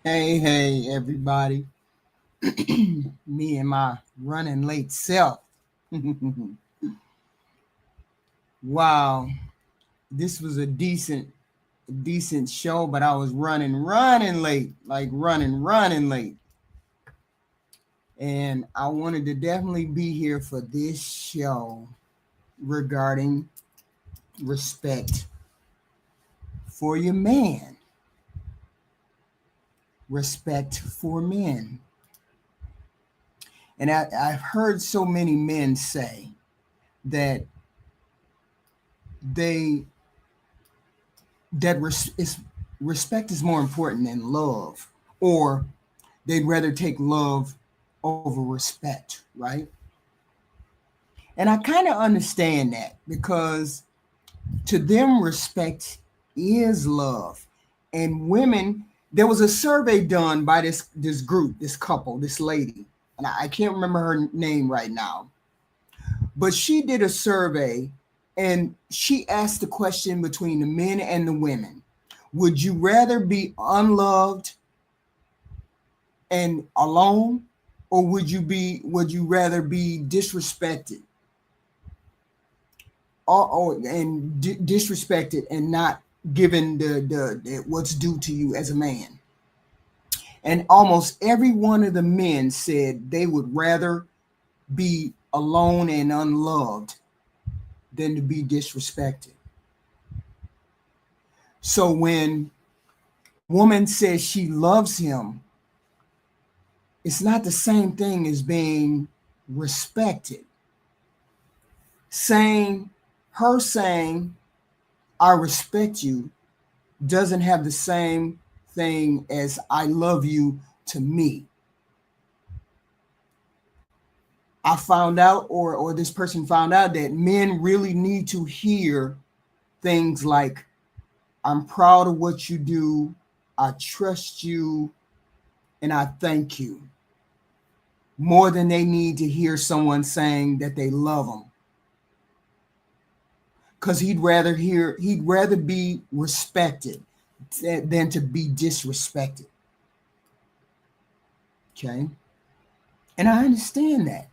Hey, everybody. Me and my running late self. Wow, this was a decent show, but I was running late, like running late. And I wanted to definitely be here for this show regarding respect for your man, respect for men. And I've heard so many men say that they respect is more important than love, or they'd rather take love over respect, right? And I kind of understand that because to them, respect is love. And women, there was a survey done by this group, this couple, this lady, and I can't remember her name right now, but she did a survey and she asked the question between the men and the women. Would you rather be unloved and alone, or would you rather be disrespected or disrespected and not given the what's due to you as a man? And almost every one of the men said they would rather be alone and unloved than to be disrespected. So when a woman says she loves him, it's not the same thing as being respected. Saying, her saying, I respect you doesn't have the same thing as I love you to me. I found out, or this person found out, that men really need to hear things like, I'm proud of what you do, I trust you, and I thank you, more than they need to hear someone saying that they love them. Because he'd rather be respected than to be disrespected. Okay. And I understand that.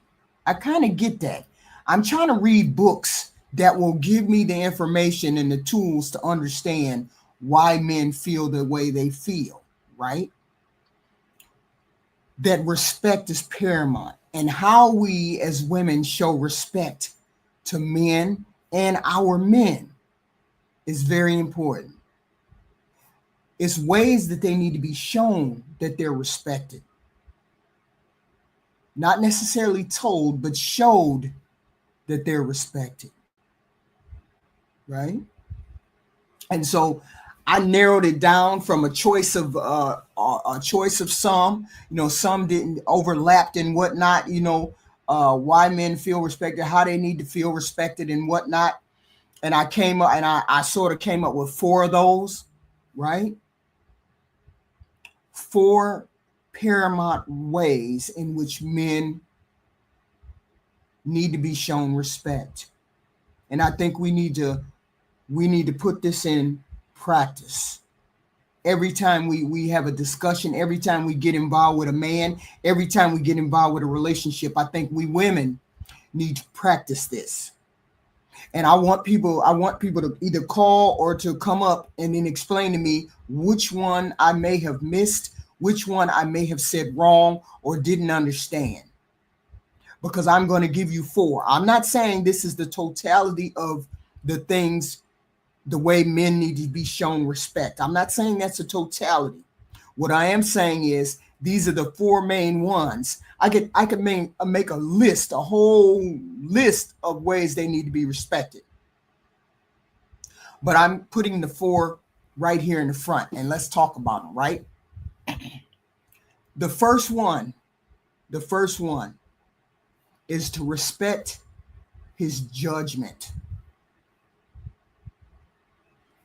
I kind of get that. I'm trying to read books that will give me the information and the tools to understand why men feel the way they feel, right? That respect is paramount, and how we as women show respect to men and our men is very important. It's ways that they need to be shown that they're respected. Not necessarily told, but showed that they're respected. Right? And so I narrowed it down from a choice of some. Some didn't overlapped and whatnot. Why men feel respected, how they need to feel respected, and whatnot. And I came up and I sort of came up with four of those, right? Four paramount ways in which men need to be shown respect. And I think we need to put this in practice. Every time we have a discussion, every time we get involved with a man, every time we get involved with a relationship, I think we women need to practice this. And I want people to either call or to come up and then explain to me which one I may have missed, which one I may have said wrong or didn't understand. Because I'm going to give you four. I'm not saying this is the totality of the things, the way men need to be shown respect. I'm not saying that's a totality. What I am saying is these are the four main ones. I could make a list, a whole list of ways they need to be respected. But I'm putting the four right here in the front, and let's talk about them, right? The first one, the first one is to respect his judgment.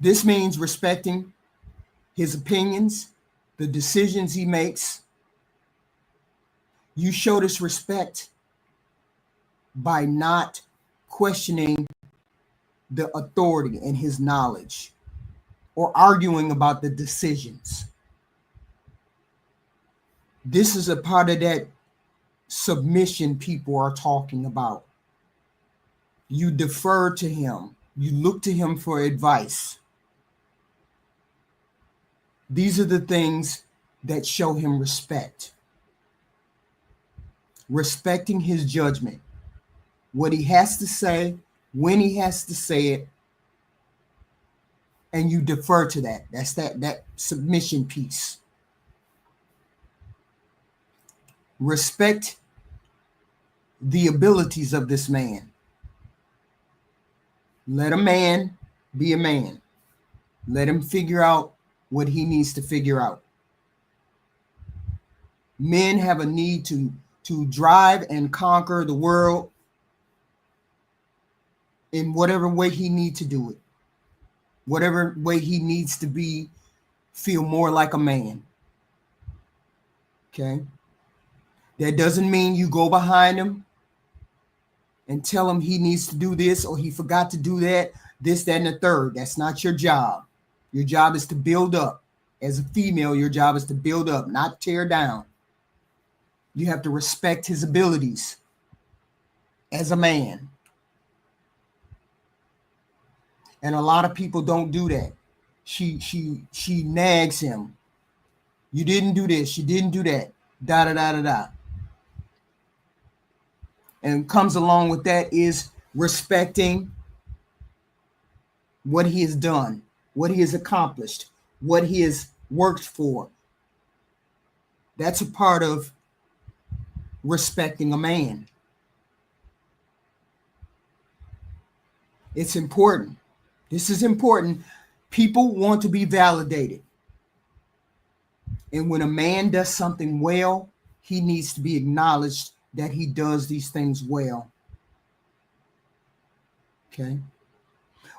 This means respecting his opinions, the decisions he makes. You show this respect by not questioning the authority and his knowledge or arguing about the decisions. This is a part of that submission people are talking about. You defer to him. You look to him for advice. These are the things that show him respect. Respecting his judgment, what he has to say, when he has to say it, and you defer to that. That's that submission piece. Respect the abilities of this man. Let a man be a man. Let him figure out what he needs to figure out. Men have a need to drive and conquer the world in whatever way he needs to do it. Whatever way he needs to feel more like a man. Okay? That doesn't mean you go behind him and tell him he needs to do this or he forgot to do that, this, that, and the third. That's not your job. Your job is to build up. As a female, your job is to build up, not tear down. You have to respect his abilities as a man. And a lot of people don't do that. She nags him. You didn't do this. You didn't do that. Da da da da da. And comes along with that is respecting what he has done, what he has accomplished, what he has worked for. That's a part of respecting a man. It's important. This is important. People want to be validated. And when a man does something well, he needs to be acknowledged that he does these things well. Okay.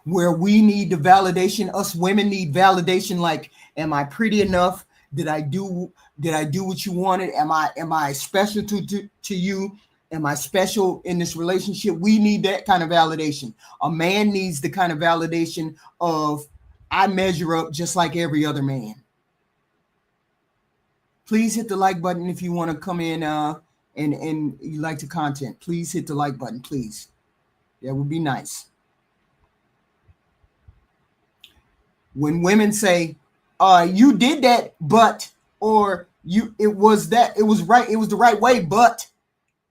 Where we need the validation, us women need validation, like, am I pretty enough? Did I do what you wanted? Am I special to you? Am I special in this relationship? We need that kind of validation. A man needs the kind of validation of, I measure up just like every other man. Please hit the like button if you want to come in and you like the content. Please hit the like button, please. That would be nice. When women say, you did that, but, or it was right, it was the right way, but,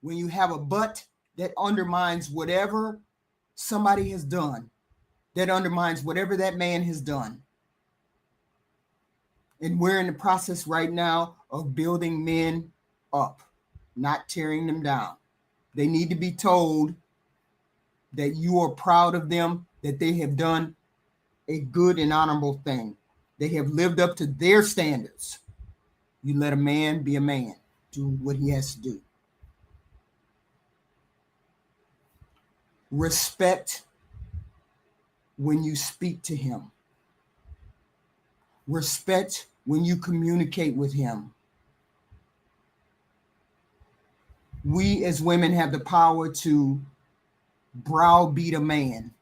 when you have a but, that undermines whatever somebody has done. That undermines whatever that man has done. And we're in the process right now of building men up, not tearing them down. They need to be told that you are proud of them, that they have done a good and honorable thing. They have lived up to their standards. You let a man be a man, do what he has to do. Respect when you speak to him. Respect when you communicate with him. We as women have the power to browbeat a man.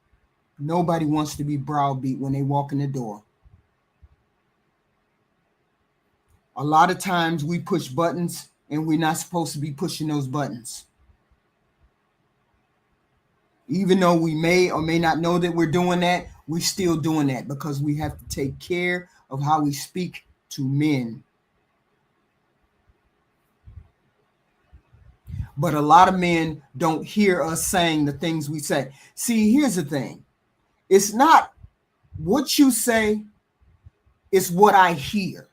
Nobody wants to be browbeat when they walk in the door. A lot of times we push buttons and we're not supposed to be pushing those buttons. Even though we may or may not know that we're doing that, we're still doing that because we have to take care of how we speak to men. But a lot of men don't hear us saying the things we say. See, here's the thing. It's not what you say, it's what I hear.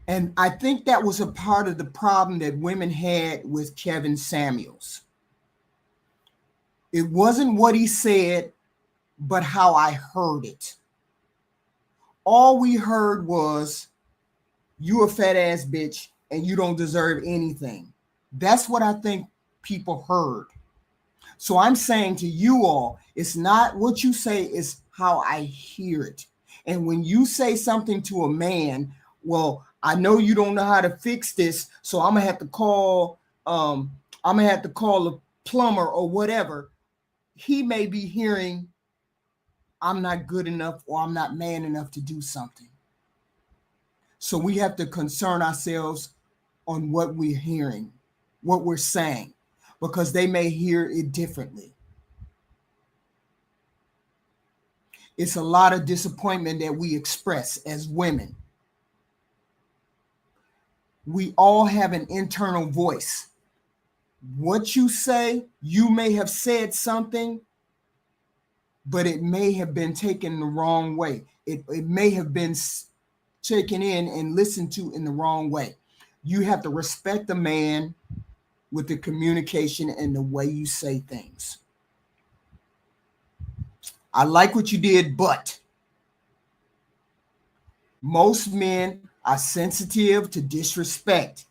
And I think that was a part of the problem that women had with Kevin Samuels. It wasn't what he said, but how I heard it. All we heard was, you a fat ass bitch and you don't deserve anything. That's what I think people heard. So I'm saying to you all, it's not what you say, it's how I hear it. And when you say something to a man, well, I know you don't know how to fix this, so I'm gonna have to call a plumber or whatever. He may be hearing, I'm not good enough or I'm not man enough to do something. So we have to concern ourselves on what we're hearing, what we're saying, because they may hear it differently. It's a lot of disappointment that we express as women. We all have an internal voice. What you say, you may have said something, but it may have been taken the wrong way. It may have been taken in and listened to in the wrong way. You have to respect the man with the communication and the way you say things. I like what you did, but most men are sensitive to disrespect,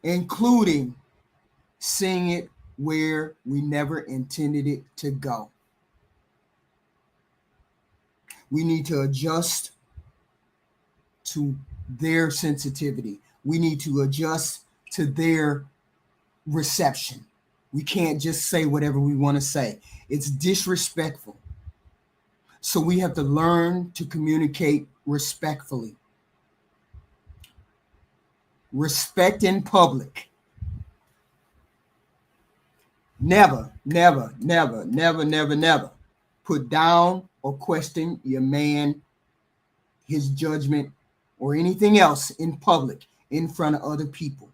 including seeing it where we never intended it to go. We need to adjust to their sensitivity. We need to adjust to their reception. We can't just say whatever we want to say. It's disrespectful. So we have to learn to communicate respectfully. Respect in public. Never, never, never, never, never, never put down or question your man, his judgment, or anything else in public in front of other people.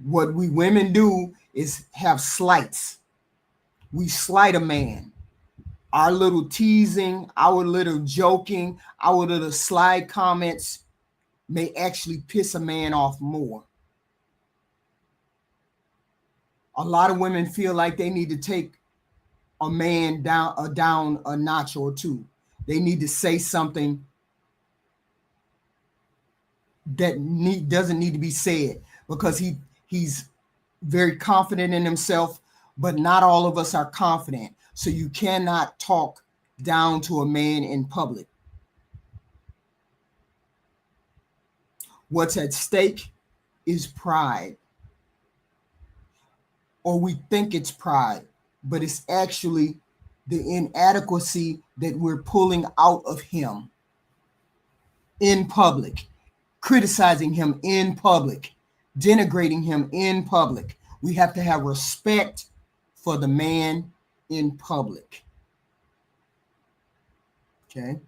What we women do is have slights. We slight a man. Our little teasing, our little joking, our little sly comments may actually piss a man off more. A lot of women feel like they need to take a man down a notch or two. They need to say something that doesn't need to be said because he's very confident in himself, but not all of us are confident. So you cannot talk down to a man in public. What's at stake is pride. Or we think it's pride, but it's actually the inadequacy that we're pulling out of him in public, criticizing him in public, denigrating him in public. We have to have respect for the man in public. Okay.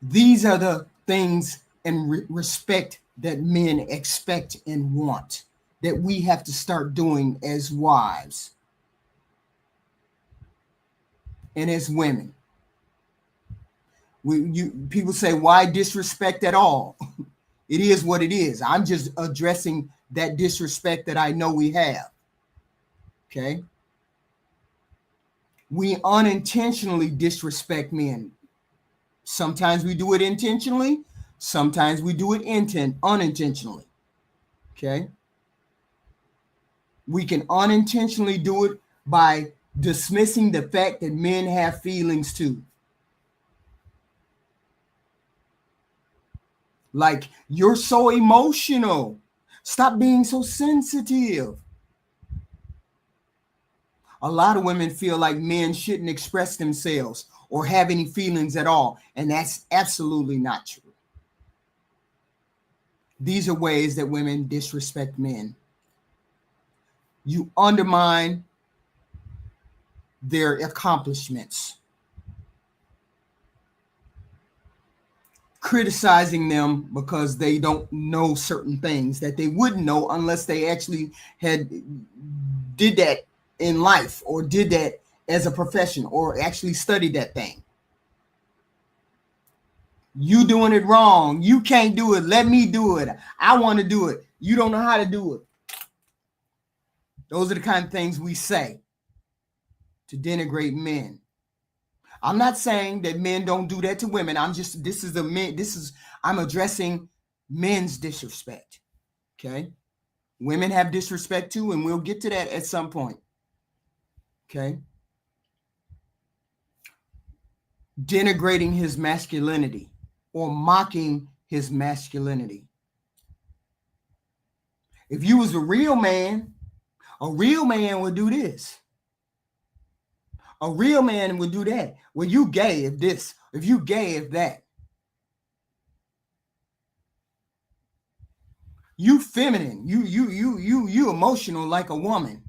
These are the things and respect that men expect and want that we have to start doing as wives and as women. People say, why disrespect at all? It is what it is. I'm just addressing that disrespect that I know we have. Okay. We unintentionally disrespect men. Sometimes we do it intentionally. Sometimes we do it unintentionally. Okay. We can unintentionally do it by dismissing the fact that men have feelings too. Like, you're so emotional. Stop being so sensitive. A lot of women feel like men shouldn't express themselves or have any feelings at all. And that's absolutely not true. These are ways that women disrespect men. You undermine their accomplishments, criticizing them because they don't know certain things that they wouldn't know unless they actually did that in life or did that as a profession or actually studied that thing. You doing it wrong. You can't do it. Let me do it. I want to do it. You don't know how to do it. Those are the kind of things we say to denigrate men. I'm not saying that men don't do that to women. I'm addressing men's disrespect. Okay. Women have disrespect too, and we'll get to that at some point. Okay. Denigrating his masculinity or mocking his masculinity. If you was a real man would do this. A real man would do that. Well, you gay if this, if you gay if that. You feminine, you emotional like a woman.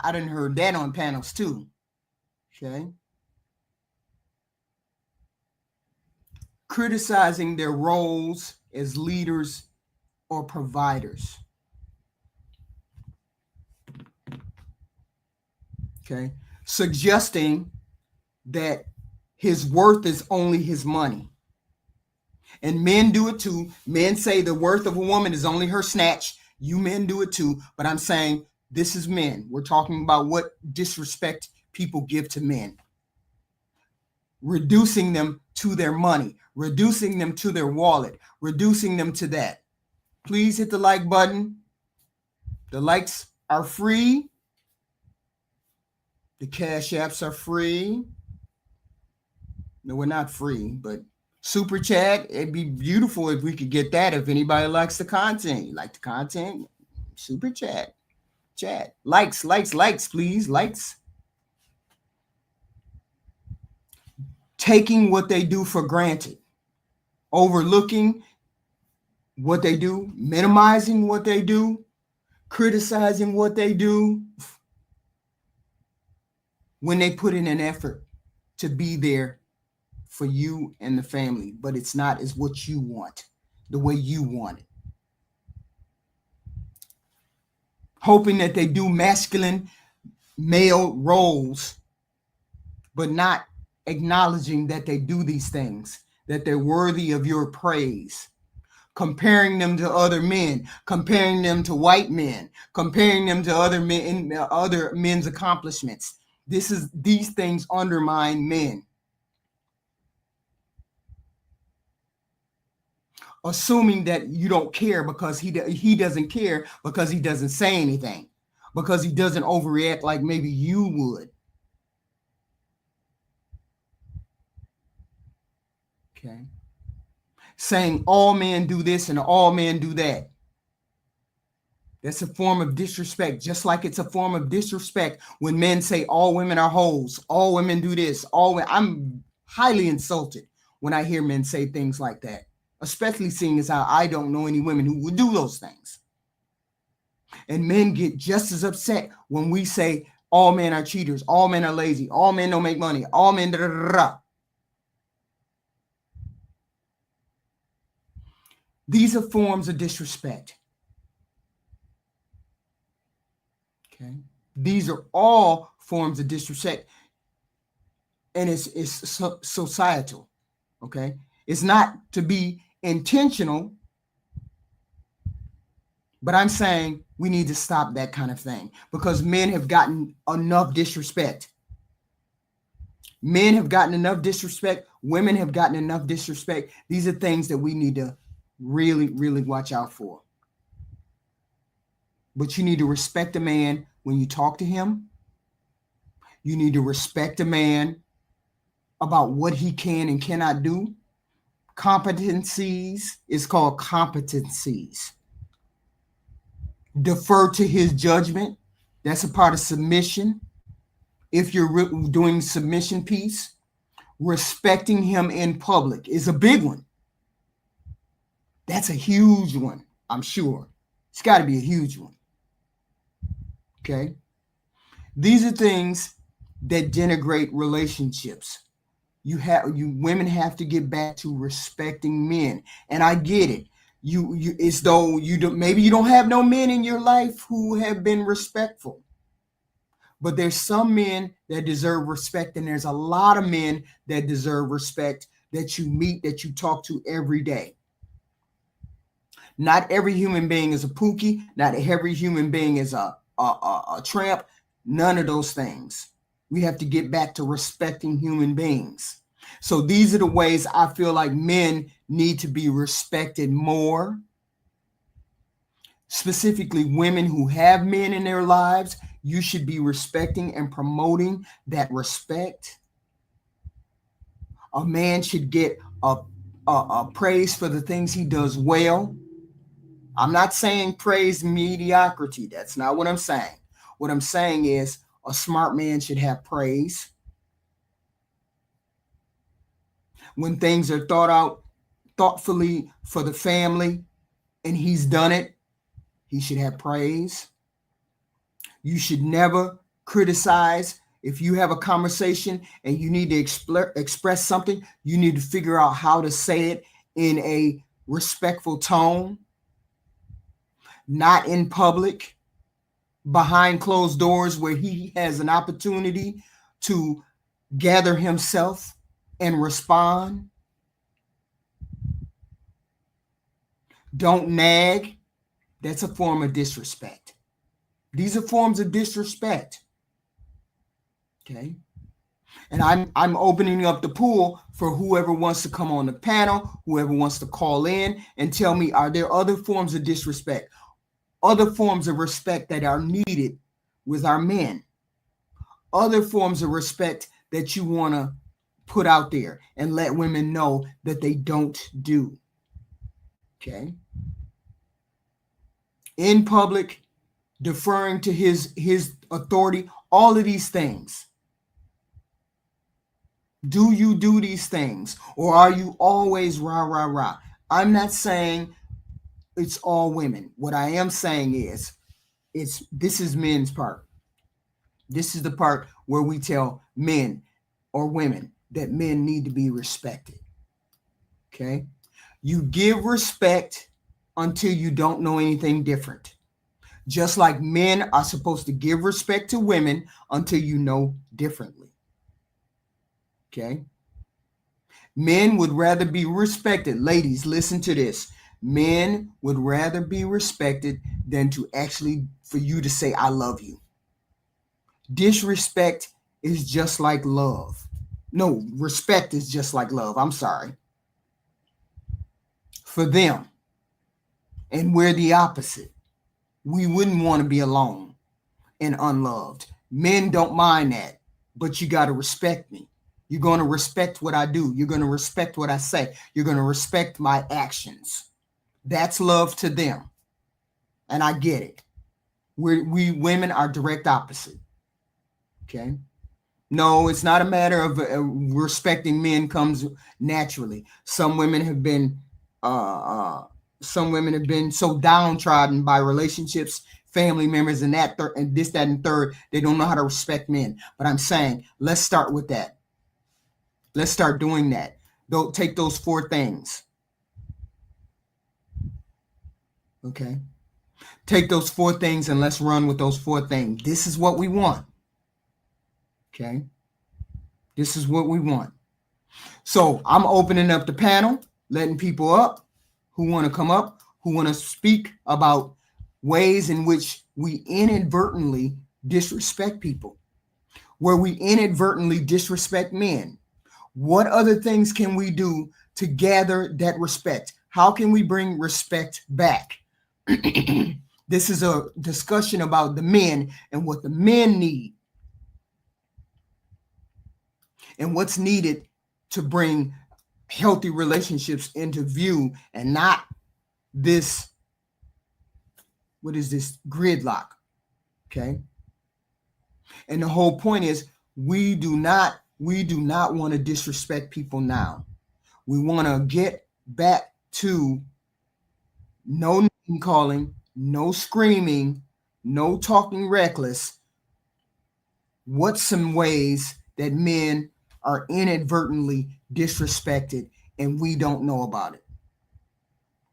I done heard that on panels too. Okay. Criticizing their roles as leaders or providers. Okay. Suggesting that his worth is only his money. And men do it too. Men say the worth of a woman is only her snatch. You men do it too. But I'm saying this is men. We're talking about what disrespect people give to men. Reducing them to their money, reducing them to their wallet, reducing them to that. Please hit the like button. The likes are free. The cash apps are free. No, we're not free, but super chat, it'd be beautiful if we could get that. If anybody likes the content, you like the content, super chat. Likes, please, likes. Taking what they do for granted, overlooking what they do, minimizing what they do, criticizing what they do when they put in an effort to be there for you and the family, but it's not as what you want, the way you want it. Hoping that they do masculine male roles, but not acknowledging that they do these things, that they're worthy of your praise. Comparing them to other men, comparing them to white men, comparing them to other men, other men's accomplishments. These things undermine men. Assuming that you don't care because he doesn't care because he doesn't say anything, because he doesn't overreact like maybe you would. Okay. Saying all men do this and all men do that. That's a form of disrespect, just like it's a form of disrespect when men say all women are hoes, all women do this, I'm highly insulted when I hear men say things like that, especially seeing as how I don't know any women who would do those things. And men get just as upset when we say all men are cheaters, all men are lazy, all men don't make money, all men da da da da. These are forms of disrespect. Okay. These are all forms of disrespect. And it's societal. Okay. It's not to be intentional, but I'm saying we need to stop that kind of thing because men have gotten enough disrespect. Men have gotten enough disrespect. Women have gotten enough disrespect. These are things that we need to really, really watch out for. But you need to respect a man when you talk to him. You need to respect a man about what he can and cannot do. Competencies is called competencies. Defer to his judgment. That's a part of submission. If you're doing submission piece, respecting him in public is a big one. That's a huge one, I'm sure. It's got to be a huge one. Okay. These are things that denigrate relationships. Women have to get back to respecting men. And I get it. It's though maybe you don't have no men in your life who have been respectful. But there's some men that deserve respect, and there's a lot of men that deserve respect that you meet, that you talk to every day. Not every human being is a pookie. Not every human being is a tramp. None of those things. We have to get back to respecting human beings. So these are the ways I feel like men need to be respected more. Specifically, women who have men in their lives, you should be respecting and promoting that respect. A man should get a praise for the things he does well. I'm not saying praise mediocrity. That's not what I'm saying. What I'm saying is a smart man should have praise. When things are thought out thoughtfully for the family and he's done it, he should have praise. You should never criticize. If you have a conversation and you need to express something, you need to figure out how to say it in a respectful tone, not in public, behind closed doors where he has an opportunity to gather himself and respond. Don't nag. That's a form of disrespect. These are forms of disrespect. Okay. And I'm opening up the pool for whoever wants to come on the panel, whoever wants to call in and tell me, are there other forms of disrespect, other forms of respect that are needed with our men, other forms of respect that you want to put out there and let women know that they don't do? Okay. In public, deferring to his authority, all of these things. Do you do these things, or are you always rah, rah, rah? I'm not saying it's all women. What I am saying is this is men's part. This is the part where we tell men or women that men need to be respected. Okay? You give respect until you don't know anything different. Just like men are supposed to give respect to women until you know differently. Okay? Men would rather be respected. Ladies, listen to this. Men would rather be respected than to actually for you to say, I love you. Disrespect is just like love. No, respect is just like love. I'm sorry. For them. And we're the opposite. We wouldn't want to be alone and unloved. Men don't mind that, but you got to respect me. You're going to respect what I do. You're going to respect what I say. You're going to respect my actions. That's love to them. And I get it. We women are direct opposite. Okay. No, it's not a matter of respecting men comes naturally. Some women have been so downtrodden by relationships, family members, and that and this, that, and third. They don't know how to respect men. But I'm saying, let's start with that. Let's start doing that. Don't take those 4 things. Okay. Take those 4 things and let's run with those 4 things. This is what we want. Okay. This is what we want. So I'm opening up the panel, letting people up who want to come up, who want to speak about ways in which we inadvertently disrespect people, where we inadvertently disrespect men. What other things can we do to gather that respect? How can we bring respect back? This is a discussion about the men and what the men need and what's needed to bring healthy relationships into view and not this, what is this, gridlock? Okay. And the whole point is we do not want to disrespect people now. We want to get back to no name calling, no screaming, no talking reckless. What's some ways that men are inadvertently disrespected and we don't know about it?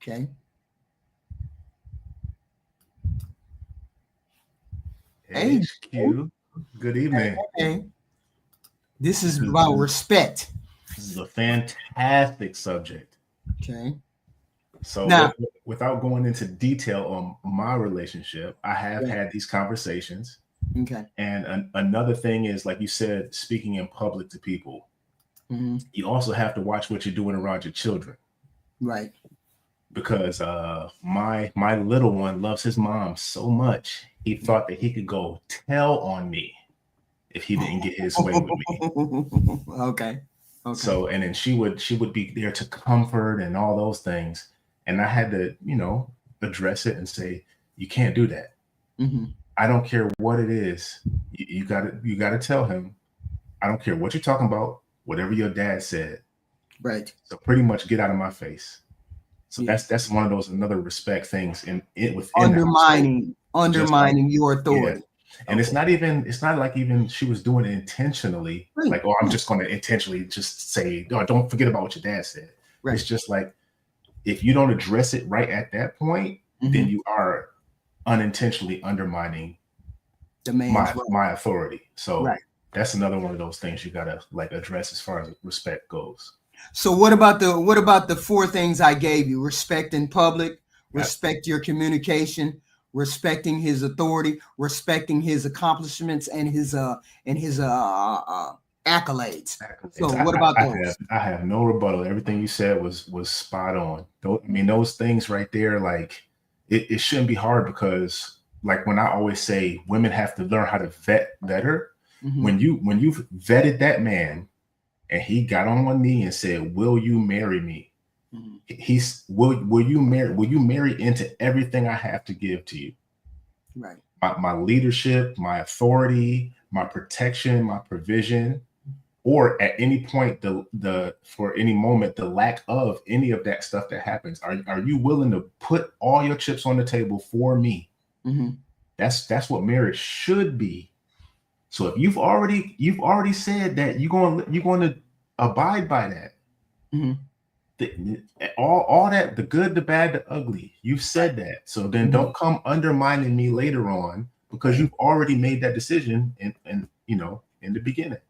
Okay. HQ, good evening. Okay. This is about respect. This is a fantastic subject. Okay. So now, without going into detail on my relationship, I have had these conversations. Okay. And another thing is, like you said, speaking in public to people. Mm-hmm. You also have to watch what you're doing around your children. Right. Because my little one loves his mom so much, he thought that he could go tell on me if he didn't get his way with me. Okay. So, and then she would be there to comfort and all those things. And I had to, address it and say, you can't do that. Mm-hmm. I don't care what it is. You gotta tell him, I don't care what you're talking about, whatever your dad said. Right. So pretty much get out of my face. So that's one of those another respect things in it within the household. Undermining your Yeah. authority. And it's not like even she was doing it intentionally. Right. Like, oh, I'm just going to intentionally just say, oh, don't forget about what your dad said. Right. It's just like, if you don't address it right at that point, then you are unintentionally undermining my authority. So that's another one of those things you gotta like address as far as respect goes. So what about the 4 things I gave you? Respect in public, respect your communication, respecting his authority, respecting his accomplishments and his accolades. So what about those? I have no rebuttal. Everything you said was spot on. I mean, those things right there, like it shouldn't be hard, because like when I always say women have to learn how to vet her. When you've vetted that man and he got on one knee and said, "Will you marry me?" He's will you marry into everything I have to give to you? Right. My leadership, my authority, my protection, my provision, or at any point for any moment the lack of any of that stuff that happens. Are you willing to put all your chips on the table for me? That's what marriage should be. So if you've already said that you're going to abide by that, all that, the good, the bad, the ugly, you've said that. So then don't come undermining me later on, because you've already made that decision in the beginning.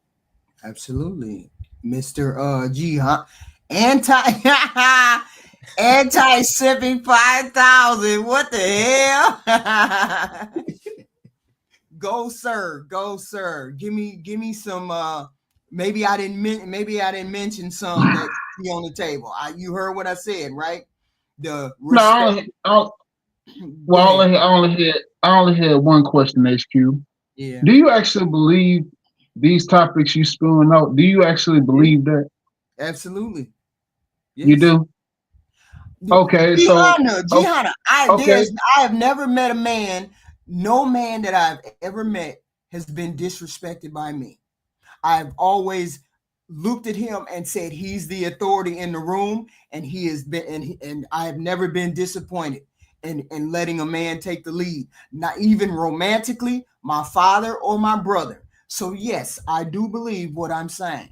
Absolutely, Mr. G, huh? Anti-sipping 5,000. What the hell? Go sir. Give me some. Maybe I didn't mention some that be on the table. You heard what I said, right? The respect. I only had one question, HQ. Yeah. Do you actually believe these topics you spewing out? Do you actually believe that? Absolutely. Yes. You do? Okay, Gihanna, I have never met a man. No man that I've ever met has been disrespected by me. I've always looked at him and said he's the authority in the room, and he has been, and I have never been disappointed in letting a man take the lead, not even romantically, my father or my brother. So yes, I do believe what I'm saying.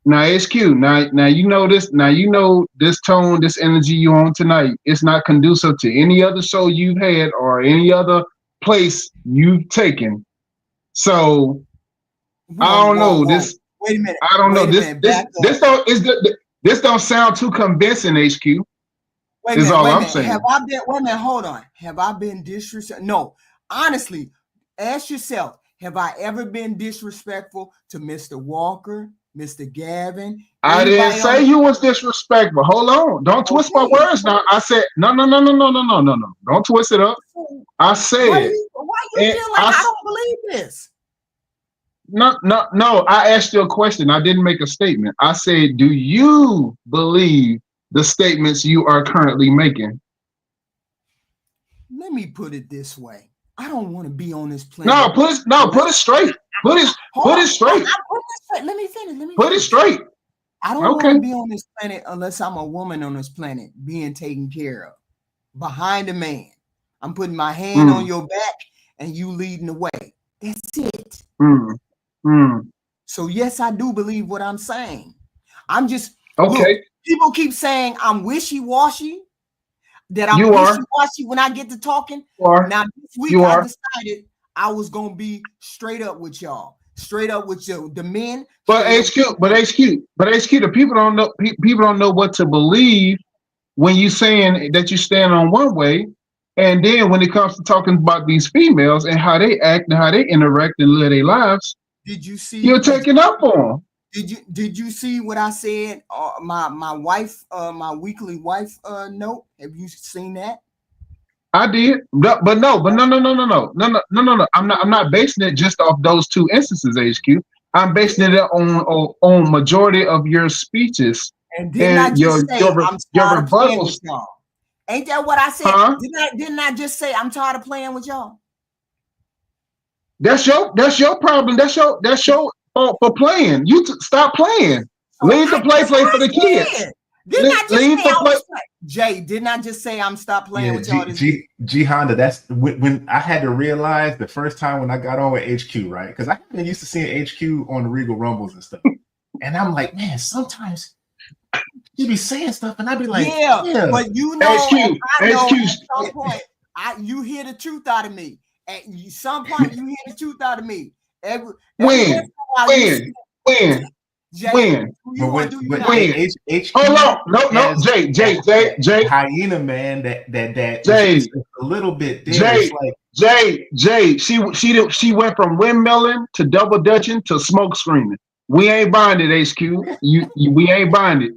Now HQ, now you know this. Now you know this tone, this energy you on tonight. It's not conducive to any other show you've had or any other place you've taken. So I don't know this. Wait a minute. I don't know this. This don't sound too convincing, HQ. Wait a minute. Wait a minute. Hold on. Have I been disrespectful? No. Honestly, ask yourself, have I ever been disrespectful to Mr. Walker, Mr. Gavin? I didn't say you was disrespectful. Hold on. Don't twist my words now. I said, no. Don't twist it up. I said. Why you feel like I don't believe this? No. I asked you a question. I didn't make a statement. I said, do you believe the statements you are currently making? Let me put it this way. I don't want to be on this planet. Put it straight. Put it straight. Let me finish. Put it straight. I don't want to be on this planet unless I'm a woman on this planet being taken care of. Behind a man. I'm putting my hand on your back and you leading the way. That's it. So yes, I do believe what I'm saying. I'm just look, people keep saying I'm wishy-washy. That I'm wishy-washy when I get to talking. Now this week I decided I was gonna be straight up with y'all, straight up with the men. But HQ, the people don't know. People don't know what to believe when you saying that you stand on one way, and then when it comes to talking about these females and how they act and how they interact and live their lives, did you see? You're taking up on them. Did you see what I said? My wife, my weekly wife note. Have you seen that? I did, but no. I'm not basing it just off those 2 instances, HQ. I'm basing it on majority of your speeches and your rebuttal. Ain't that what I said? Huh? Didn't I just say I'm tired of playing with y'all? That's your problem. That's your for playing. You stop playing. So Leave the play for the kids. Didn't I just Leave say the I play. was Jay, didn't I just say I'm stop playing with y'all this week? G Honda, that's when I had to realize the first time when I got on with HQ, right? Because I haven't used to seeing HQ on the Regal Rumbles and stuff. And I'm like, man, sometimes you be saying stuff, and I'd be like, yeah. But you know, HQ, I know HQ. at some point, you hear the truth out of me. At some point, you hear the truth out of me. When? Jay, When? HQ Hold on, no, Jay, hyena man, that Jay, is a little bit there. Jay, she went from windmilling to double dutching to smoke screening. We ain't buying it, HQ. We ain't buying it.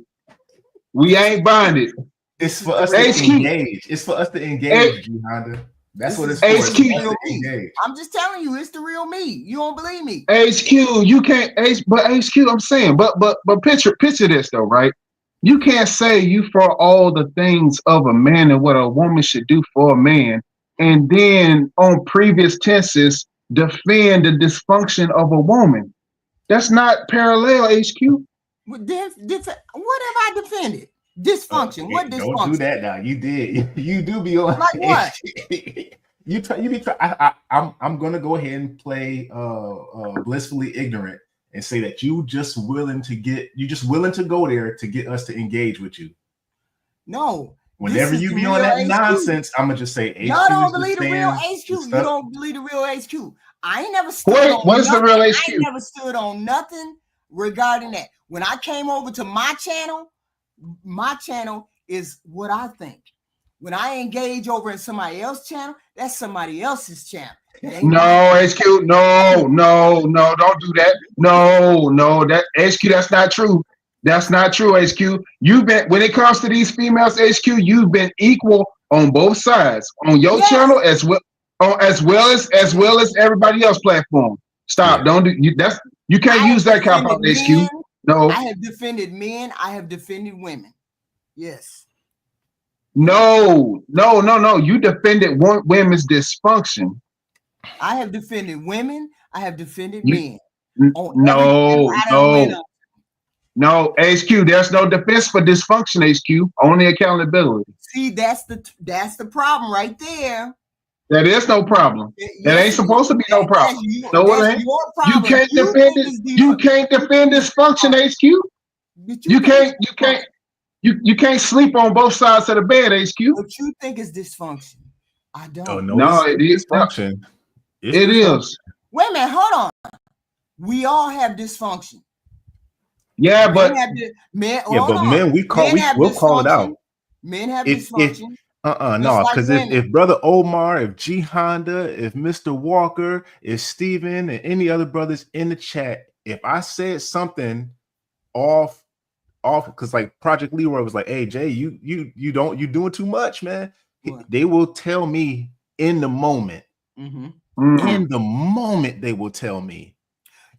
We ain't buying it. It's for us to engage. It's for us to engage, G Honda. That's what it's for. HQ. I'm just telling you, it's the real me. You don't believe me. HQ, you can't but HQ, I'm saying, but picture this though, right? You can't say you for all the things of a man and what a woman should do for a man, and then on previous tenses defend the dysfunction of a woman. That's not parallel, HQ. What have I defended? Dysfunction. What dysfunction? Don't do that now. You did. You do be on. Like what? I'm gonna go ahead and play blissfully ignorant and say that you just willing to go there to get us to engage with you. No. Whenever you be on that nonsense, I'm gonna just say HQ. Y'all don't believe the real HQ. You don't believe the real HQ. I ain't never stood on what's nothing. The real HQ? I ain't never stood on nothing regarding that. When I came over to my channel is what I think. When I engage over in somebody else's channel, that's somebody else's channel. No, HQ, no, don't do that. No, that HQ, that's not true. That's not true, HQ. You've been, when it comes to these females, HQ, you've been equal on both sides, on your channel as well as everybody else platform. Stop, don't do you. That's you can't use that cop out, HQ. No, I have defended men. I have defended women. Yes. No. You defended women's dysfunction. I have defended women. I have defended men. No, HQ. There's no defense for dysfunction, HQ. Only accountability. See, that's the problem right there. That is no problem. That ain't supposed to be no problem. No, it ain't. You can't defend it. You can't defend dysfunction, HQ. You can't sleep on both sides of the bed, HQ. What you think is dysfunction? I don't. Oh, no, it is dysfunction. It is. Wait a minute, hold on. We all have dysfunction. Yeah, but men, we'll call it out. Men have dysfunction. No, because if Brother Omar, if G Honda, if Mr. Walker, if Steven, and any other brothers in the chat, if I said something off, because like Project Leroy was like, "Hey Jay, you doing too much, man." They will tell me in the moment. In the moment, they will tell me.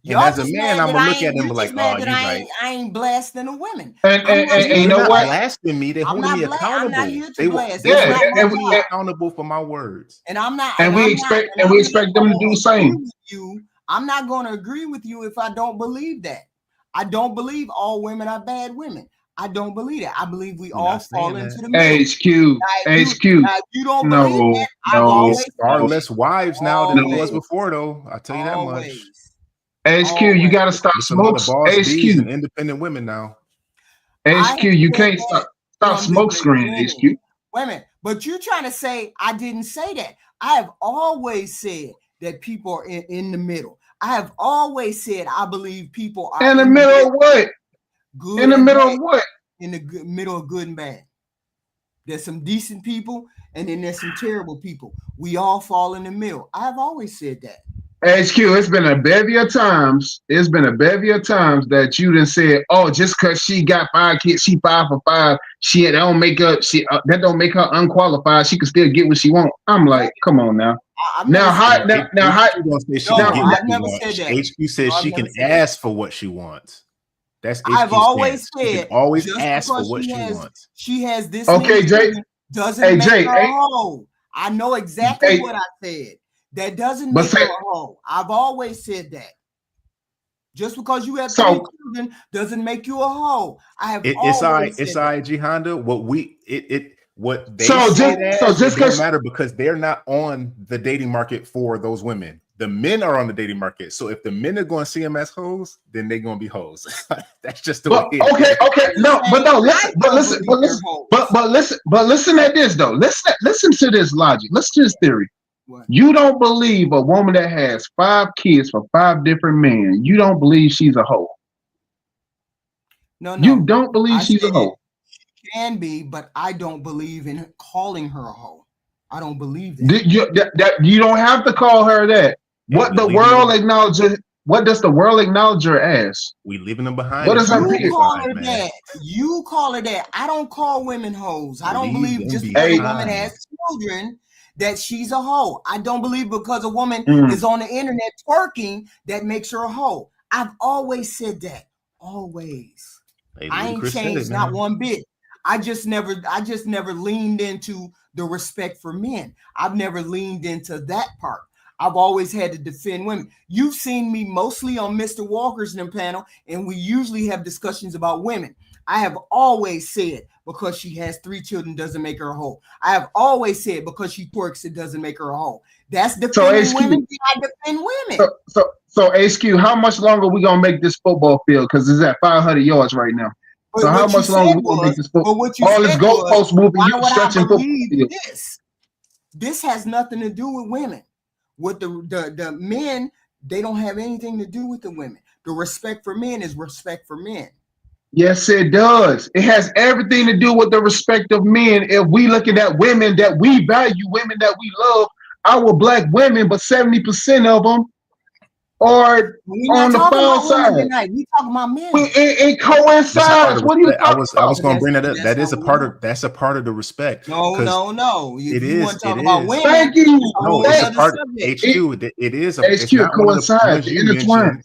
And as a man, I'm gonna look at them like, "Oh, you're right." I ain't blasting the women. And you know what? Blasting me, they holding me accountable. They be accountable for my words. And I'm not. And we expect them to do the same. I'm not going to agree with you if I don't believe that. I don't believe all women are bad women. I don't believe that. I believe we all fall into the middle. HQ. You don't believe that? It's far less wives now than it was before, though. I'll tell you that much. HQ, you gotta stop smoke. HQ, and independent women now. HQ, you can't stop smoke screen. HQ. Wait a minute, but you're trying to say I didn't say that. I have always said that people are in the middle. I have always said I believe people are in the middle of what? Good. In the middle of what? In the middle of good and bad. There's some decent people, and then there's some terrible people. We all fall in the middle. I've always said that. HQ, it's been a bevy of times. It's been a bevy of times that you done said, "Oh, just because she got 5 kids, she 5 for 5. That don't make her unqualified. She can still get what she want." I'm like, come on now. I've never said that. HQ says she can ask for what she wants. That's HQ's I've always said she can always ask for what she wants. She has this. Okay, Jay. Doesn't make her whole. I know exactly what I said. That doesn't make her a hoe. I've always said that. Just because you have 3 children children doesn't make you a hoe. I have It's all right. always It's said all that. right, G Honda. What they So say just it don't because matter because they're not on the dating market for those women. The men are on the dating market. So if the men are going to see them as hoes, then they're going to be hoes. That's just the way But it okay, is. okay, I'm no, just but saying, no, I don't believe they're hoes. but listen at this though. Listen to this logic. Listen to this theory. What? You don't believe a woman that has 5 kids for 5 different men. You don't believe she's a hoe. No, You don't believe I she's a said hoe. she can be, but I don't believe in calling her a hoe. I don't believe that. You don't have to call her that. And What the world acknowledges? What does the world acknowledge her as? we leaving them behind. What is her You period? call her that. You call her that. I don't call women hoes. I don't believe just because a woman has children that she's a hoe. I don't believe because a woman is on the internet twerking that makes her a hoe. I've always said that. Always. I ain't changed not one bit. I just never leaned into the respect for men. I've never leaned into that part. I've always had to defend women. You've seen me mostly on Mr. Walker's panel, and we usually have discussions about women. I have always said because she has 3 children doesn't make her a hoe. I have always said because she twerks it doesn't make her a hoe. That's defending women. I defend women. So HQ, how much longer we gonna make this football field? Because it's at 500 yards right now. But so how much longer we gonna make this football? But what you all this said goalpost moving, why you would stretching I football believe field. This has nothing to do with women. With the men, they don't have anything to do with the women. The respect for men is respect for men. Yes, it does. It has everything to do with the respect of men. If we looking at women that we value, women that we love, our black women, but 70% of them are on the foul side. We talking about men. It coincides. What are you talking about? I was going to bring that up. That's a part of the respect. No. It is. Want to talk about women, thank you. No, it's a part. HQ. It is. It's not one of the ones you mentioned,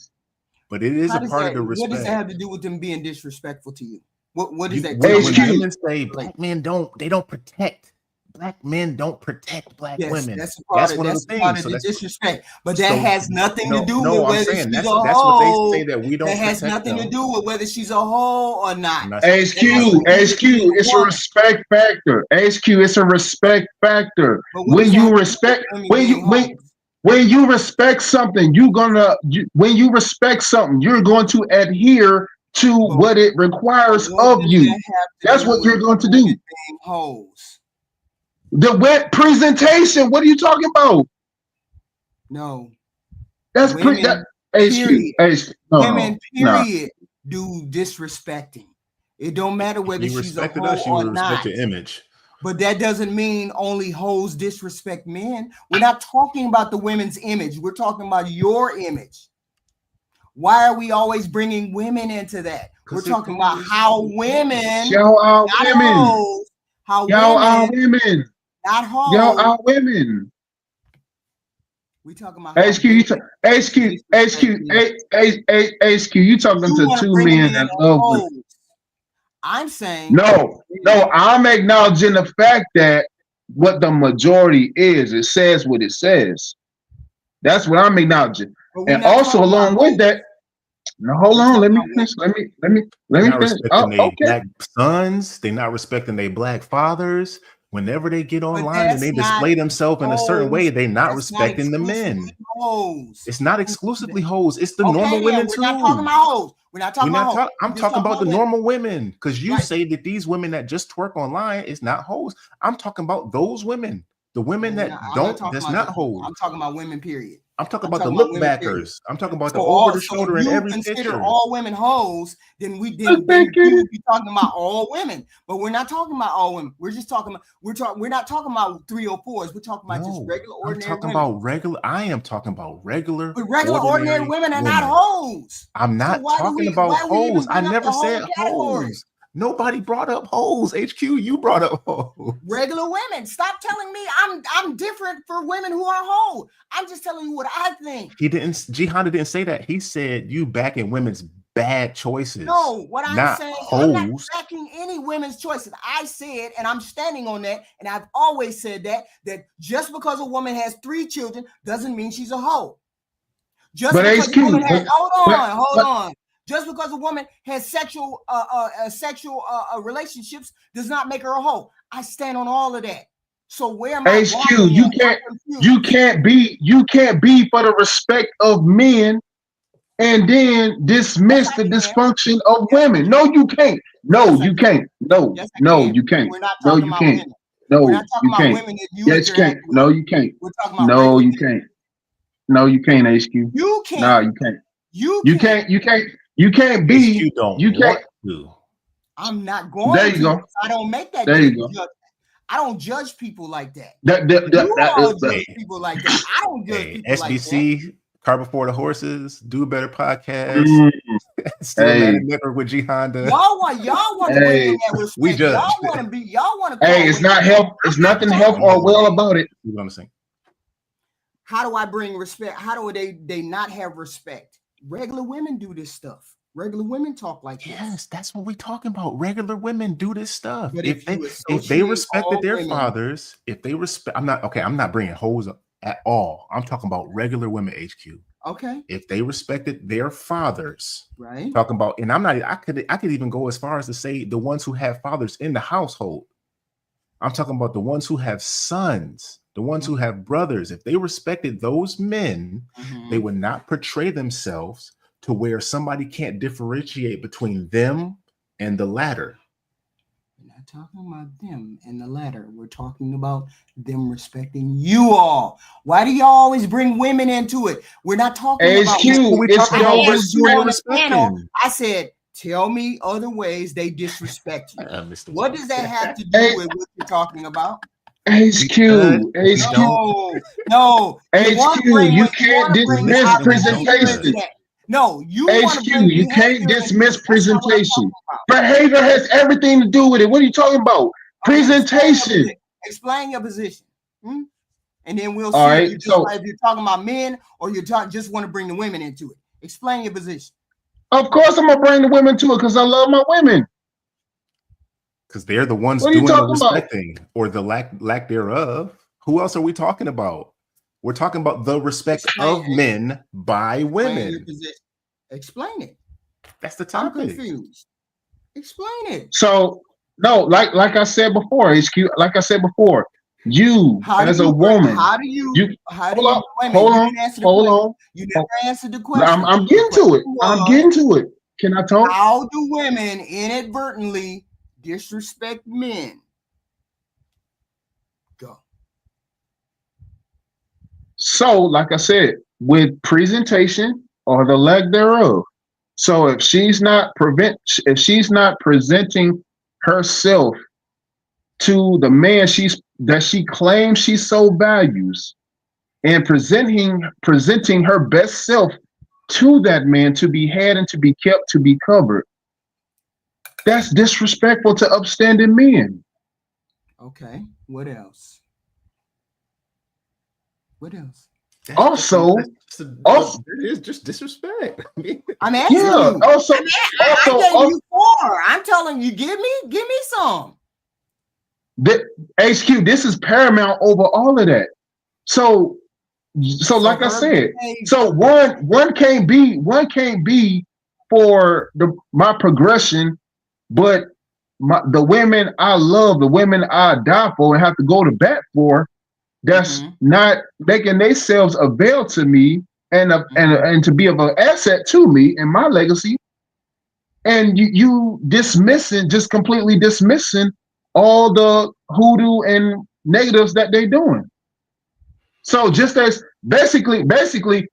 but it is a part of the respect. What does that have to do with them being disrespectful to you? What is that? When women say black men don't protect. Black men don't protect black women. That's one of the things. So that's disrespect. But that has nothing to do with whether she's a hoe. That's what they say that we don't. That has nothing to do with whether she's a hoe or not. HQ, it's a respect factor. HQ, it's a respect factor. When you respect, when you respect something, when you respect something, you're going to adhere to what it requires of you. That's what you're going to do. Hoes. The wet presentation. What are you talking about? No. That's women, women, period, do disrespecting. It don't matter whether she's a hoe or not. Respect your image. But that doesn't mean only hoes disrespect men. We're not talking about the women's image. We're talking about your image. Why are we always bringing women into that? We're talking about how women, y'all are women. Hoes, how y'all are women. Not hoes. Y'all are women. We talking about HQ. You talking to 2 men that love women. I'm saying no. I'm acknowledging the fact that what the majority is, it says what it says. That's what I'm acknowledging. And also along with that, now hold on, let me finish. Let me finish. Okay. Black sons, they're not respecting their black fathers. Whenever they get online and they display themselves in a certain way, they're not respecting the men. It's not exclusively hoes. It's the normal women too. We're not talking about hoes. We're not talking about hoes. I'm talking about the normal women, because you say that these women that just twerk online is not hoes. I'm talking about those women, the women that that's not hoes. I'm talking about women, period. I'm talking about the look backers. I'm talking about the over the shoulder in every picture. Consider all women hoes, then we would be talking about all women. But we're not talking about all women. We're just talking about we're not talking about 304s. We're talking about just regular ordinary women. I am talking about regular. But regular ordinary women are not hoes. I'm not talking about hoes. I never said hoes. Nobody brought up hoes. HQ, you brought up hoes. Regular women. Stop telling me I'm different for women who are hoes. I'm just telling you what I think. G Honda didn't say that. He said you backing women's bad choices. No, what I'm saying, hoes. I'm not backing any women's choices. I said, and I'm standing on that, and I've always said that just because a woman has 3 children doesn't mean she's a hoe. Just because a woman has, hold on. Just because a woman has sexual relationships does not make her a hoe. I stand on all of that. So where am I? HQ, you can't be for the respect of men and then dismiss the dysfunction of women. No, you can't. No, you can't. No, no, you can't. We're not No, talking you about can't. women. No, We're not talking you about can't. women that you Yes, you can't. interact with. No, you can't. We're talking about no, you men. can't. No, you can't, HQ. You can't. No, you can't. You can't. You can't be. HQ don't you can't. Want to. I'm not going there you to. Go. I don't make that. There you go. Judgment. I don't judge people like that. Judge people like that. I don't judge people SBC, like that. Car Before the Horses, Do a Better Podcast, Still Mad at Network with G Honda. Y'all want to bring in that respect. We judge. Y'all want to. Hey, it's not help. It's nothing help or well about it. You know what I'm saying? How do I bring respect? How do they not have respect? Regular women do this stuff. Regular women talk like this. Yes, that's what we're talking about. Regular women do this stuff. But if they respected their fathers, I'm not bringing hoes up at all. I'm talking about regular women, HQ. Okay. If they respected their fathers, right? Talking about, and I could even go as far as to say the ones who have fathers in the household. I'm talking about the ones who have sons, the ones who have brothers. If they respected those men, they would not portray themselves to where somebody can't differentiate between them and the latter. We're not talking about them and the latter. We're talking about them respecting you all. Why do y'all always bring women into it? We're not talking about I said, tell me other ways they disrespect you. What does that have to do with what you're talking about? HQ. No. HQ, you can't dismiss presentation. No, HQ, you can't dismiss presentation. Behavior has everything to do with it. What are you talking about? Presentation. Explain your position. And then we'll see if you're talking about men or you just want to bring the women into it. Explain your position. Of course, I'm gonna bring the women to it because I love my women. Because they're the ones doing the respecting or the lack thereof. Who else are we talking about? We're talking about the respect of men by women. Explain it. That's the topic. I'm confused. Explain it. So no, like I said before, HQ. Like I said before, you as a woman. You never answered the question. I'm getting to it. I'm getting to it. Can I talk? How do women inadvertently disrespect men? Go. So, like I said, with presentation or the lack thereof. So if she's not presenting herself to the man that she claims she so values, and presenting her best self to that man to be had and to be kept, to be covered, that's disrespectful to upstanding men. Okay. What else? What else? It is just disrespect. I'm asking you. I gave you 4. I'm telling you, give me some. HQ, this is paramount over all of that. So like I said, so one can't be for my progression, but the women I love, the women I die for and have to go to bat for, that's not making themselves avail to me and to be of an asset to me and my legacy. And you just completely dismissing all the hoodoo and negatives that they doing. So just as basically,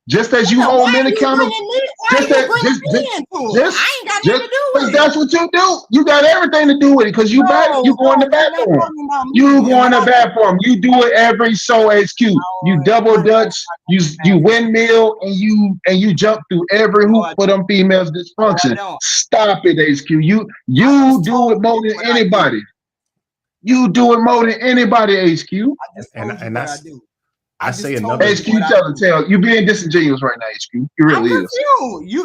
just as you hold men accountable, that's what you do. You got everything to do with it because you go in the bathroom. You go in the bathroom. You do it every HQ. You double dutch, you windmill, and you jump through every hoop for them females dysfunction. Stop it, HQ. You do it more than anybody. You do it more than anybody, HQ. And that's. I say another HQ. Tell you being disingenuous right now, HQ. You really is.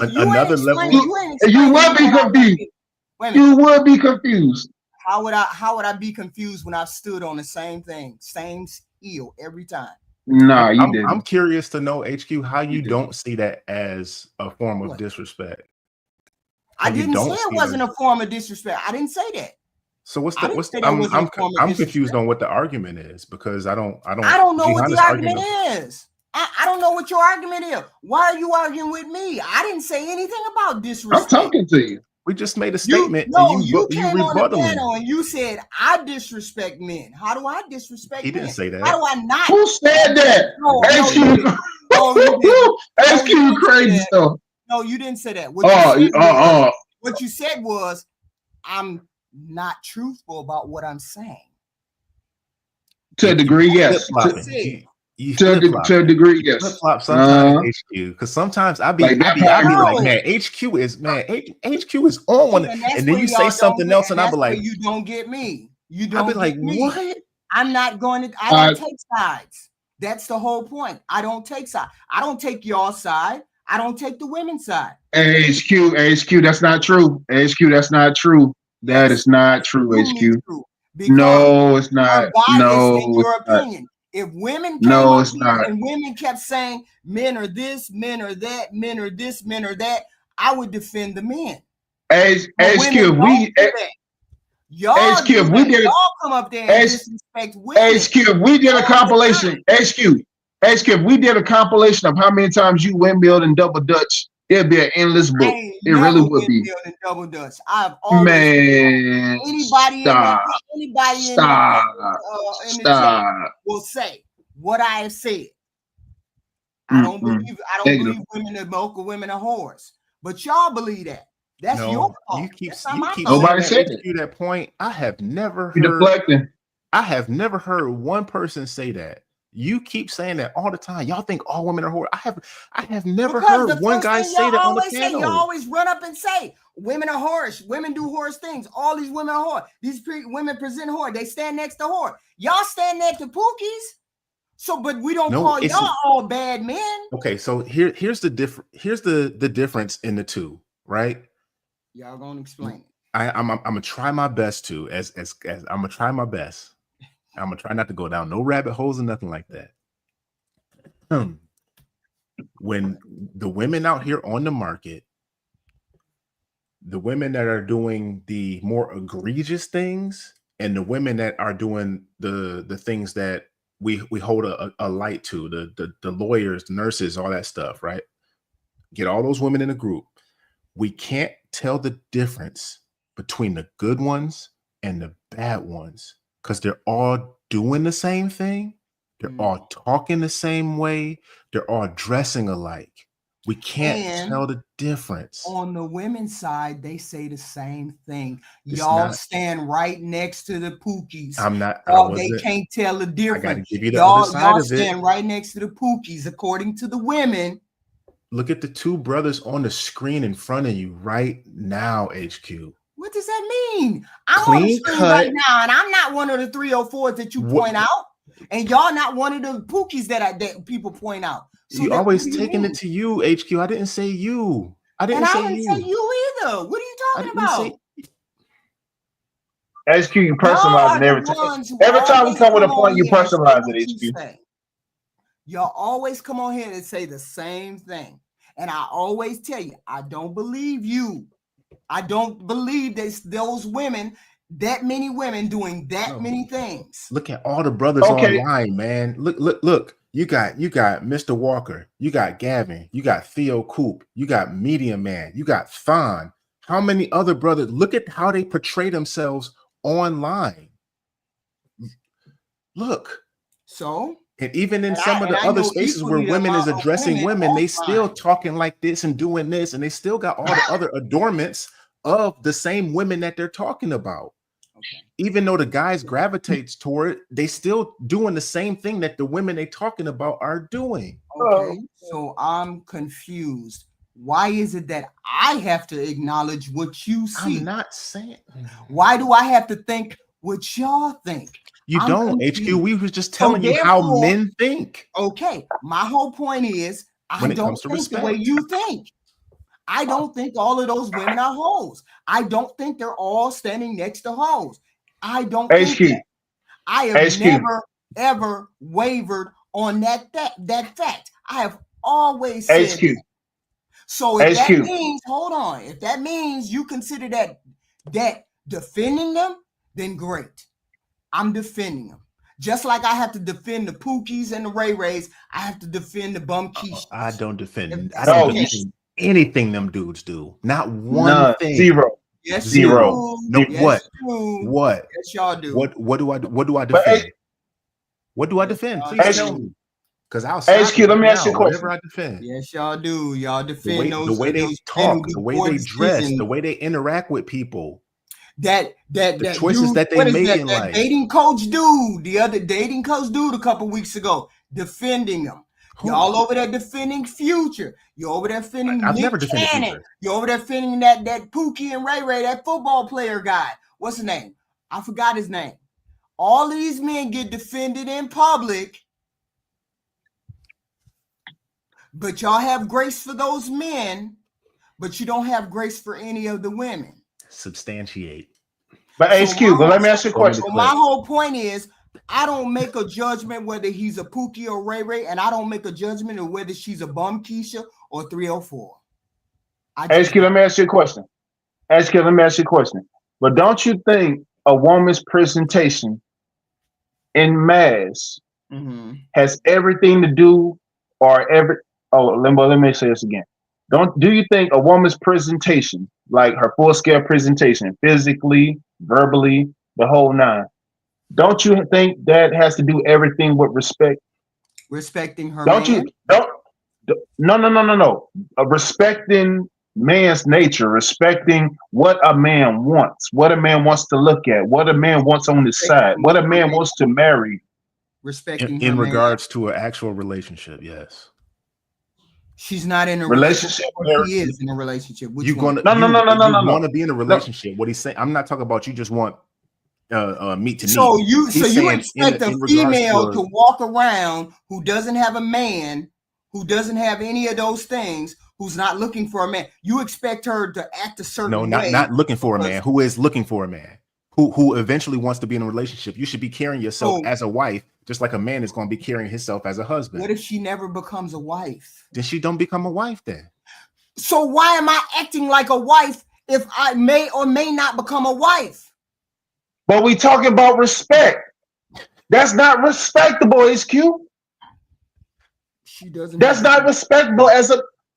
Another level. You would be confused. You would be confused. How would I be confused when I stood on the same thing, same skill every time? Nah, you didn't. I'm curious to know, HQ, how you don't see that as a form of disrespect. I didn't say don't it see wasn't them. a form of disrespect. I didn't say that. So what's I the didn't what's say the, that wasn't a form of I'm disrespect. confused on what the argument is because I don't I don't know what the Jihanna's argument is. I don't know what your argument is. Why are you arguing with me? I didn't say anything about disrespect. I'm talking to you. We just made a You statement no, and you you came on the rebuttaling. panel and you said I disrespect men. How do I disrespect He men? didn't say that. How do I not? Who said that? No, HQ. you didn't. No, you didn't. HQ, No, you didn't crazy say that. stuff. No, you didn't say that. What you said was I'm not truthful about what I'm saying. To a degree, yes. To a degree, yes. Flip flop sometimes HQ because sometimes I be like, man, HQ is on one, and then you say something else, and I be like, you don't get me. You don't. I be like, what? I'm not going to. I don't take sides. That's the whole point. I don't take sides. I don't take your side. I don't take the women's side. HQ, that's not true. HQ, that's not true. That is not true, HQ. No, it's not. No, in your opinion. If women came up here and women kept saying men are this, men are that, men are this, men are that, I would defend the men. HQ, y'all come up there and disrespect women. HQ, we did a compilation. HQ, we did a compilation of how many times you windmilled and double dutch. It'd be an endless book. It really would be. And double dutch. I've always anybody in the chat will say what I have said. I don't believe women that local women are whores, but y'all believe that. That's your fault. You keep nobody said that. To that point, I have never heard one person say that. You keep saying that all the time. Y'all think all women are whores. I have never heard one guy say that on the panel. You always run up and say women are whores. Women do whores things. All these women are whores. These women present whore. They stand next to whore. Y'all stand next to pookies. So, but we don't call y'all all bad men. Okay, so here's the difference in the two, right? Y'all gonna explain it. I'm gonna try my best to as I'm gonna try my best. I'm gonna try not to go down no rabbit holes or nothing like that. When the women out here on the market, the women that are doing the more egregious things, and the women that are doing the things that we hold a light to, the lawyers, the nurses, all that stuff, right? Get all those women in a group. We can't tell the difference between the good ones and the bad ones because they're all doing the same thing. They're all talking the same way. They're all dressing alike. We can't tell the difference. On the women's side, they say the same thing. Y'all stand right next to the pookies. They can't tell the difference. I gotta give you the other side of it. Y'all stand right next to the pookies, according to the women. Look at the two brothers on the screen in front of you right now, HQ. What does that mean? I'm on the screen right now, and I'm not one of the 304s that you point out, and y'all not one of the pookies that people point out. So you always taking it to you, HQ. I didn't say you. I didn't say you either. What are you talking about? HQ, you personalize it every time. Every time we come with a point, you personalize it, HQ. Y'all always come on here and say the same thing. And I always tell you, I don't believe you. I don't believe those women, that many women doing that many things. Look at all the brothers online, man. Look. You got Mr. Walker. You got Gavin. You got Theo Coop. You got Medium Man. You got Thon. How many other brothers? Look at how they portray themselves online. Look. So? And even in some of the other spaces where women is addressing women, they still talking like this and doing this, and they still got all the other adornments of the same women that they're talking about. Okay. Even though the guys gravitates toward it, they still doing the same thing that the women they talking about are doing. Okay, so I'm confused. Why is it that I have to acknowledge what you see? I'm not saying. Why do I have to think what y'all think? You don't, confused. HQ. We was just telling you how men think. Okay, my whole point is I don't think the way you think. I don't think all of those women are hoes. I don't think they're all standing next to hoes. I don't think that. I have never, ever wavered on that fact. I have always said that. So if that HQ. means, hold on, if that means you consider that defending them, then great. I'm defending them. Just like I have to defend the Pookies and the Ray Rays, I have to defend the Bum Keishas. I don't defend. If I that's don't okay. defend anything them dudes do. Not one None. thing. Zero. Yes, Zero. you do. No, Yes, what? you do. What? Yes, y'all do. What do I But defend? What do I Yes, defend? y'all Please do. tell me. Because I'll HQ, let me ask you a whatever question. I defend. Yes, y'all do. Y'all The defend way they those talk, men who the do way poor they dress, decisions. the way they interact with people, The choices dude, that they what is make that? in That life. dating coach dude, the other dating coach dude a couple weeks ago, defending them. Y'all over there defending Future. You over there defending I've Nick never defended Cannon. Future. You over there defending that Pookie and Ray Ray, that football player guy. What's his name? I forgot his name. All of these men get defended in public, but y'all have grace for those men, but you don't have grace for any of the women. Substantiate. But HQ, but let me ask you a question. So my whole point is, I don't make a judgment whether he's a Pookie or Ray Ray, and I don't make a judgment of whether she's a Bum Keisha or 304. HQ, let me ask you a question. HQ, let me ask you a question. But don't you think a woman's presentation in mass has everything to do, or let me say this again. Do you think a woman's presentation, like her full scale presentation, physically, verbally, the whole nine, don't you think that has to do everything with respect? Respecting her Don't man? No. Respecting man's nature, respecting what a man wants to look at, what a man wants on his side, what a man wants to marry. Respecting in her regards to an actual relationship, yes. She's not in a relationship. He is in a relationship. You want to be in a relationship. What he's saying, I'm not talking about you just want meet to meet. So you expect a female to walk around who doesn't have a man, who doesn't have any of those things, who's not looking for a man. You expect her to act a certain way. Not looking for a man, who is looking for a man, who eventually wants to be in a relationship. You should be carrying yourself as a wife, just like a man is going to be carrying himself as a husband. What if she never becomes a wife? Then she don't become a wife then. So why am I acting like a wife if I may or may not become a wife? But we talking about respect. That's not respectable, HQ. She doesn't. That's not respectable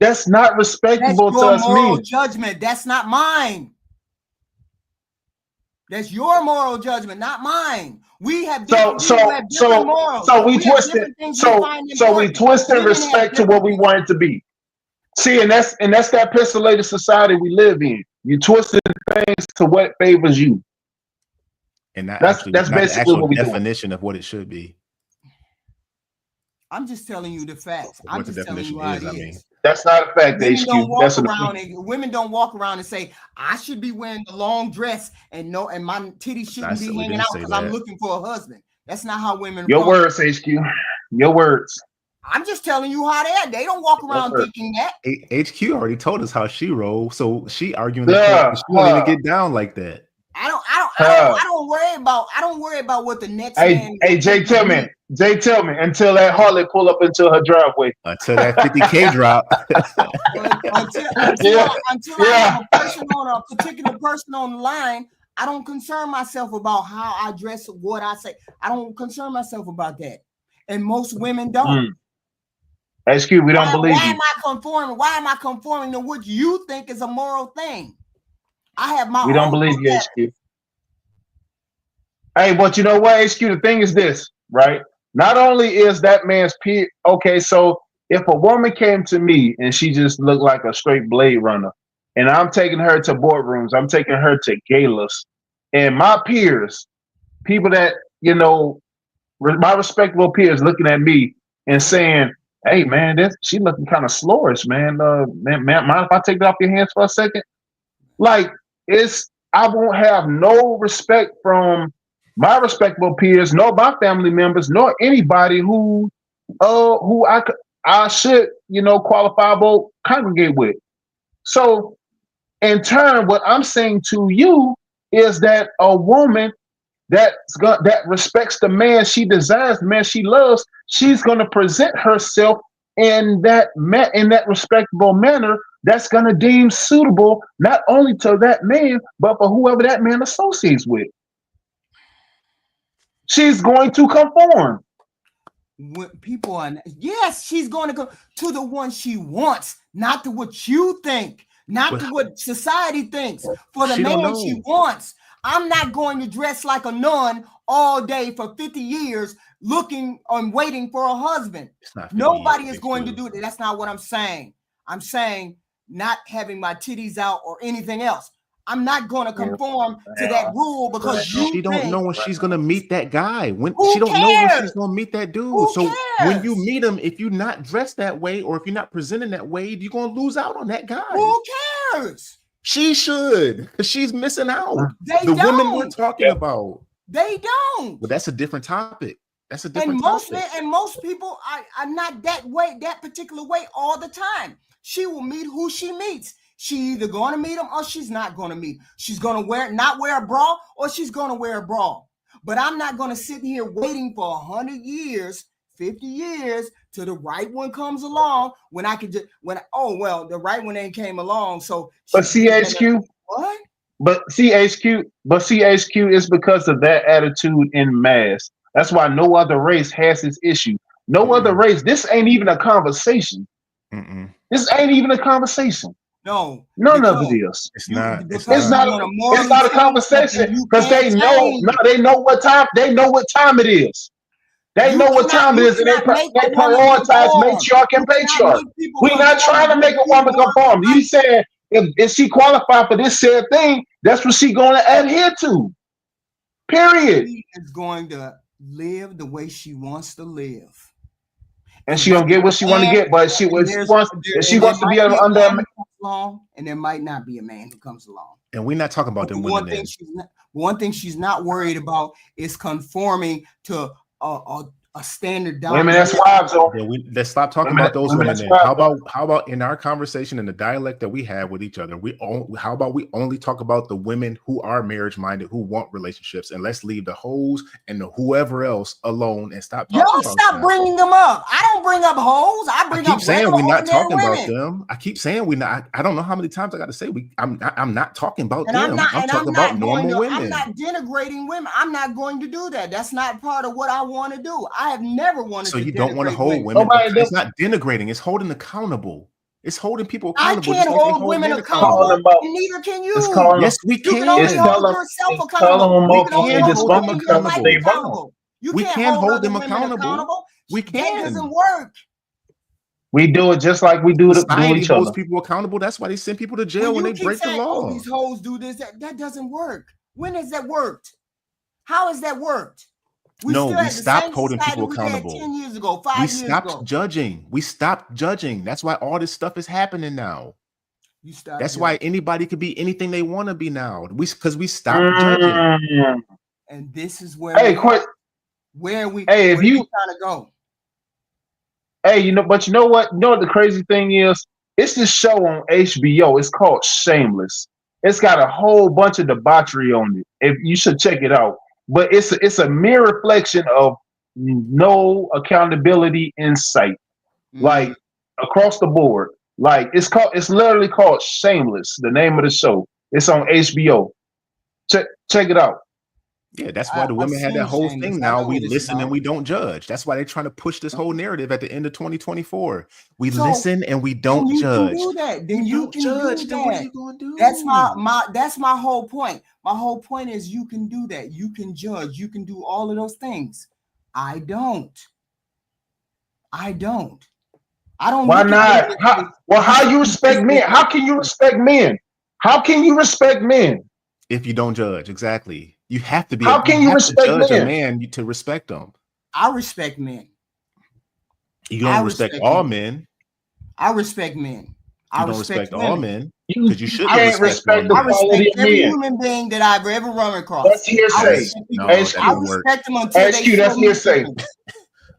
That's not respectable to us men. That's your moral judgment. That's not mine. That's your moral judgment, not mine. We have different morals. So we twisted respect to what we want it to be. See, and that's that pixelated society we live in. You twisted things to what favors you. And that's basically what we definition of what it should be. I'm just telling you the facts. I'm just telling you how it is. That's not a fact, women HQ. Women don't walk around and say, I should be wearing the long dress and my titties shouldn't be hanging out because I'm looking for a husband. That's not how women Your words, HQ. Your words. I'm just telling you how they don't walk around thinking that. HQ already told us how she rolls, so she arguing that she won't even get down like that. I don't worry about what the next man. Hey, Jay Tillman, until that harlot pull up into her driveway. Until that 50K drop. until I have a particular person on the line, I don't concern myself about how I dress, what I say. I don't concern myself about that. And most women don't. HQ, we don't believe you. Why am I conforming to what you think is a moral thing? I have my We don't believe you, HQ. Hey, but you know what, HQ? The thing is this, right? Not only is that man's peer, okay, so if a woman came to me and she just looked like a straight Blade Runner, and I'm taking her to boardrooms, I'm taking her to galas, and my peers, people that, my respectable peers looking at me and saying, hey, man, she looking kind of slowish, man. Man, mind if I take it off your hands for a second? Like, I won't have no respect from my respectable peers, nor my family members, nor anybody who I should, qualifiable congregate with. So in turn, what I'm saying to you is that a woman that respects the man she desires, the man she loves, she's going to present herself in that respectable manner that's going to deem suitable not only to that man, but for whoever that man associates with. She's going to conform. When people are, yes, she's going to go to the one she wants, not to what you think, not to what society thinks. For the man she wants. I'm not going to dress like a nun all day for 50 years looking and waiting for a husband. Nobody is going to do that. That's not what I'm saying. I'm saying not having my titties out or anything else. I'm not going to conform to that rule because she don't know when she's going to meet that guy. When Who she don't cares? know when she's going to meet that dude. Who so cares? when you meet him, if you're not dressed that way or if you're not presenting that way, you're going to lose out on that guy. Who cares? She should, because she's missing out. The women we're talking about. They don't. But that's a different topic. That's a different and topic. Men, and most people are not that way, that particular way all the time. She will meet who she meets. She either going to meet him or she's not going to meet. She's going to not wear a bra or she's going to wear a bra. But I'm not going to sit here waiting for 100 years, 50 years till the right one comes along when I could just, the right one ain't came along. So, but CHQ, what? But CHQ is because of that attitude in mass. That's why no other race has this issue. No other race. This ain't even a conversation. This ain't even a conversation. No, none of it is. It's not. It's not a conversation because they know. No, they know what time. They know what time it is. They know what time it is, and they prioritize matriarch and patriarch. We're not trying to make a woman conform. You said if she qualified for this said thing, that's what she's going to adhere to. Period. She is going to live the way she wants to live. And she don't get what she want to get, but she wants to be under. And there might not be a man who comes along. And we're not talking about them women. One thing she's not worried about is conforming to a standard. Women, that's wives. Let's stop talking about those women. Then. How about in our conversation in the dialect that we have with each other? How about we only talk about the women who are marriage minded, who want relationships, and let's leave the hoes and the whoever else alone and stop. Y'all stop bringing them up. I don't bring up hoes. I keep saying we're not talking about them. I keep saying we're not. I don't know how many times I got to say I'm not talking about them. I'm talking about normal women. I'm not denigrating women. I'm not going to do that. That's not part of what I want to do. I have never wanted to. So you don't want to hold women. It's not denigrating. It's holding accountable. It's holding people accountable. I can't hold women accountable. Neither can you. Yes, we can. You can only hold yourself accountable. We can't hold them accountable. We can. That doesn't work. We do it just like we do each other. Holds people accountable. That's why they send people to jail when they break the law. These hoes do this. That doesn't work. When has that worked? How has that worked? We stopped holding people accountable. 10 years ago, 5 years ago. We stopped judging. We stopped judging. That's why all this stuff is happening now. That's why anybody could be anything they want to be now. Because we stopped judging. And this is where we trying to go. Hey, but you know what? You know what the crazy thing is? It's this show on HBO. It's called Shameless. It's got a whole bunch of debauchery on it. You should check it out. But it's a mere reflection of no accountability in sight, like across the board. Like it's literally called Shameless. The name of the show. It's on HBO. Check it out. Yeah, that's why the women had that whole thing. Now we listen and we don't judge. That's why they're trying to push this whole narrative at the end of 2024. We listen and we don't judge. Do that. Then you can judge. Then what are you gonna do? That's my whole point. My whole point is you can do that. You can judge. You can do all of those things. I don't. Why not? How you respect men? How can you respect men? How can you respect men? If you don't judge, exactly. You have to be. How can you respect a man to respect them? I respect men. You don't respect all men. I respect men. You don't respect all men because you should respect the quality of men. Every human being that I've ever run across. That's hearsay. I respect them until they. That's hearsay.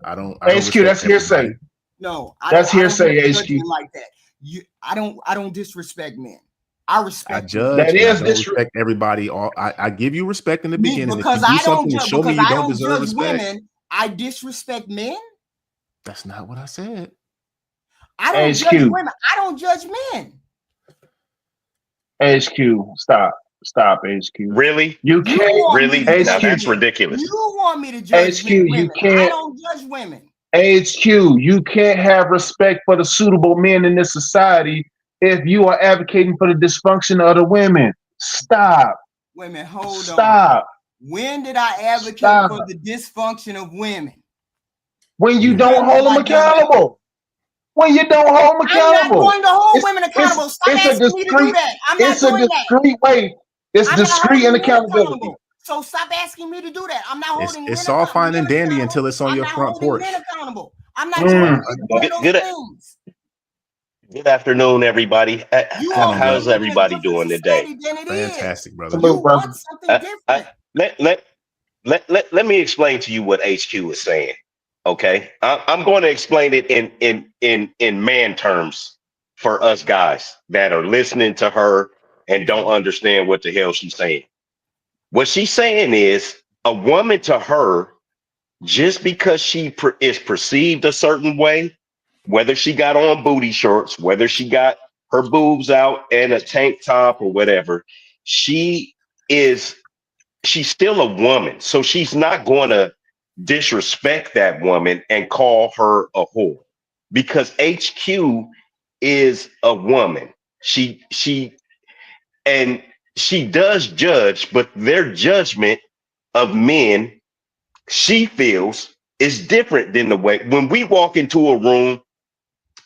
I don't. HQ, that's hearsay. No, that's hearsay. HQ like that. I don't disrespect men. I respect. I judge. That is disrespect everybody. I give you respect in the beginning. Because I don't judge women. I disrespect men. That's not what I said. I don't judge women. I don't judge men. HQ, stop, HQ. Really? You You can't, want me Really? to Now judge HQ, that's men. ridiculous. You want me to judge HQ. You women. I can't, don't judge women. HQ. You can't have respect for the suitable men in this society if you are advocating for the dysfunction of the women. Stop, Women, hold on. stop, When did I advocate stop. for the dysfunction of women? When you You don't When hold did them I do that? accountable. When you don't hold them I'm not accountable. going to hold It's women it's accountable. Stop it's a asking me to do discreet that. I'm not it's a doing that. discreet way. It's I'm not discreet holding and men accountability. accountable. So stop asking me to do that. I'm not it's holding it's all fine men and dandy accountable. until it's on I'm your not front holding men porch. accountable. I'm not doing Mm. either one of Good, those good, things. good afternoon, everybody. You What's all going on, want How's to brother? live in a everybody different doing today? society than it is. Fantastic, brother. You Salute, brother. want something different. Let me explain to you what HQ is saying. Okay, I'm going to explain it in man terms for us guys that are listening to her and don't understand what the hell she's saying. What she's saying is a woman to her, just because is perceived a certain way, whether she got on booty shorts, whether she got her boobs out and a tank top or whatever, she is she's still a woman. So she's not going to disrespect that woman and call her a whore because HQ is a woman. She and she does judge, but their judgment of men, she feels, is different than the way when we walk into a room,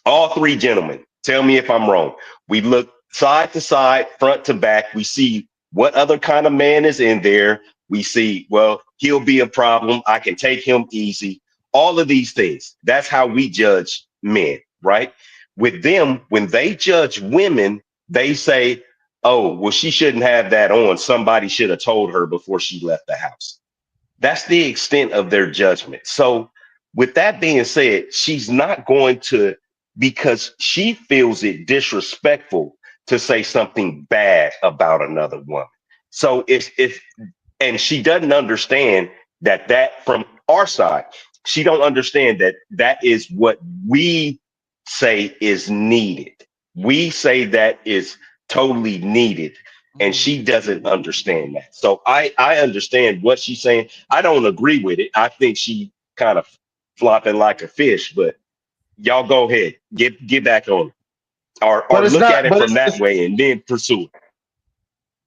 all three gentlemen, tell me if I'm wrong. We look side to side, front to back. We see what other kind of man is in there. We see, well, he'll be a problem. I can take him easy. All of these things. That's how we judge men, right? With them, when they judge women, they say, oh, well, she shouldn't have that on. Somebody should have told her before she left the house. That's the extent of their judgment. So, with that being said, she's not going to, because she feels it disrespectful to say something bad about another woman. So if and she doesn't understand that from our side, she don't understand that is what we say is needed. We say that is totally needed, and Mhm. she doesn't understand that. So I understand what she's saying. I don't agree with it. I think she kind of flopping like a fish, but y'all go ahead, get back on it. But Or it's look not. at it But from it's that way and then pursue it.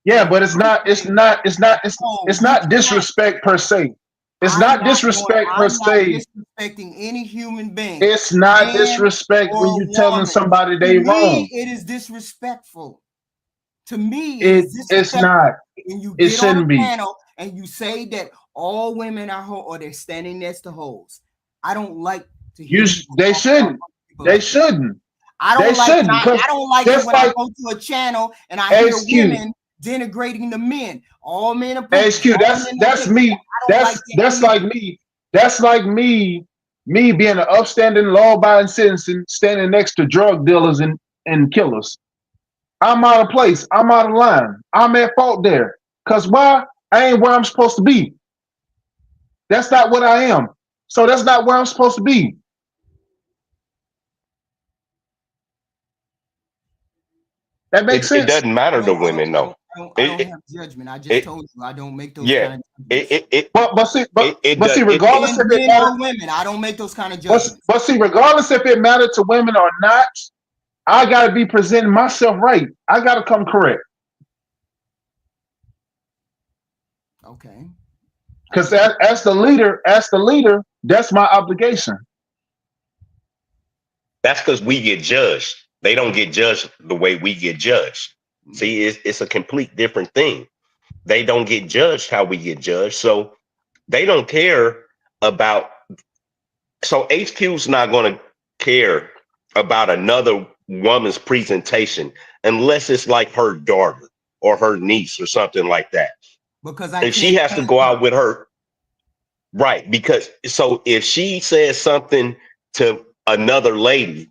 yeah. Yeah, But it's I'm not. It's saying, not. It's not. no, It's you not can't. disrespect per se. It's not disrespect per I'm not se. disrespecting any human being, It's not man disrespect when or you telling woman. somebody To they me, wrong. it is disrespectful. To me, it is It's disrespectful not. when you It get on a shouldn't be. panel and you say that all women are hoes or they're standing next to hoes. I don't like to hear people They talk about shouldn't. other people They like that. shouldn't. They shouldn't. Because I don't like it just when I like go to a channel and I hear HQ, women denigrating the men. All men are poopies. HQ. All men are That's this. me. I don't like that That's either. like me. That's like me being an upstanding, law-abiding citizen, standing next to drug dealers and killers. I'm out of place. I'm out of line. I'm at fault there. Cause why? I ain't where I'm supposed to be. That's not what I am. So that's not where I'm supposed to be. That makes It sense. doesn't matter to women, though. I It, don't it, have judgment. I just it told you I don't make those yeah. kind of It, judgments. it, it, But see, it but does. see, regardless if it Men matters, or women, I don't make those kind of but, judgments. but see, regardless if it mattered to women or not, I gotta be presenting myself right. I gotta come correct. Okay. Because as the leader, that's my obligation. That's because we get judged. They don't get judged the way we get judged. See, it's a complete different thing. They don't get judged how we get judged. So they don't care about. So HQ's not going to care about another woman's presentation unless it's like her daughter or her niece or something like that. Because I If she can't has to change go her. out with her, right? Because so if she says something to another lady,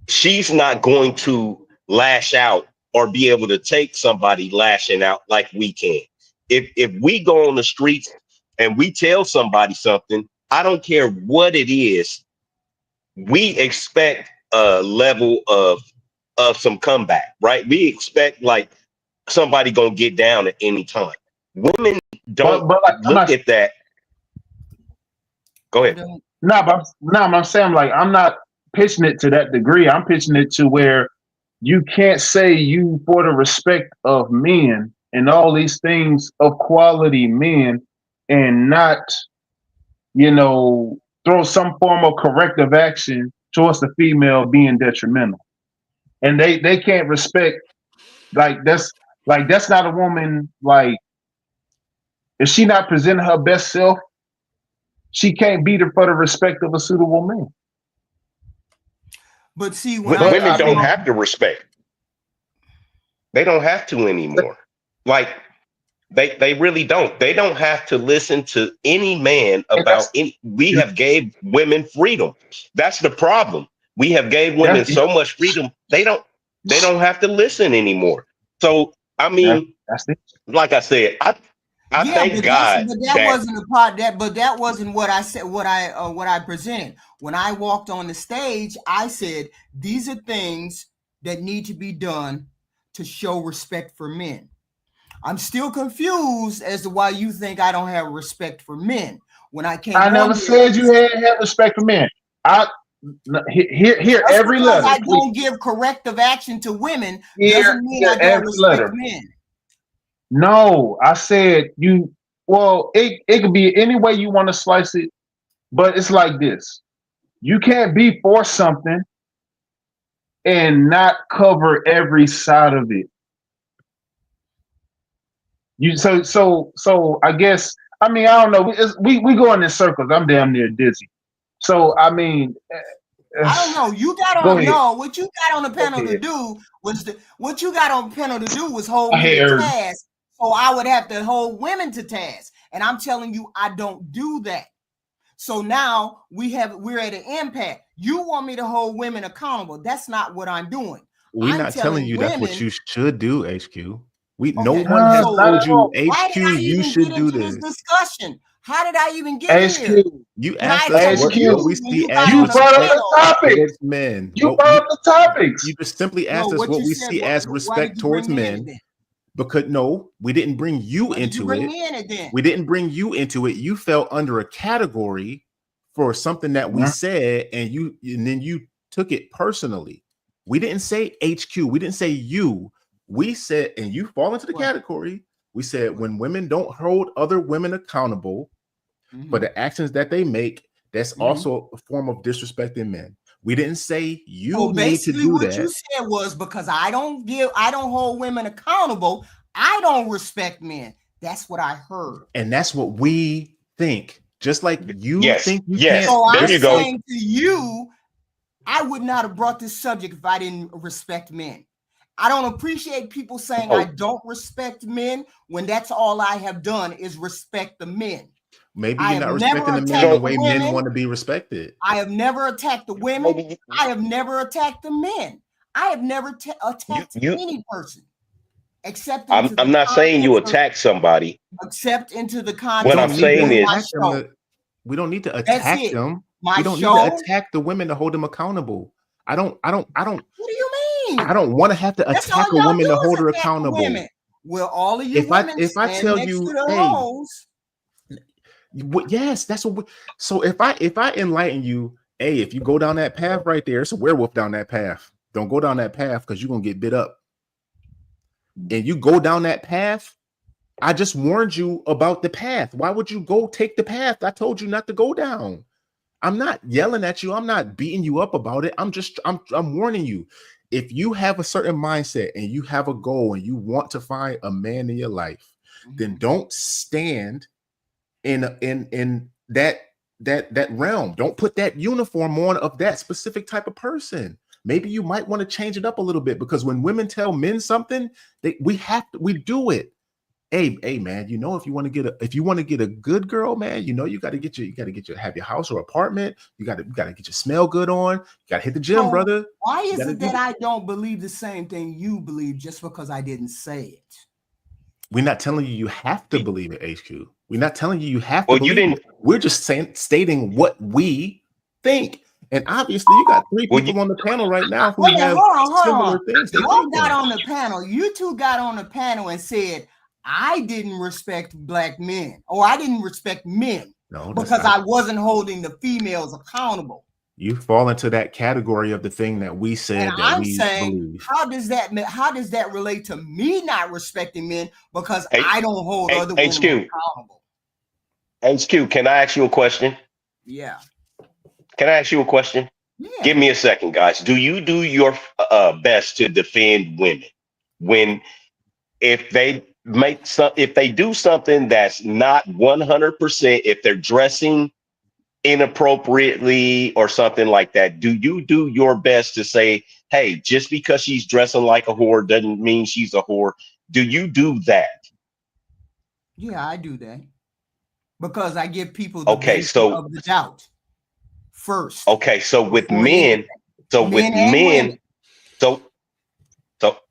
she's not going to lash out or be able to take somebody lashing out like we can. If we go on the streets and we tell somebody something, I don't care what it is, we expect a level of some comeback, right? We expect like somebody gonna get down at any time. Women don't but like, look at that. Go ahead. I'm saying, like, I'm not pitching it to that degree. I'm pitching it to where you can't say you for the respect of men and all these things of quality men and not, throw some form of corrective action towards the female being detrimental. And they can't respect, that's not a woman. Like, if she not presenting her best self, she can't be there for the respect of a suitable man. But see, Women don't have to respect. They don't have to anymore. Like, they really don't. They don't have to listen to any man about any. We have gave women freedom. That's the problem. We have gave women so much freedom. They don't have to listen anymore. So I mean, like I said, I thank God. But that wasn't a part but that wasn't what I said. What I presented when I walked on the stage. I said these are things that need to be done to show respect for men. I'm still confused as to why you think I don't have respect for men. When I came, I never said you had respect for men. Here every letter. I don't give corrective action to women doesn't mean I don't respect men. No, I said you. Well, it could be any way you want to slice it, but it's like this: you can't be for something and not cover every side of it. So I guess, I mean, I don't know. We going in circles. I'm damn near dizzy. So I mean, I don't know. You got on what you got on the panel to do was hold me to task. So I would have to hold women to task. And I'm telling you, I don't do that. So now we're at an impasse. You want me to hold women accountable. That's not what I'm doing. We're not telling you that's what you should do, HQ. No one has told you, HQ, you should do this discussion. How did I even get here? You asked us what we see as respect towards men. You brought the topics. You just simply asked us what we see as respect towards men. Because we didn't bring you into it. We didn't bring you into it. You fell under a category for something that we said, and then you took it personally. We didn't say HQ. We didn't say you. We said, and you fall into the category. We said when women don't hold other women accountable for the actions that they make, that's also a form of disrespecting men. We didn't say you need to do that. What you said was because I don't hold women accountable, I don't respect men. That's what I heard. And that's what we think. Just like you think you can't. So I'm saying to you, I would not have brought this subject if I didn't respect men. I don't appreciate people saying I don't respect men when that's all I have done is respect the men. Maybe you're not respecting the men the way men want to be respected. I have never attacked the women. I have never attacked the men. I have never attacked any person. Except I'm not saying you attack somebody. Except into the context. What I'm saying is we don't need to attack them. We don't need to attack the women to hold them accountable. I don't. What do you mean? I don't want to have to attack a woman to hold her accountable. Well, all of you if I tell you, yes, that's what. So if I enlighten you, if you go down that path right there, it's a werewolf down that path. Don't go down that path because you're gonna get bit up. And you go down that path. I just warned you about the path. Why would you go take the path I told you not to go down? I'm not yelling at you. I'm not beating you up about it. I'm warning you. If you have a certain mindset and you have a goal and you want to find a man in your life, then don't stand in that realm. Don't put that uniform on of that specific type of person. Maybe you might want to change it up a little bit, because when women tell men something, we do it. Hey, man, if you want to get a good girl, man, you got to have your house or apartment. You got to get your smell good on. You got to hit the gym, brother. Why is it that I don't believe the same thing you believe just because I didn't say it? We're not telling you have to believe it, HQ. We're not telling you have to believe it. We're just stating what we think. And obviously, you got three Well, people on the panel right now who Wait, have hold similar on. things they Y'all think got on. on the panel. You two got on the panel and said, I didn't respect black men, or I didn't respect men No, because I wasn't holding the females accountable. You fall into that category of the thing that we said And that I'm we saying, believe. how does that relate to me not respecting men because Hey, I don't hold other women HQ, accountable? HQ, can I ask you a question? Yeah. Can I ask you a question? Yeah. Give me a second, guys. Do you do your best to defend women when if they do something that's not 100%, if they're dressing inappropriately or something like that, do you do your best to say, hey, just because she's dressing like a whore doesn't mean she's a whore? Do you do that? Yeah, I do that because I give people the Okay, benefit so of the doubt first. okay, so with Before anything. men, so with Men and women. men, so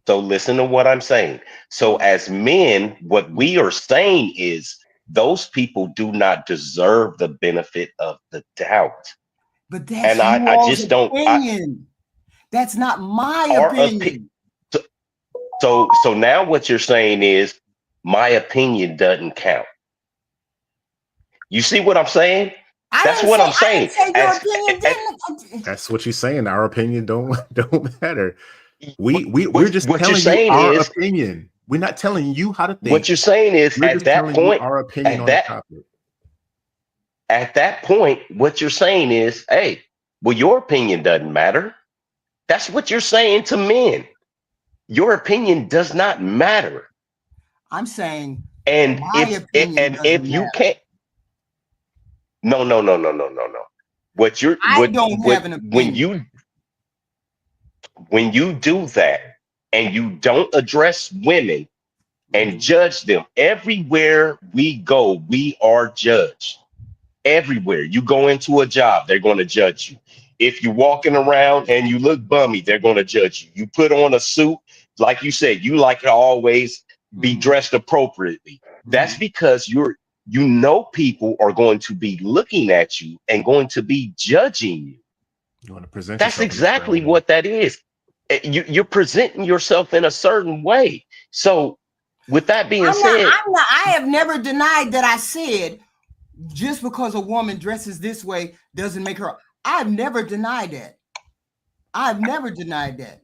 so listen to what I'm saying. So as men, what we are saying is those people do not deserve the benefit of the doubt. But that's And you I all's just don't opinion. That's not my our opinion. so now what you're saying is my opinion doesn't count. You see what I'm saying? That's what I'm I didn't saying. say your opinion didn't. That's what she's saying. Our opinion don't matter. We're just What you're telling you saying our is opinion. We're not telling you how to what think. you're saying is We're just telling you our opinion on the topic. at that point, what you're saying is, hey, well, your opinion doesn't matter. That's what you're saying to men. Your opinion does not matter. I'm saying And my opinion if doesn't you matter. can't, no. What you're I don't have an when opinion. you do that and you don't address women and judge them, everywhere we go, we are judged. Everywhere you go into a job, they're going to judge you. If you're walking around and you look bummy, they're going to judge you. You put on a suit, like you said, you like to always be dressed appropriately. That's because people are going to be looking at you and going to be judging you. You want to present That's yourself in a certain exactly way. what that is. You're presenting yourself in a certain way. So, with that being said, I have never denied that I said just because a woman dresses this way doesn't make her. I've never denied that. I've never denied that.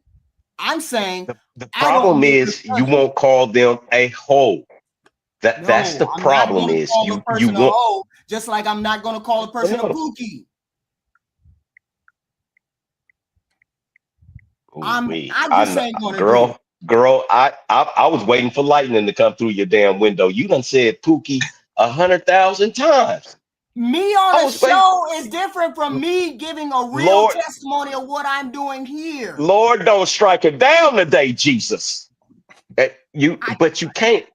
I'm saying the I don't problem make the is you judgment. won't call them a hoe. That's No, the I'm not problem going to is call a you person a want hoe, just like I'm not going to call a person a no. pookie. Ooh-wee. I I just know, ain't going to do it. girl, I was waiting for lightning to come through your damn window. You done said Pookie 100,000 times. Me I on a was waiting. show is different from me giving a real Lord, testimony of what I'm doing here. Lord, don't strike her down today, Jesus. But you can't.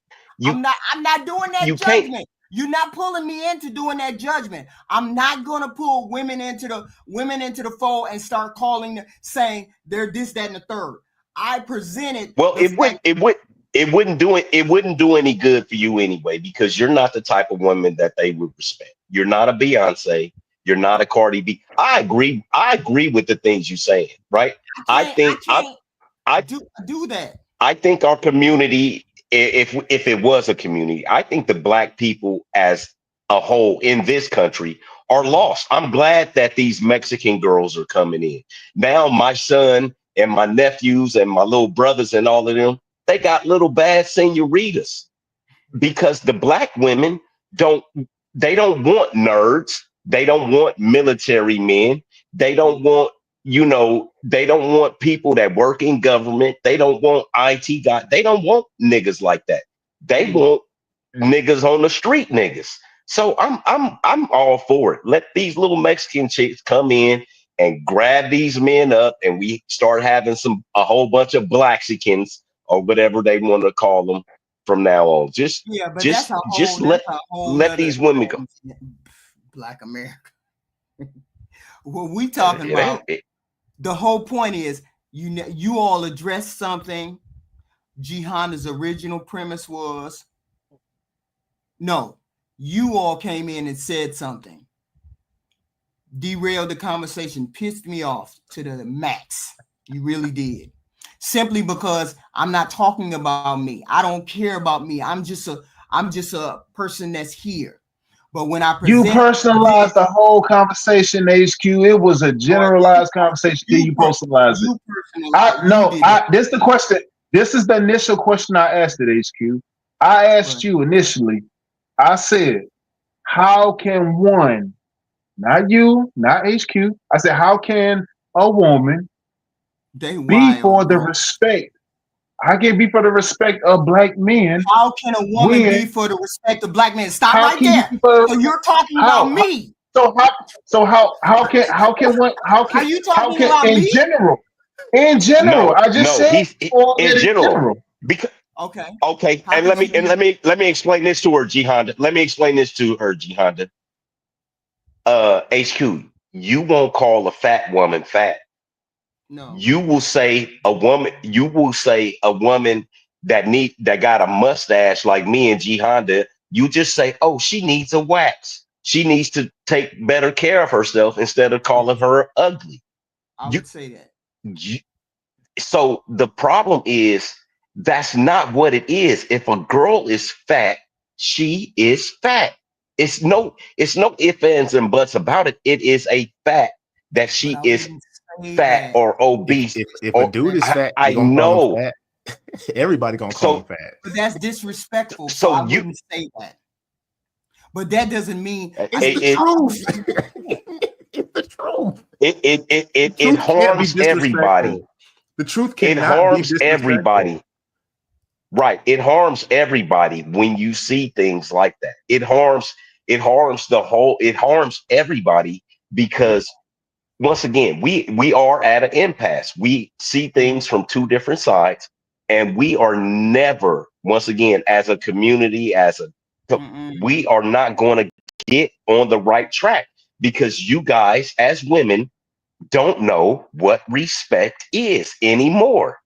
You I'm not doing that you can't. judgment. You're not pulling me into doing that judgment. I'm not gonna pull women into the fold and start calling them, saying they're this, that, and the third. I presented Well, the fact. it wouldn't do any good for you anyway because you're not the type of woman that they would respect. You're not a Beyonce. You're not a Cardi B. I agree. I agree with the things you're saying. Right. I I can't do that. I think our community, if it was a community, I think the black people as a whole in this country are lost. I'm glad that these Mexican girls are coming in. Now my son and my nephews and my little brothers and all of them, they got little bad senoritas because the black women don't they don't want nerds. They don't want military men. They don't want, they don't want people that work in government. They don't want IT guys. They don't want niggas like that. They want niggas on the street niggas. So I'm all for it. Let these little Mexican chicks come in and grab these men up and we start having a whole bunch of Blaxicans or whatever they want to call them from now on. Yeah, but Just that's a whole let nother these women go. Black America. What we talking It ain't about? The whole point is you all address something. Jihanna's original premise was no. You all came in and said something. derailed the conversation, pissed me off to the max. You really did. Simply because I'm not talking about me. I don't care about me. I'm just a person that's here. But when I You present, personalized the whole conversation, HQ. It was a generalized conversation. Then you personalized it. This is the question. This is the initial question I asked at HQ. I asked you initially. I said, how can one, not you, not HQ, I said, how can a woman be for the respect? I can be for the respect of black men. How can a woman be for the respect of black men? Stop right there. So you're talking about me. How can you talking about me? In general, I just said in general. Because okay. And let me explain this to her, G Honda. Let me explain this to her, G Honda. HQ, you won't call a fat woman fat. No. You will say a woman that got a mustache like me and G Honda. You just say, oh, she needs a wax. She needs to take better care of herself instead of calling her ugly. I would say that. So the problem is that's not what it is. If a girl is fat, she is fat. It's no ifs, ands, and buts about it. It is a fact that she is fat or obese. If a dude is fat, I know. Fat. Everybody gonna call him fat. But that's disrespectful. So I wouldn't say that. But that doesn't mean it's the truth. It's the truth. It harms everybody. The truth cannot harms be everybody. Right. It harms everybody when you see things like that. It harms everybody because once again, we are at an impasse. We see things from two different sides, and we are never, once again, as a community, we are not going to get on the right track because you guys, as women, don't know what respect is anymore.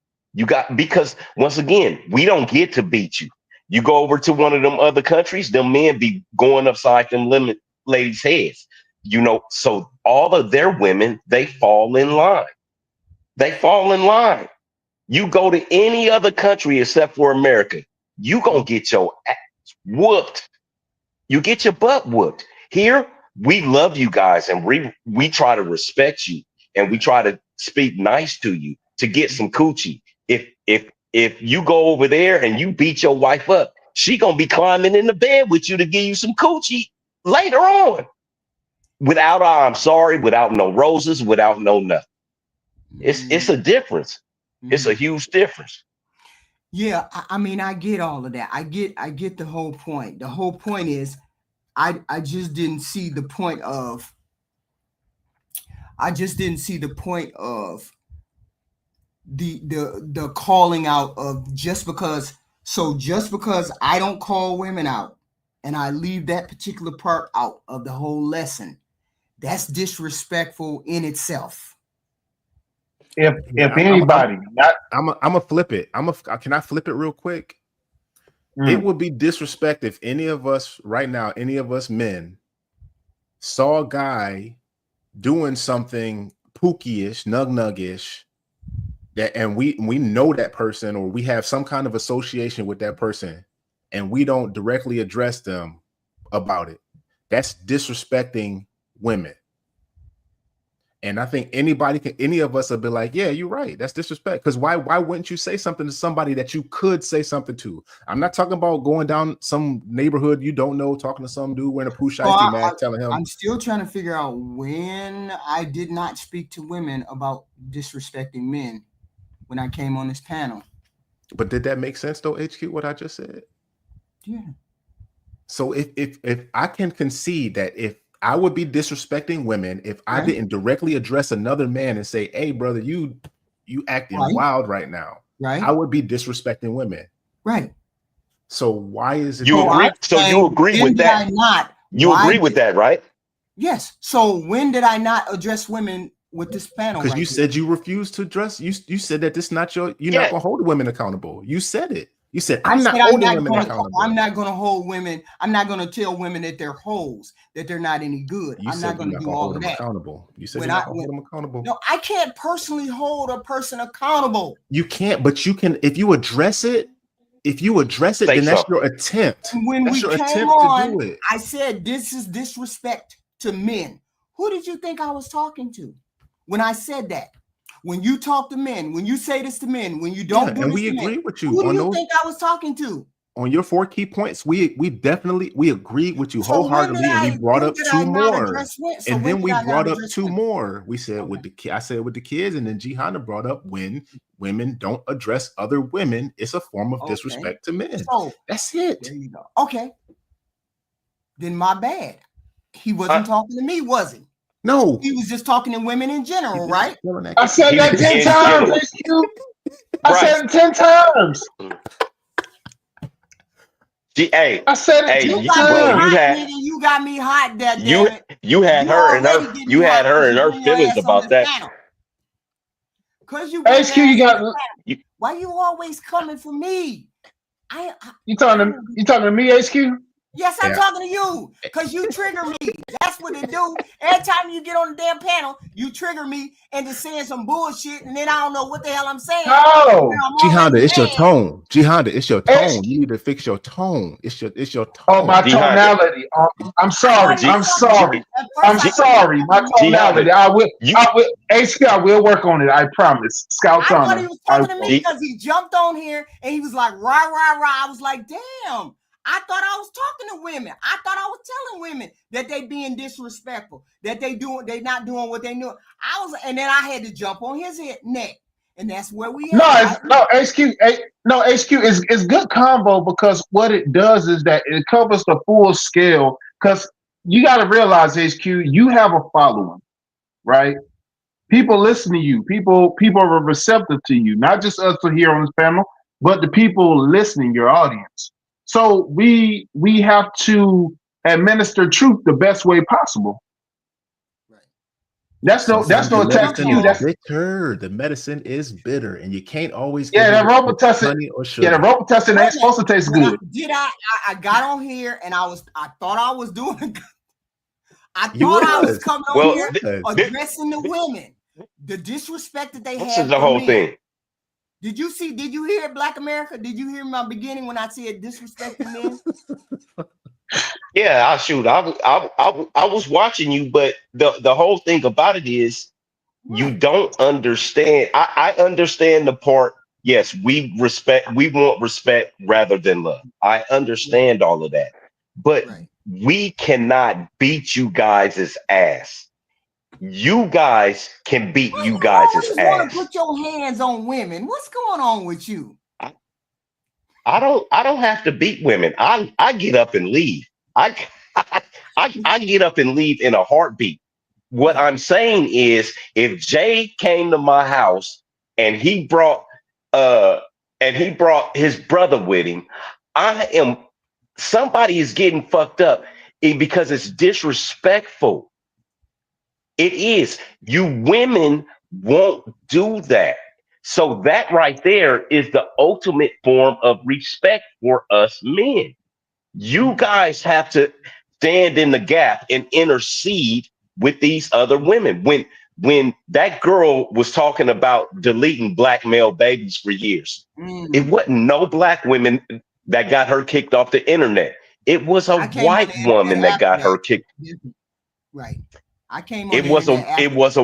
Because once again, we don't get to beat you. You go over to one of them other countries, them men be going upside them ladies' heads. So all of their women, they fall in line. You go to any other country except for America, you gonna get your ass whooped. You get your butt whooped. Here, we love you guys and we try to respect you and we try to speak nice to you to get some coochie. If you go over there and you beat your wife up, she gonna be climbing in the bed with you to give you some coochie later on. Without I'm sorry, without no roses, without no nothing. It's a difference. It's a huge difference. Yeah, I mean, I get all of that. I get the whole point. The whole point is I just didn't see the point of the calling out of just because I don't call women out and I leave that particular part out of the whole lesson, that's disrespectful in itself. If anybody, I'm gonna flip it. Can I flip it real quick? It would be disrespect if any of us right now, any of us men, saw a guy doing something pookie-ish, nug-nug-ish, and we know that person or we have some kind of association with that person, and we don't directly address them about it. That's disrespecting women. And I think any of us will be like, yeah, you're right. That's disrespect. Because why wouldn't you say something to somebody that you could say something to? I'm not talking about going down some neighborhood you don't know, talking to some dude wearing a Pooh Shiesty mask, telling him. I'm still trying to figure out when I did not speak to women about disrespecting men when I came on this panel. But did that make sense though, HQ, what I just said? Yeah. So if I can concede that if I would be disrespecting women if I didn't directly address another man and say, hey, brother, you acting wild right now. Right. I would be disrespecting women. Right. So why is it? You agree with that? You agree with that, right? Yes. So when did I not address women with this panel? Because you said you refused to address. You said that this not you're not gonna hold women accountable. You said it. You said I I'm said not holding women accountable. I'm not going to hold women. I'm not going to tell women that they're hoes, that they're not any good. You I'm said not going you're to not do gonna all hold of them that. accountable. You said When you're not gonna hold them accountable. No, I can't personally hold a person accountable. You can't, but you can if you address it. If you address it, Say then that's something. your attempt. And when That's we your came attempt to on, do it. I said, this is disrespect to men. Who did you think I was talking to when I said that? When you talk to men, when you say this to men, when you don't do and this we to agree men, with you who do on you those. think I was talking to? On your 4 key points, we agreed with you So wholeheartedly, and we brought up 2 not more. address women? So And when then did we I not brought up address 2 women? more. We said I said with the kids, and then Jihanna brought up when women don't address other women, it's a form of disrespect to men. So that's it. there you go. Okay. Then my bad. He wasn't talking to me, was he? No. He was just talking to women in general, right? I said that 10 In times, general. HQ. I said it 10 times. I said it 10 times. You got me hot, that damn it. You had her and her feelings about that. Cause you HQ, you got why you always coming for me? You talking to me, HQ? Yes, I'm talking to you, because you trigger me. That's what it do. Every time you get on the damn panel, you trigger me into saying some bullshit, and then I don't know what the hell I'm saying. No, G-Honda, it's your tone. G-Honda, it's your tone. You need to fix your tone. It's your tone. Oh, my tonality. I'm sorry. I'm sorry. My tonality. I will. HQ, I will work on it. I promise. Scout I on thought he was talking to me because he jumped on here and he was like, rah, rah, rah. I was like, damn. I thought I was talking to women. I thought I was telling women that they being disrespectful, that they not doing what they knew. And then I had to jump on his neck, and that's where we at. HQ is good combo, because what it does is that it covers the full scale. Because you got to realize, HQ, you have a following, right? People listen to you. People are receptive to you. Not just us here on this panel, but the people listening, your audience. So we have to administer truth the best way possible. Right. That's no attack to you. That's bitter. The medicine is bitter, and you can't always give that Robitussin. The Robitussin ain't supposed to taste good. I got on here and I thought I was doing. I thought I was coming on here addressing the women, the disrespect that they had. This is the whole thing. Did you hear it, Black America? Did you hear my beginning when I said disrespecting men? Yeah, I was watching you, but the whole thing about it is you don't understand. I understand the part. Yes, we want respect rather than love. I understand all of that, but we cannot beat you guys' ass. You guys can beat you guys' ass. You want to put your hands on women? What's going on with you? I don't have to beat women. I get up and leave. I get up and leave in a heartbeat. What I'm saying is, if Jay came to my house and he brought his brother with him, somebody is getting fucked up because it's disrespectful. It is. You women won't do that. So that right there is the ultimate form of respect for us men. You guys have to stand in the gap and intercede with these other women. When that girl was talking about deleting black male babies for years, it wasn't no black women that got her kicked off the internet. It was a white woman that got her kicked. Right. I came on. It was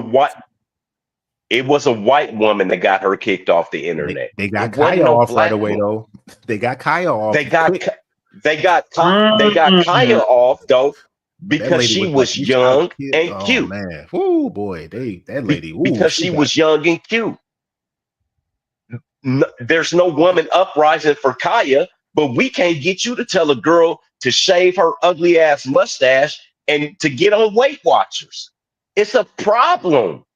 a white woman that got her kicked off the internet. They got Kaya off right away though. They got Kaya off. They got Kaya off though because she was young and cute. Man, oh boy, that lady. Because she was young and cute. There's no woman uprising for Kaya, but we can't get you to tell a girl to shave her ugly ass mustache and to get on Weight Watchers. It's a problem.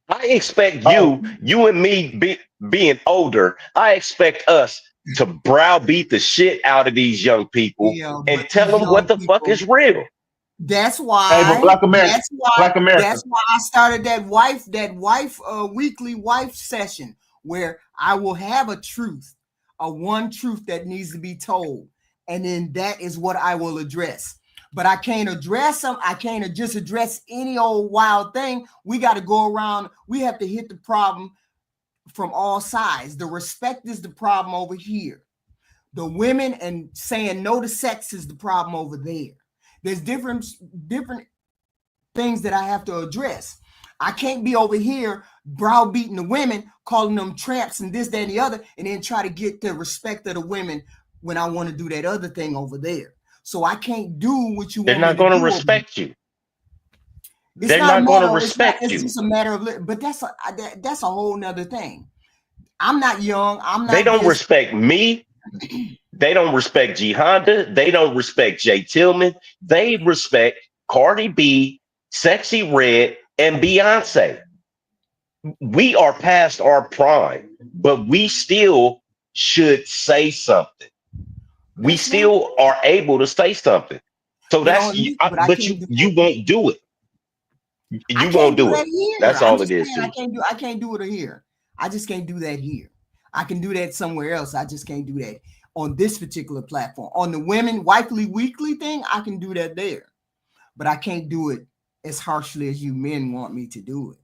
I expect you and me being older, I expect us to browbeat the shit out of these young people and tell them what the fuck is real. That's why. Black America. That's why I started that wife weekly wife session where I will have a truth a one truth that needs to be told, and then that is what I will address. But I can't address them. I can't just address any old wild thing. We got to go around. We have to hit the problem from all sides. The respect is the problem over here. The women and saying no to sex is the problem over there. There's different things that I have to address. I can't be over here browbeating the women, calling them tramps and this, that, and the other, and then try to get the respect of the women when I want to do that other thing over there. So I can't do what you want. They're not going to respect you. They're not going to respect you. It's just a matter of, but that's a whole nother thing. I'm not young. I'm not. They don't respect me. They don't respect G Honda. They don't respect Jay Tillman. They respect Cardi B, Sexy Red, and Beyonce. We are past our prime, but we still should say something. We still are able to say something. So that's you won't do it. You won't do it. That's all it is. I can't do it here. I just can't do that here. I can do that somewhere else. I just can't do that on this particular platform. On the Women Wifely Weekly thing, I can do that there. But I can't do it as harshly as you men want me to do it.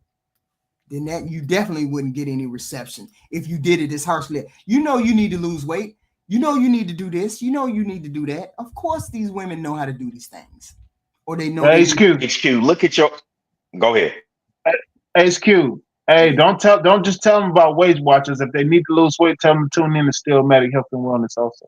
Then that you definitely wouldn't get any reception if you did it as harshly. You know you need to lose weight. You know you need to do this. You know you need to do that. Of course, these women know how to do these things. Or they know. HQ, look at your... Go ahead. HQ. Hey, don't just tell them about Weight Watchers. If they need to lose weight, tell them to tune in to Stillmatic Health and Wellness also.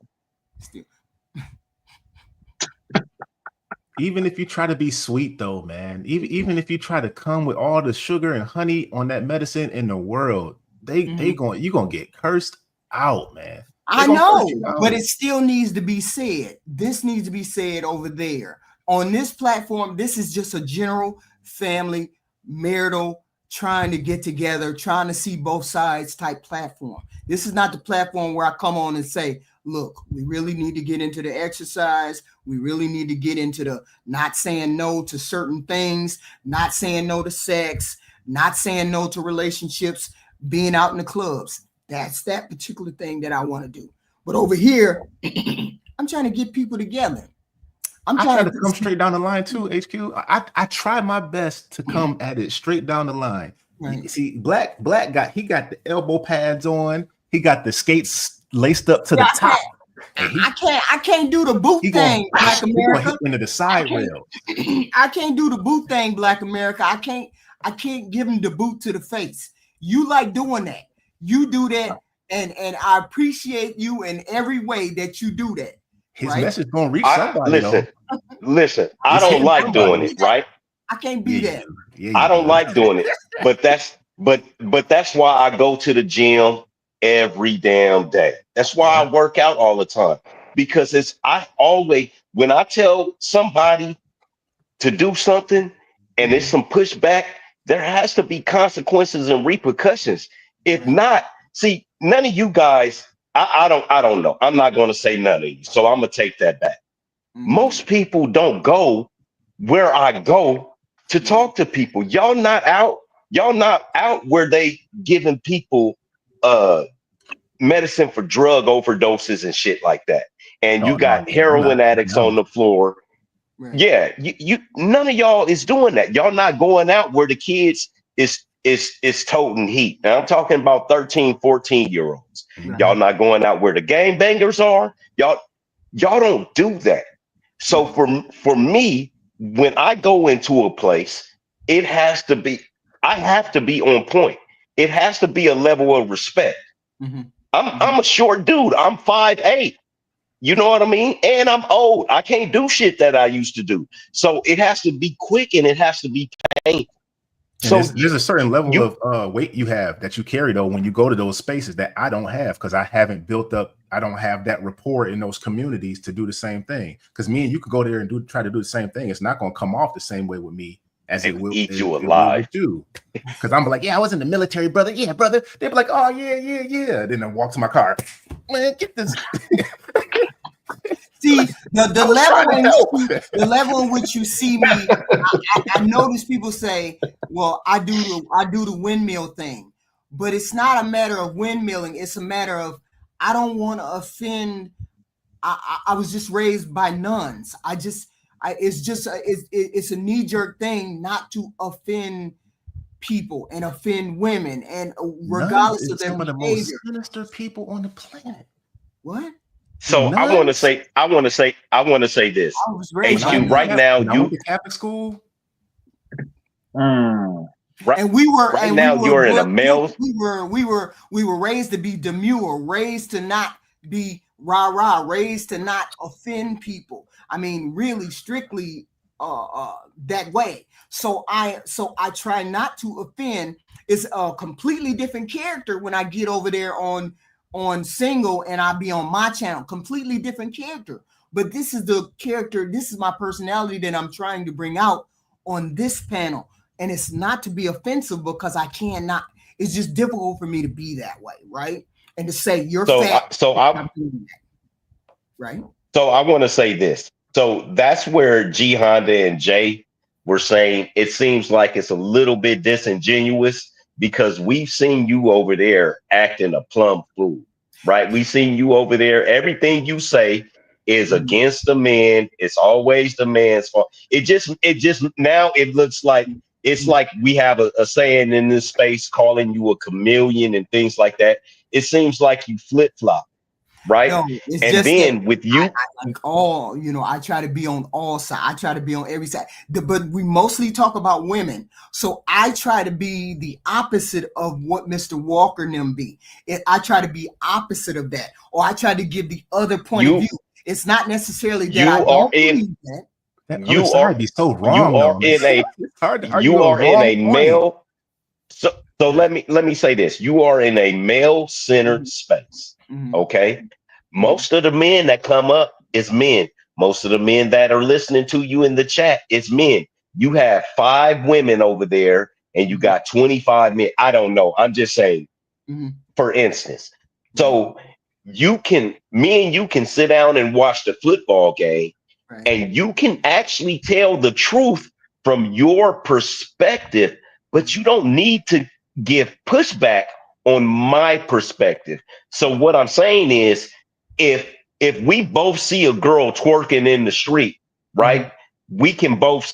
Even if you try to be sweet though, man, even if you try to come with all the sugar and honey on that medicine in the world, you're gonna get cursed out, man. I know, but it still needs to be said. This needs to be said over there. On this platform, this is just a general family, marital, trying to get together, trying to see both sides type platform. This is not the platform where I come on and say, look, we really need to get into the exercise. We really need to get into the not saying no to certain things, not saying no to sex, not saying no to relationships, being out in the clubs. That's that particular thing that I want to do. But over here, I'm trying to get people together. I try to come straight down the line too, HQ. I try my best to come at it straight down the line. Right. See, Black got the elbow pads on. He got the skates laced up to the top. I can't do the boot thing, Black America. Into the side rail. I can't do the boot thing, Black America. I can't give him the boot to the face. You like doing that. You do that, and I appreciate you in every way that you do that. His message gonna reach somebody. Listen. I don't like doing it, right? I can't be that. Yeah, I don't like doing it, but that's why I go to the gym every damn day. That's why I work out all the time, because when I tell somebody to do something and there's some pushback, there has to be consequences and repercussions. If not, see, none of you guys. I don't know. I'm not going to say none of you. So I'm going to take that back. Most people don't go where I go to talk to people. Y'all not out where they giving people medicine for drug overdoses and shit like that. And you got heroin addicts on the floor. Right. Yeah, you none of y'all is doing that. Y'all not going out where the kids is toting heat. Now I'm talking about 13, 14-year-olds. Right. Y'all not going out where the gangbangers are. Y'all don't do that. So for me, when I go into a place, I have to be on point. It has to be a level of respect. Mm-hmm. I'm a short dude. I'm 5'8". You know what I mean? And I'm old. I can't do shit that I used to do. So it has to be quick and it has to be painful. So there's a certain level of weight you have that you carry though when you go to those spaces that I don't have, because I haven't built up. I don't have that rapport in those communities to do the same thing. Because me and you could go there and try to do the same thing. It's not going to come off the same way with me as it will eat you alive. Because I'm like, yeah, I was in the military, brother. Yeah, brother. They'd be like, oh yeah. Then I walk to my car. Man, get this. See the level in which you see me. I notice people say, "Well, I do the windmill thing," but it's not a matter of windmilling. It's a matter of I don't want to offend. I was just raised by nuns. It's a knee jerk thing not to offend people and offend women, and regardless of their some of the behavior. most sinister people on the planet. What? So I want to say this. I was raised HQ, by right nuns. now, When I went to Catholic school. And we were right now you're in a male. We were raised to be demure, raised to not be rah-rah, raised to not offend people. I mean, really strictly that way. So I try not to offend. It's a completely different character when I get over there on single and I be on my channel. Completely different character. But this is the character, this is my personality that I'm trying to bring out on this panel. And it's not to be offensive because I cannot. It's just difficult for me to be that way, right? And to say you're fat. Right. So I want to say this. So that's where G Honda and Jay were saying it seems like it's a little bit disingenuous because we've seen you over there acting a plumb fool, right? We've seen you over there. Everything you say is against the men. It's always the man's fault. It just now it looks like it's like we have a saying in this space calling you a chameleon and things like that. It seems like you flip flop. Right. No, it's and just then that with you, I like all, I try to be on all sides. I try to be on every side. But we mostly talk about women. So I try to be the opposite of what Mr. Walker and them be. I try to be opposite of that. Or I try to give the other point of view. It's not necessarily that I don't believe that. That other side be so wrong. It's hard to argue. You are in a male. So let me say this. You are in a male-centered space. Okay. Most of the men that come up is men. Most of the men that are listening to you in the chat is men. You have 5 women over there and you got 25 men. I don't know. I'm just saying, for instance. So me and you can sit down and watch the football game and you can actually tell the truth from your perspective, but you don't need to give pushback on my perspective. So what I'm saying is, if we both see a girl twerking in the street, right? We can both,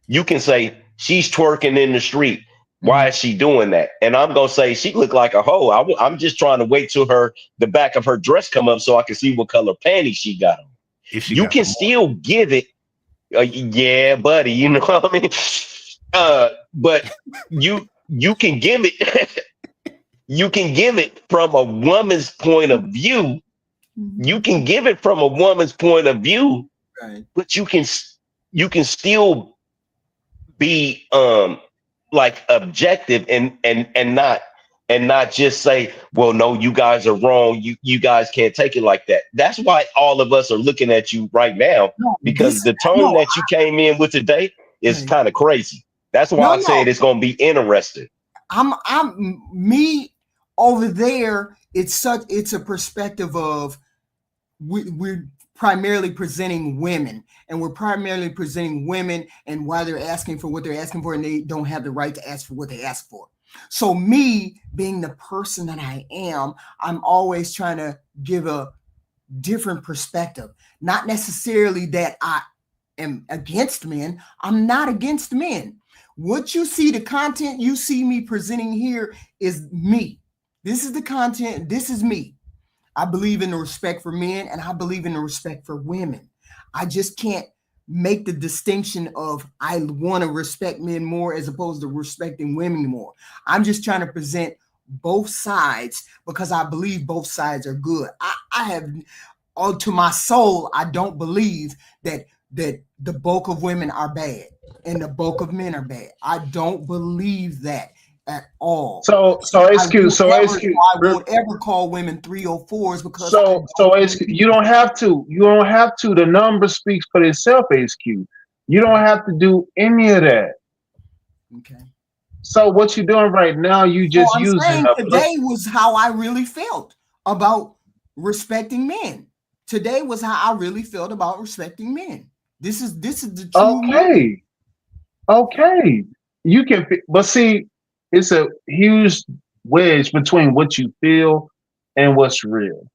you can say she's twerking in the street. Why is she doing that? And I'm gonna say she looked like a hoe. I'm just trying to wait till the back of her dress come up so I can see what color panties she got on. You can still give it, yeah, buddy. You know what I mean? But you can give it. You can give it from a woman's point of view. You can give it from a woman's point of view, but you can still be like objective and not just say, well, no, you guys are wrong. You guys can't take it like that. That's why all of us are looking at you right now, because the tone that you came in with today is kind of crazy. That's why I said it's going to be interesting. I'm me over there. It's a perspective of we're primarily presenting women, and we're primarily presenting women and why they're asking for what they're asking for, and they don't have the right to ask for what they ask for. So me being the person that I am, I'm always trying to give a different perspective. Not necessarily that I am against men. I'm not against men. What you see, the content you see me presenting here is me. This is the content. This is me. I believe in the respect for men, and I believe in the respect for women. I just can't make the distinction of I want to respect men more as opposed to respecting women more. I'm just trying to present both sides because I believe both sides are good. I have, to my soul, I don't believe that the bulk of women are bad and the bulk of men are bad. I don't believe that at all. So excuse. I won't ever call women 304s because you don't have to. You don't have to. The number speaks for itself, HQ. You don't have to do any of that. Okay. So what you're doing right now, you just using today was how I really felt about respecting men. Today was how I really felt about respecting men. This is the true Okay. You can, but see, it's a huge wedge between what you feel and what's real.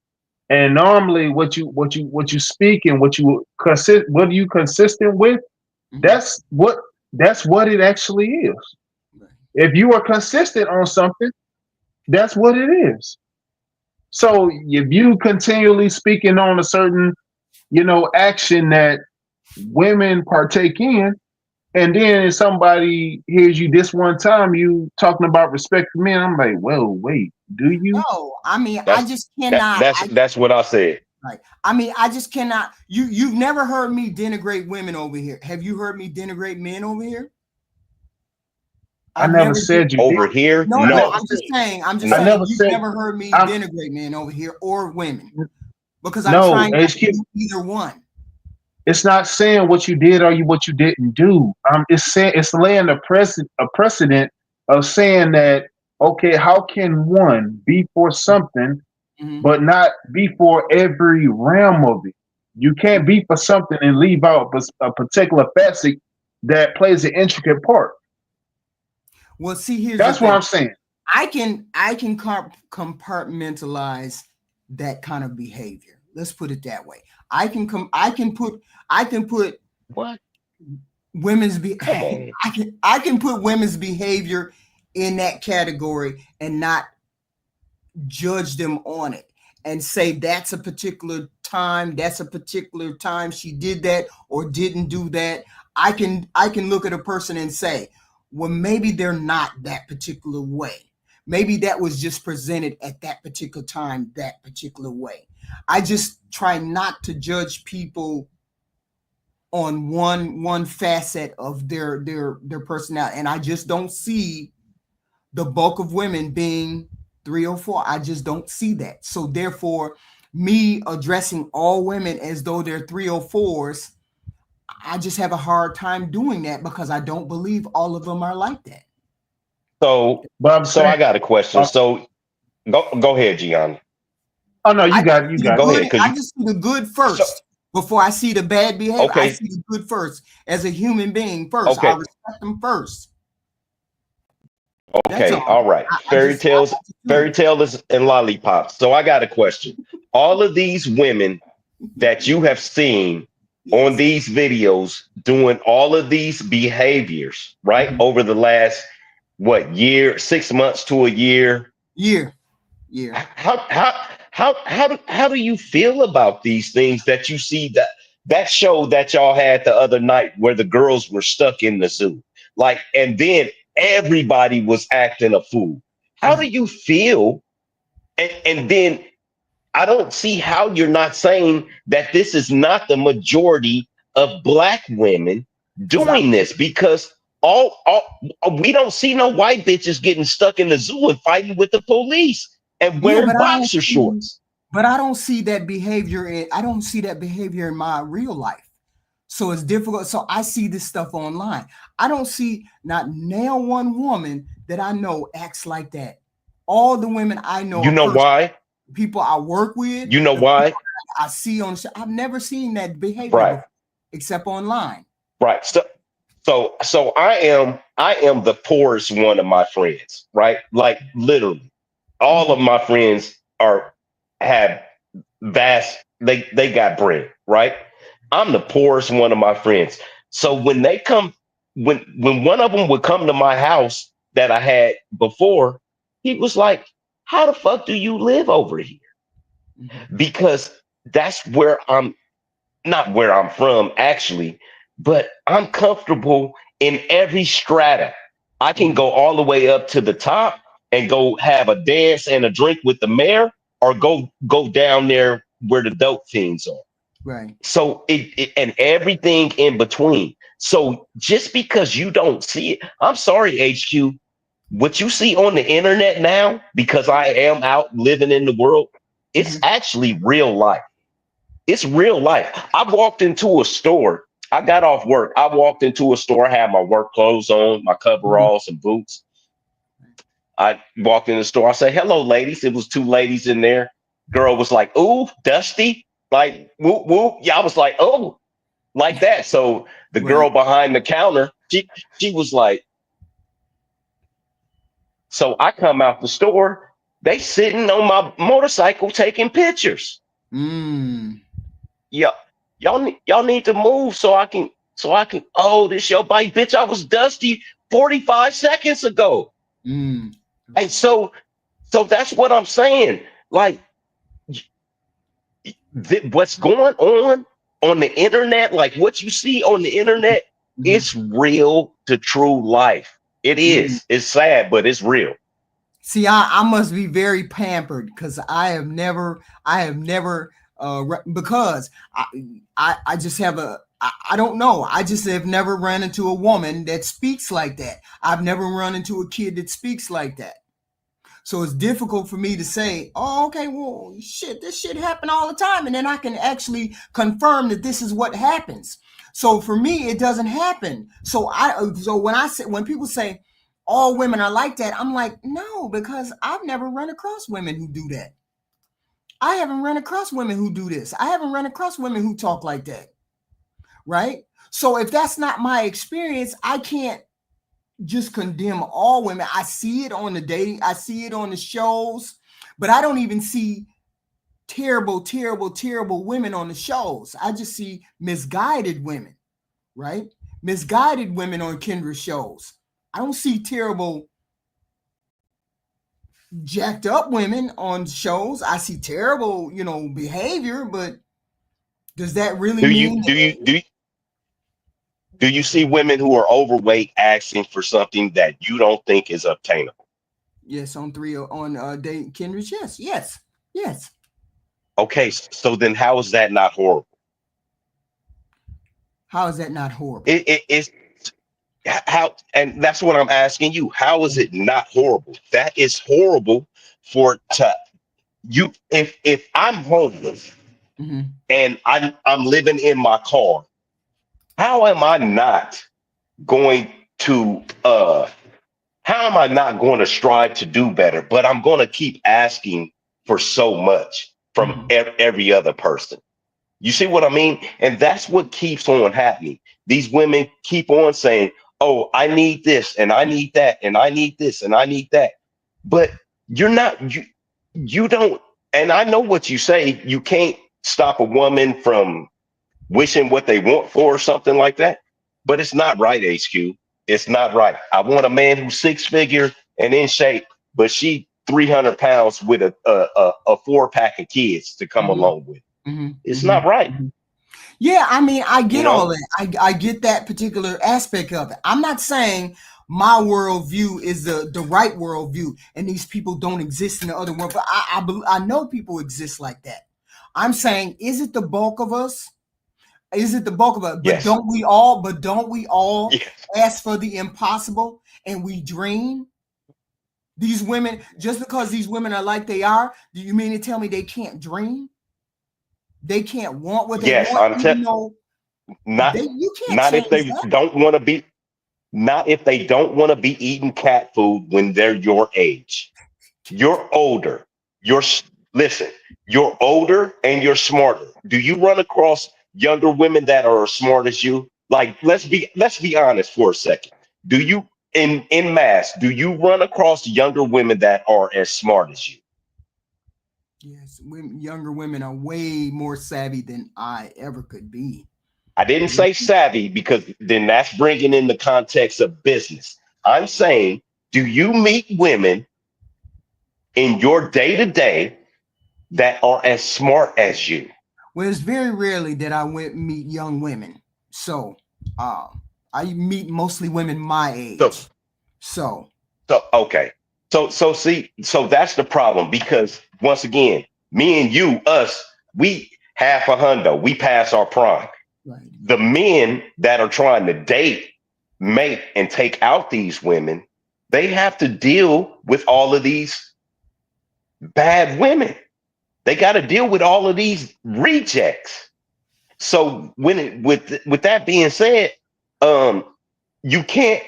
And normally, what you speak and what are you consistent with? Mhm. That's what it actually is. Right. If you are consistent on something, that's what it is. So if you continually speaking on a certain, action that women partake in, and then somebody hears you this one time, you talking about respect for men, I'm like, well, wait, do you? No, I mean, I That's just cannot. that's what I said. Right. I mean, I just cannot. You've never heard me denigrate women over here. Have you heard me denigrate men over here? I I've never never did. said you did. Over here, No, I no. never no, I'm just said. saying. I'm just I no. saying. never You've said. never heard me I'm denigrate men over here or women because I no try not to HQ. do either one. It's not saying what you did or what you didn't do. It's saying it's laying a precedent of saying that okay, how can one be for something Mhm. but not be for every realm of it? You can't be for something and leave out a particular facet that plays an intricate part. Well, see, here's the That's what thing. I'm saying. I can compartmentalize that kind of behavior. Let's put it that way. I can put What? women's Come on. I can put women's behavior in that category and not judge them on it and say that's a particular time she did that or didn't do that. I can look at a person and say, well, maybe they're not that particular way. Maybe that was just presented at that particular time that particular way. I just try not to judge people on one facet of their personality, and I just don't see the bulk of women being 304. I just don't see that. So therefore, me addressing all women as though they're 304s, I just have a hard time doing that because I don't believe all of them are like that. So But I'm so saying, I got a question. uh, So go ahead, Gianni. oh no, I you got it, you see the got it. Go good. ahead, cause I you just see the good so first before I see the bad behavior. I okay, see the good first as a human being first. I okay, respect them first. That's okay, all. all right. I just Fairy do. tales and lollipops. So I got a question. All of these women that you have seen on Yes. these videos doing all of these behaviors, right? Mhm. Over the last what year, 6 months to a year. Year. Year. How do you feel about these things that you see that show that y'all had the other night where the girls were stuck in the zoo, like, and then everybody was acting a fool? How do Right. you feel? And then I don't see how you're not saying that this is not the majority of black women Because I doing this, because all we don't see no white bitches getting stuck in the zoo and fighting with the police and yeah, wearing boxer shorts. but I don't see that behavior I don't see that behavior in my real life. So it's difficult. So I see this stuff online. I don't see not nail one woman that I know acts like that. All the women I know You are know why? people I work with, You know the people why? I see on. I've never seen that behavior Right, before, except online. right. So I am the poorest one of my friends, right? Like literally, all of Mhm. my friends are have vast, they got bread, right? I'm the poorest one of my friends. So when they come, when one of them would come to my house that I had before, he was like, how the fuck do you live over here? Mhm. Because that's where I'm, not where I'm from actually, but I'm comfortable in every strata. I can Mhm. go all the way up to the top and go have a dance and a drink with the mayor, or go down there where the dope fiends are. Right. So it and everything in between. So just because you don't see it, I'm sorry, HQ. What you see on the internet now, because I am out living in the world, it's Mhm. actually real life. It's real life. I walked into a store. I got off work. I walked into a store. I had my work clothes on, my Mhm. coveralls and boots. I walked in the store. I said, "Hello, ladies." It was two ladies in there. Girl was like, "Ooh, Dusty." Like, whoop, whoop. Yeah, I was like, "Oh," like that. So the Right. girl behind the counter, she was like, so I come out the store. They sitting on my motorcycle taking pictures. Yeah, y'all need to move so I can oh, this your bike, bitch. I was dusty 45 seconds ago. And so that's what I'm saying. Like what's going on the internet, like what you see on the internet, it's real to true life. It is. It's sad, but it's real. See, I must be very pampered because I have never because I just have I don't know. I just have never run into a woman that speaks like that. I've never run into a kid that speaks like that. So it's difficult for me to say, oh, okay, well, shit, this shit happen all the time. And then I can actually confirm that this is what happens. So for me, it doesn't happen. So when people say all women are like that, I'm like, no, because I've never run across women who do that. I haven't run across women who do this. I haven't run across women who talk like that. Right? So if that's not my experience, I can't just condemn all women. I see it on the dating, I see it on the shows, but I don't even see terrible women on the shows. I just see misguided women, right? Misguided women on Kendra shows. I don't see terrible jacked up women on shows. I see terrible, behavior, but does that really mean do you see women who are overweight asking for something that you don't think is obtainable? Yes, on date Kendra's. Yes. Okay, so then how is that not horrible? How is that not horrible? It's how, and that's what I'm asking you. How is it not horrible? That is horrible to you. If I'm homeless and I'm living in my car, how am I not going to strive to do better? But I'm going to keep asking for so much from every other person. You see what I mean? And that's what keeps on happening. These women keep on saying, oh, I need this and I need that and I need this and I need that. But you don't. And I know what you say. You can't stop a woman from wishing what they want for or something like that. But it's not right, HQ. It's not right. I want a man who's 6-figure and in shape, but she 300 pounds with a 4-pack of kids to come along with. It's not right. Yeah, I mean, I get all that. I get that particular aspect of it. I'm not saying my worldview is the right worldview and these people don't exist in the other world, but I know people exist like that. I'm saying, is it the bulk of us? Is it the bulk of us? But yes. Don't we all yes. ask for the impossible and we dream? These women, just because these women are like they are, do you mean to tell me they can't dream? They can't want what they want. Not if they don't want to be. Not if they don't want to be eating cat food when they're your age. You're older. Listen. You're older and you're smarter. Do you run across younger women that are as smart as you? Like, let's be honest for a second. Do you in mass? Do you run across younger women that are as smart as you? Yes, younger women are way more savvy than I ever could be. I didn't say savvy because then that's bringing in the context of business. I'm saying, do you meet women in your day-to-day that are as smart as you? Well, it's very rarely that I meet young women. So I meet mostly women my age. So okay. So see, so that's the problem, because once again, me and you, us, we half a hundo, we pass our prime. Right. The men that are trying to date, mate, and take out these women, they have to deal with all of these bad women. They got to deal with all of these rejects. So with that being said, you can't.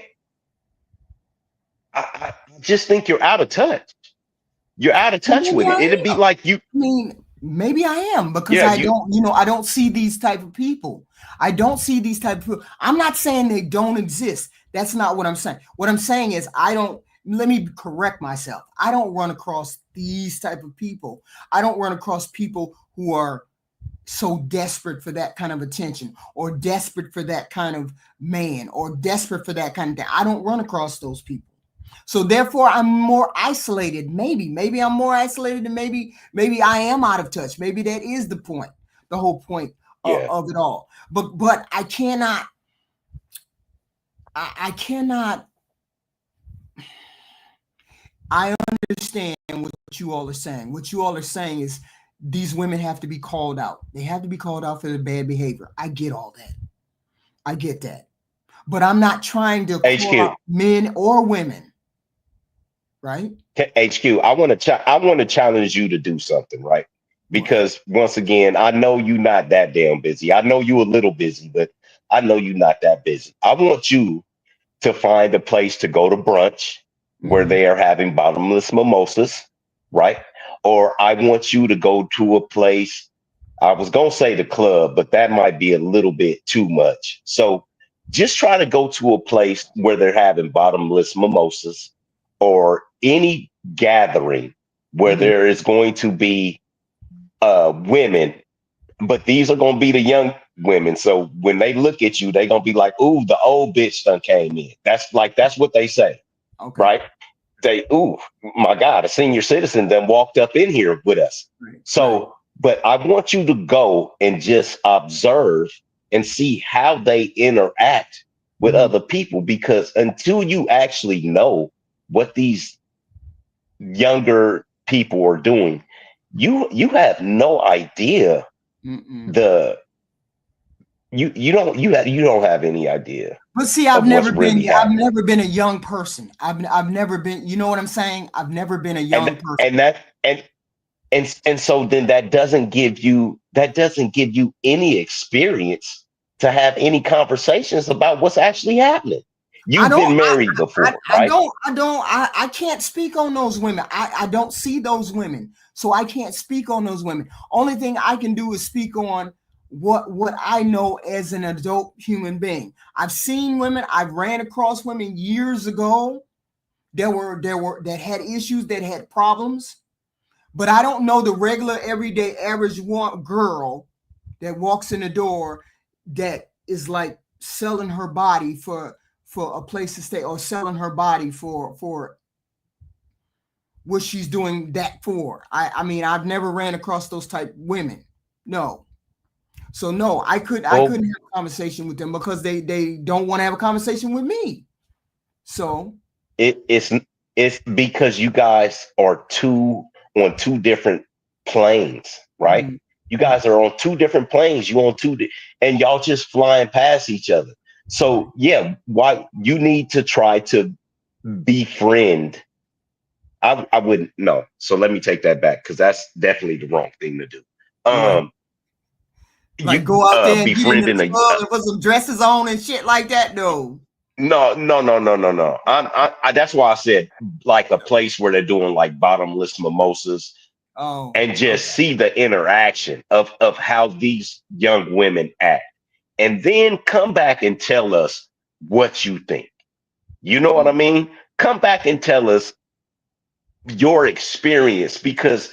I just think you're out of touch. You're out of touch with it. It'd be like you. I mean, maybe I am because I don't see these type of people. I don't see these type of people. I'm not saying they don't exist. That's not what I'm saying. What I'm saying is I don't. let me correct myself. I don't run across these type of people. I don't run across people who are so desperate for that kind of attention, or desperate for that kind of man, or desperate for that kind of thing. I don't run across those people. So therefore I'm more isolated. Maybe I'm more isolated, and maybe I am out of touch. Maybe that is the point, the whole point of it all. But I cannot I understand what you all are saying. What you all are saying is these women have to be called out. They have to be called out for their bad behavior. I get all that. I get that. But I'm not trying to call out men or women. Right? HQ, I want to challenge you to do something, right? Because once again, I know you're not that damn busy. I know you a little busy, but I know you're not that busy. I want you to find a place to go to brunch where they are having bottomless mimosas, right? Or I want you to go to a place, I was going to say the club, but that might be a little bit too much. So just try to go to a place where they're having bottomless mimosas, or any gathering where there is going to be women, but these are going to be the young women. So when they look at you, they're going to be like, ooh, the old bitch done came in. That's what they say. Okay. Right? They, ooh, my God, a senior citizen then walked up in here with us. Right. So, but I want you to go and just observe and see how they interact with other people, because until you actually know what these younger people are doing, you have no idea. You don't have any idea. But see, I've never been a young person. I've never been, you know what I'm saying? I've never been a young person. And so then that doesn't give you any experience to have any conversations about what's actually happening. You've been married before, right? I can't speak on those women. I don't see those women. So I can't speak on those women. Only thing I can do is speak on what I know as an adult human being. I've seen women, I've ran across women years ago that had issues, that had problems. But I don't know the regular, everyday, average girl that walks in the door that is like selling her body for a place to stay, or selling her body for what she's doing that for. I mean, I've never ran across those type women. No. So no, I couldn't have a conversation with them because they don't want to have a conversation with me. So it's because you guys are on two different planes, right? Mm-hmm. You guys are on two different planes. And y'all just flying past each other. So yeah, why you need to try to befriend. I wouldn't know. So let me take that back, because that's definitely the wrong thing to do. Like go out there and get in the club and put some dresses on and shit like that. No. That's why I said like a place where they're doing like bottomless mimosas. And just see the interaction of how these young women act, and then come back and tell us what you think. You know what I mean? Come back and tell us your experience, because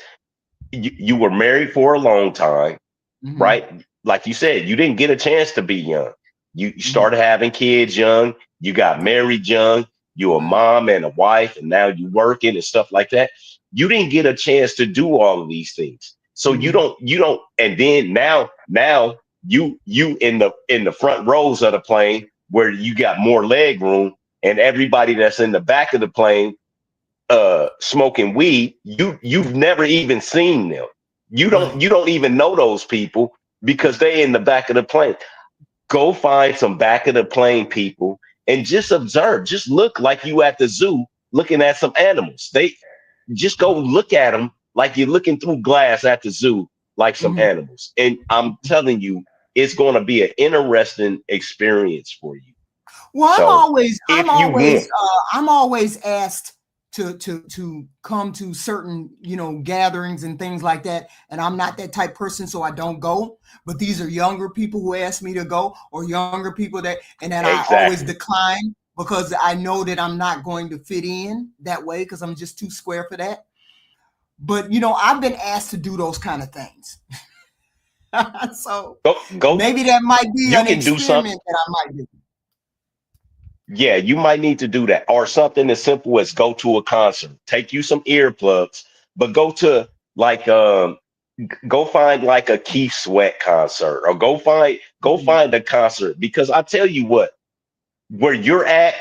you were married for a long time, right? Like you said, you didn't get a chance to be young. You started having kids young. You got married young. You're a mom and a wife, and now you working and stuff like that. You didn't get a chance to do all of these things. So you don't, and then now you in the front rows of the plane where you got more leg room, and everybody that's in the back of the plane smoking weed, you've never even seen them. You don't even know those people because they in the back of the plane. Go find some back of the plane people and just observe. Just look like you at the zoo looking at some animals. They just go look at them like you're looking through glass at the zoo, like some animals. And I'm telling you, it's going to be an interesting experience for you. Well, so I'm always asked to come to certain, gatherings and things like that. And I'm not that type person, so I don't go. But these are younger people who ask me to go, or younger people I always decline because I know that I'm not going to fit in that way because I'm just too square for that. But, you know, I've been asked to do those kind of things. So Go. maybe that might be You an can do something. experiment that I might do. Yeah, you might need to do that, or something as simple as go to a concert. Take you some earplugs, but go to like go find like a Keith Sweat concert, or go find a concert, because I tell you what, where you're at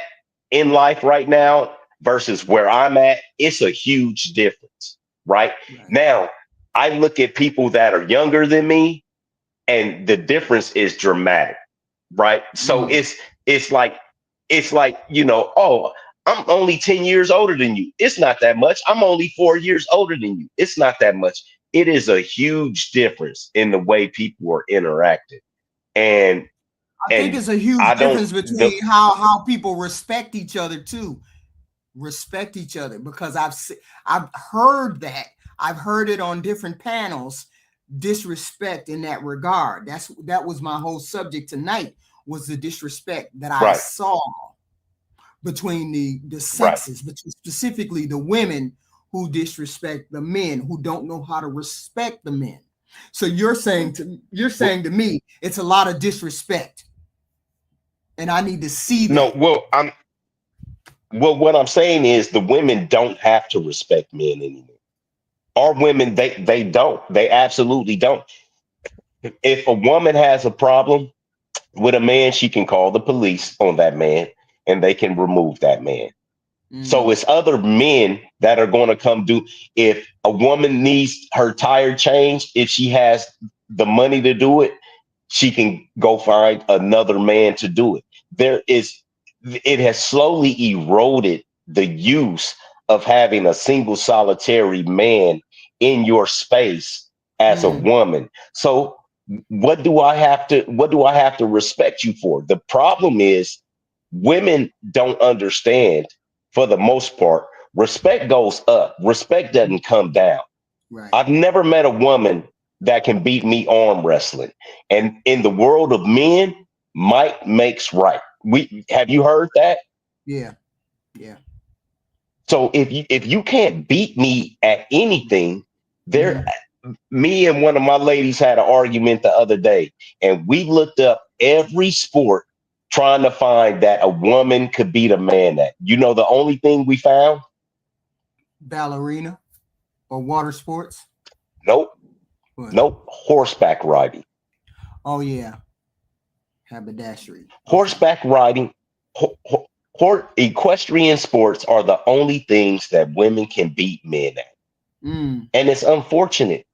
in life right now versus where I'm at, it's a huge difference. Right Right. now, I look at people that are younger than me, and the difference is dramatic. Right. So Mm. it's like, oh, I'm only 10 years older than you. It's not that much. I'm only 4 years older than you. It's not that much. It is a huge difference in the way people are interacting. And I think and it's a huge I don't difference between how people respect each other too. Respect each other, because I've heard that. I've heard it on different panels. Disrespect in that regard. That was my whole subject tonight, was the disrespect that I right, saw between the right. sexes, but specifically the women who disrespect the men who don't know how to respect the men. So you're saying Well, to me it's a lot of disrespect, and I need to see no, that. what I'm saying is the women don't have to respect men anymore. Our women, they don't. They absolutely don't. If a woman has a problem with a man, she can call the police on that man, and they can remove that man. So Mm, it's other men that are going to come do. If a woman needs her tire changed, if she has the money to do it, she can go find another man to do it. It has slowly eroded the use of having a single solitary man in your space as a mm, woman. So what do I have to respect you for? The problem is women don't understand, for the most part. Respect goes up, respect doesn't come down. right. I've never met a woman that can beat me arm wrestling. And in the world of men, might makes right. We have you heard that? Yeah. Yeah. So if you can't beat me at anything, there Mm-hmm. me and one of my ladies had an argument the other day, and we looked up every sport trying to find that a woman could beat a man at. The only thing we found? Ballerina or water sports. Nope, What? nope, horseback riding. Oh yeah, haberdashery. Okay. Horseback riding, equestrian sports are the only things that women can beat men at. Mm. And it's unfortunate.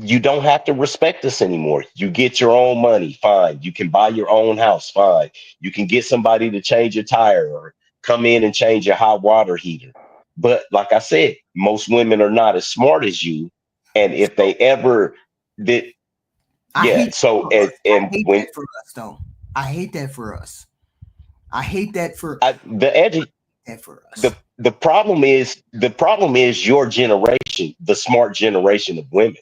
You don't have to respect us anymore. You get your own money, fine. You can buy your own house, fine. You can get somebody to change your tire or come in and change your hot water heater. But like I said, most women are not as smart as you. And if they ever did, I yeah. hate that So for us. I and hate when that for us, though. I hate that for us. I hate that for that for the us. the problem is your generation, the smart generation of women,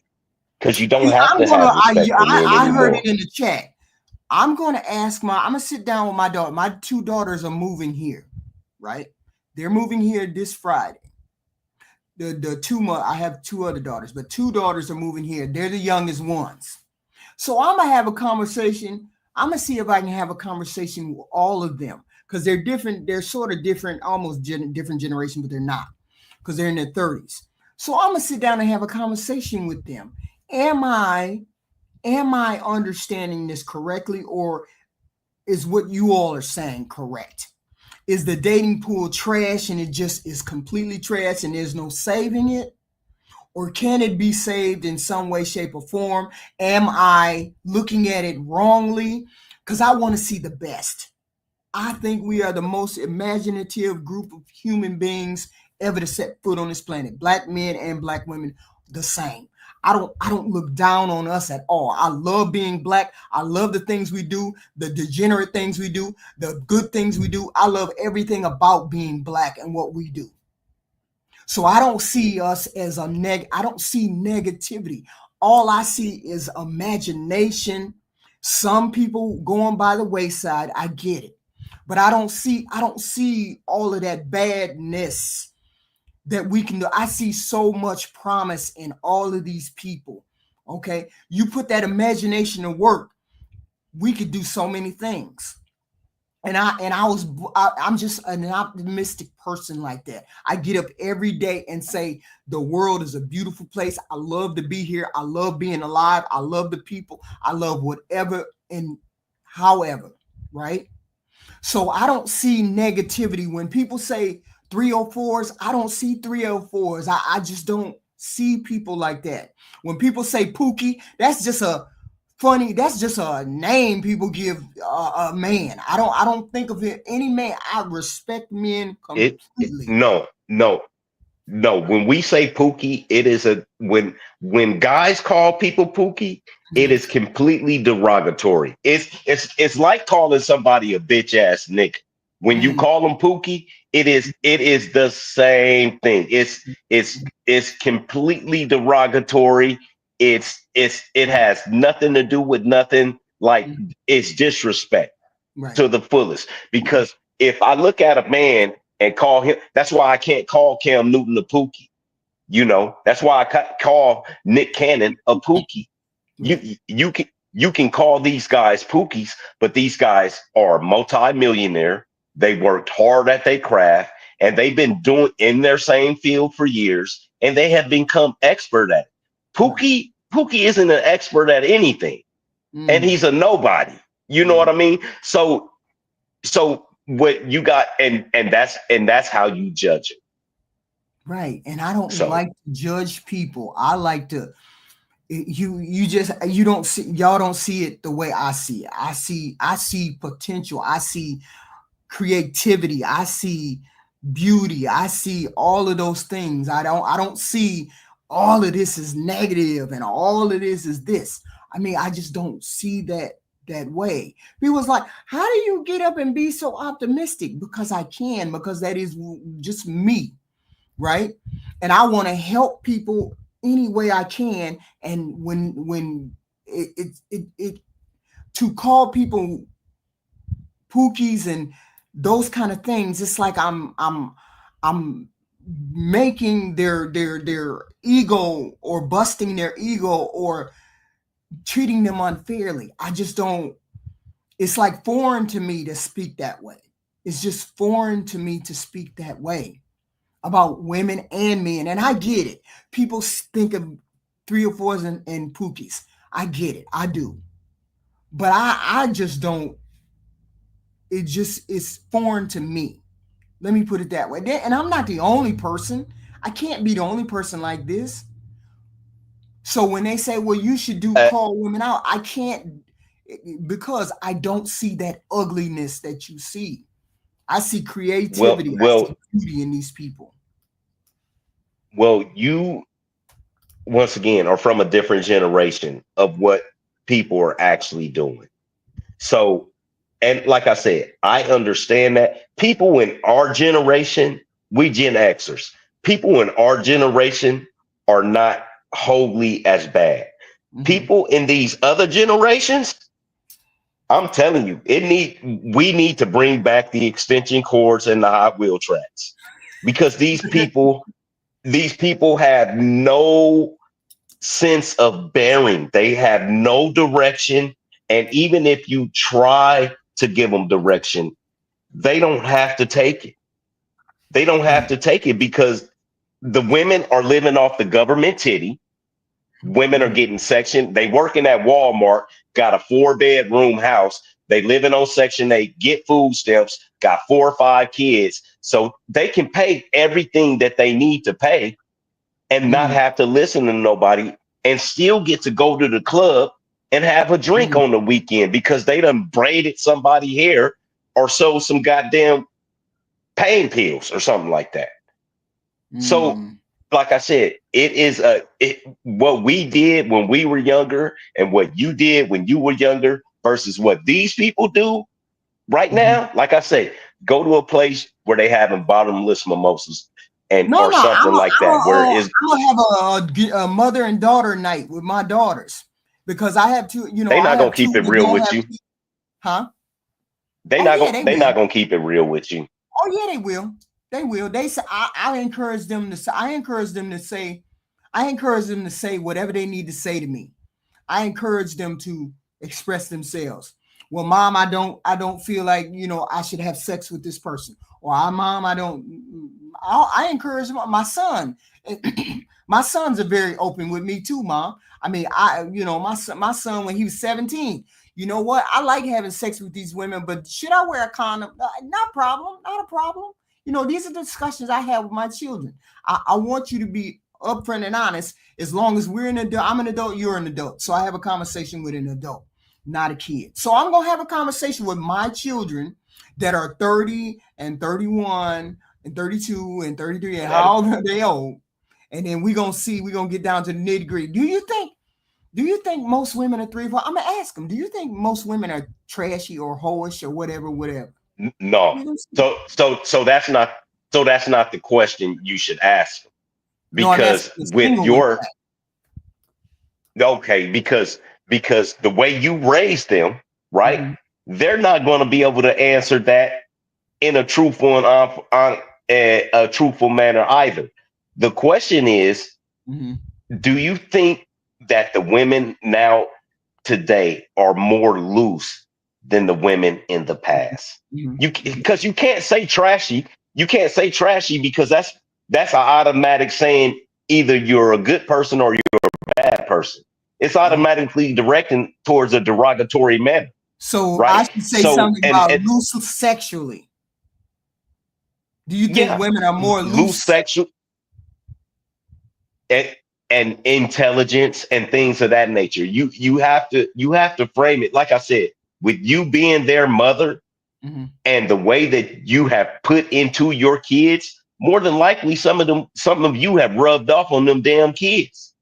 because you don't See, have I'm to gonna. have respect for men I heard it anymore. in the chat. I'm gonna ask I'm gonna sit down with my daughter. My two daughters are moving here, right? They're moving here this Friday. I have two other daughters, but two daughters are moving here. They're the youngest ones. So I'm gonna have a conversation. I'm gonna see if I can have a conversation with all of them, because they're different. They're sort of different, almost different generation, but they're not, because they're in their 30s. So I'm gonna sit down and have a conversation with them. Am I understanding this correctly, or is what you all are saying correct? Is the dating pool trash and it just is completely trash and there's no saving it? Or can it be saved in some way, shape, or form? Am I looking at it wrongly? Because I want to see the best. I think we are the most imaginative group of human beings ever to set foot on this planet. Black men and black women, the same. I don't look down on us at all. I love being black. I love the things we do, the degenerate things we do, the good things we do. I love everything about being black and what we do. So I don't see us as I don't see negativity. All I see is imagination. Some people going by the wayside. I get it. but I don't see all of that badness that we can do. I see so much promise in all of these people. Okay, you put that imagination to work, we could do so many things. And I'm just an optimistic person like that. I get up every day and say the world is a beautiful place. I love to be here. I love being alive. I love the people. I love whatever and however, right? So I don't see negativity when people say 304s. I don't see 304s. I just don't see people like that. When people say Pookie, that's just a name people give a man. I don't think of it any man. I respect men completely. No. When we say Pookie, it is when guys call people Pookie, it is completely derogatory. It's like calling somebody a bitch ass nigga. When you call them Pookie, it is the same thing. It's completely derogatory. It has nothing to do with nothing. Like, it's disrespect to the fullest. Because if I look at a man and call him, that's why I can't call Cam Newton a Pookie. You know, that's why I call Nick Cannon a Pookie. You can call these guys Pookies, but these guys are multi-millionaire. They worked hard at their craft, and they've been doing in their same field for years, and they have become expert at it. Pookie isn't an expert at anything, and he's a nobody. You know what I mean? So what you got, and that's how you judge it. Right. And I don't like to judge people. I like to y'all don't see it the way I see it. I see potential. I see creativity. I see beauty. I see all of those things. I don't see all of this is negative and all of this is this. I mean, I just don't see that way. People's like, how do you get up and be so optimistic? Because I can, because that is just me, right? And I want to help people any way I can. And when it to call people Pookies and those kind of things, it's like I'm making their ego or busting their ego or treating them unfairly. I just don't. It's like foreign to me to speak that way. It's just foreign to me to speak that way about women and men. And I get it. People think of 304s and Pookies. I get it. I do. But I just don't. It's foreign to me. Let me put it that way. And I'm not the only person. I can't be the only person like this. So when they say, well, you should call women out, I can't, because I don't see that ugliness that you see. I see creativity, I see beauty in these people. Well, you, once again, are from a different generation of what people are actually doing. So, and like I said, I understand that people in our generation, we Gen Xers, people in our generation are not wholly as bad. People in these other generations, I'm telling you, we need to bring back the extension cords and the Hot Wheel tracks, because these people have no sense of bearing. They have no direction. And even if you try to give them direction, they don't have to take it. They don't have to take it because the women are living off the government titty. Women are getting Section. They working at Walmart, got a 4-bedroom house. They living on Section 8, get food stamps, got 4 or 5 kids. So they can pay everything that they need to pay and not have to listen to nobody, and still get to go to the club and have a drink on the weekend because they done braided somebody's hair or sold some goddamn pain pills or something like that. So, like I said, it is what we did when we were younger and what you did when you were younger versus what these people do right now. Like I say, go to a place where they having bottomless mimosas or something like that. I'm gonna have a mother and daughter night with my daughters because I have two. You know, they're not gonna keep it real with you, huh? They not gonna keep it real with you. Oh yeah, they will. They will. They say I encourage them to say. I encourage them to say. I encourage them to say whatever they need to say to me. I encourage them to express themselves. Well, mom, I don't feel like I should have sex with this person. Or mom, I don't. I encourage my son. My sons are very open with me too, mom. I mean, my son when he was 17. You know what? I like having sex with these women, but should I wear a condom? Not a problem. These are discussions I have with my children. I want you to be upfront and honest. As long as we're an adult, I'm an adult, you're an adult. So I have a conversation with an adult, not a kid. So I'm going to have a conversation with my children that are 30 and 31 and 32 and 33 and how old are they old? And then we're going to get down to the nitty gritty. Do you think most women are 3 or 4? I'm going to ask them, do you think most women are trashy or hoish or whatever? No. So that's not the question you should ask. Because because the way you raise them, right? Mm-hmm. They're not going to be able to answer that in a truthful and a truthful manner either. The question is, mm-hmm. Do you think that the women now today are more loose than the women in the past? Mm-hmm. Because you can't say trashy. You can't say trashy because that's an automatic saying either you're a good person or you're a bad person. It's automatically directing towards a derogatory manner. So right? I should say something about loose sexually. Do you think women are more loose sexual and intelligence and things of that nature? You have to frame it, like I said, with you being their mother, mm-hmm. and the way that you have put into your kids. More than likely, some of you have rubbed off on them damn kids,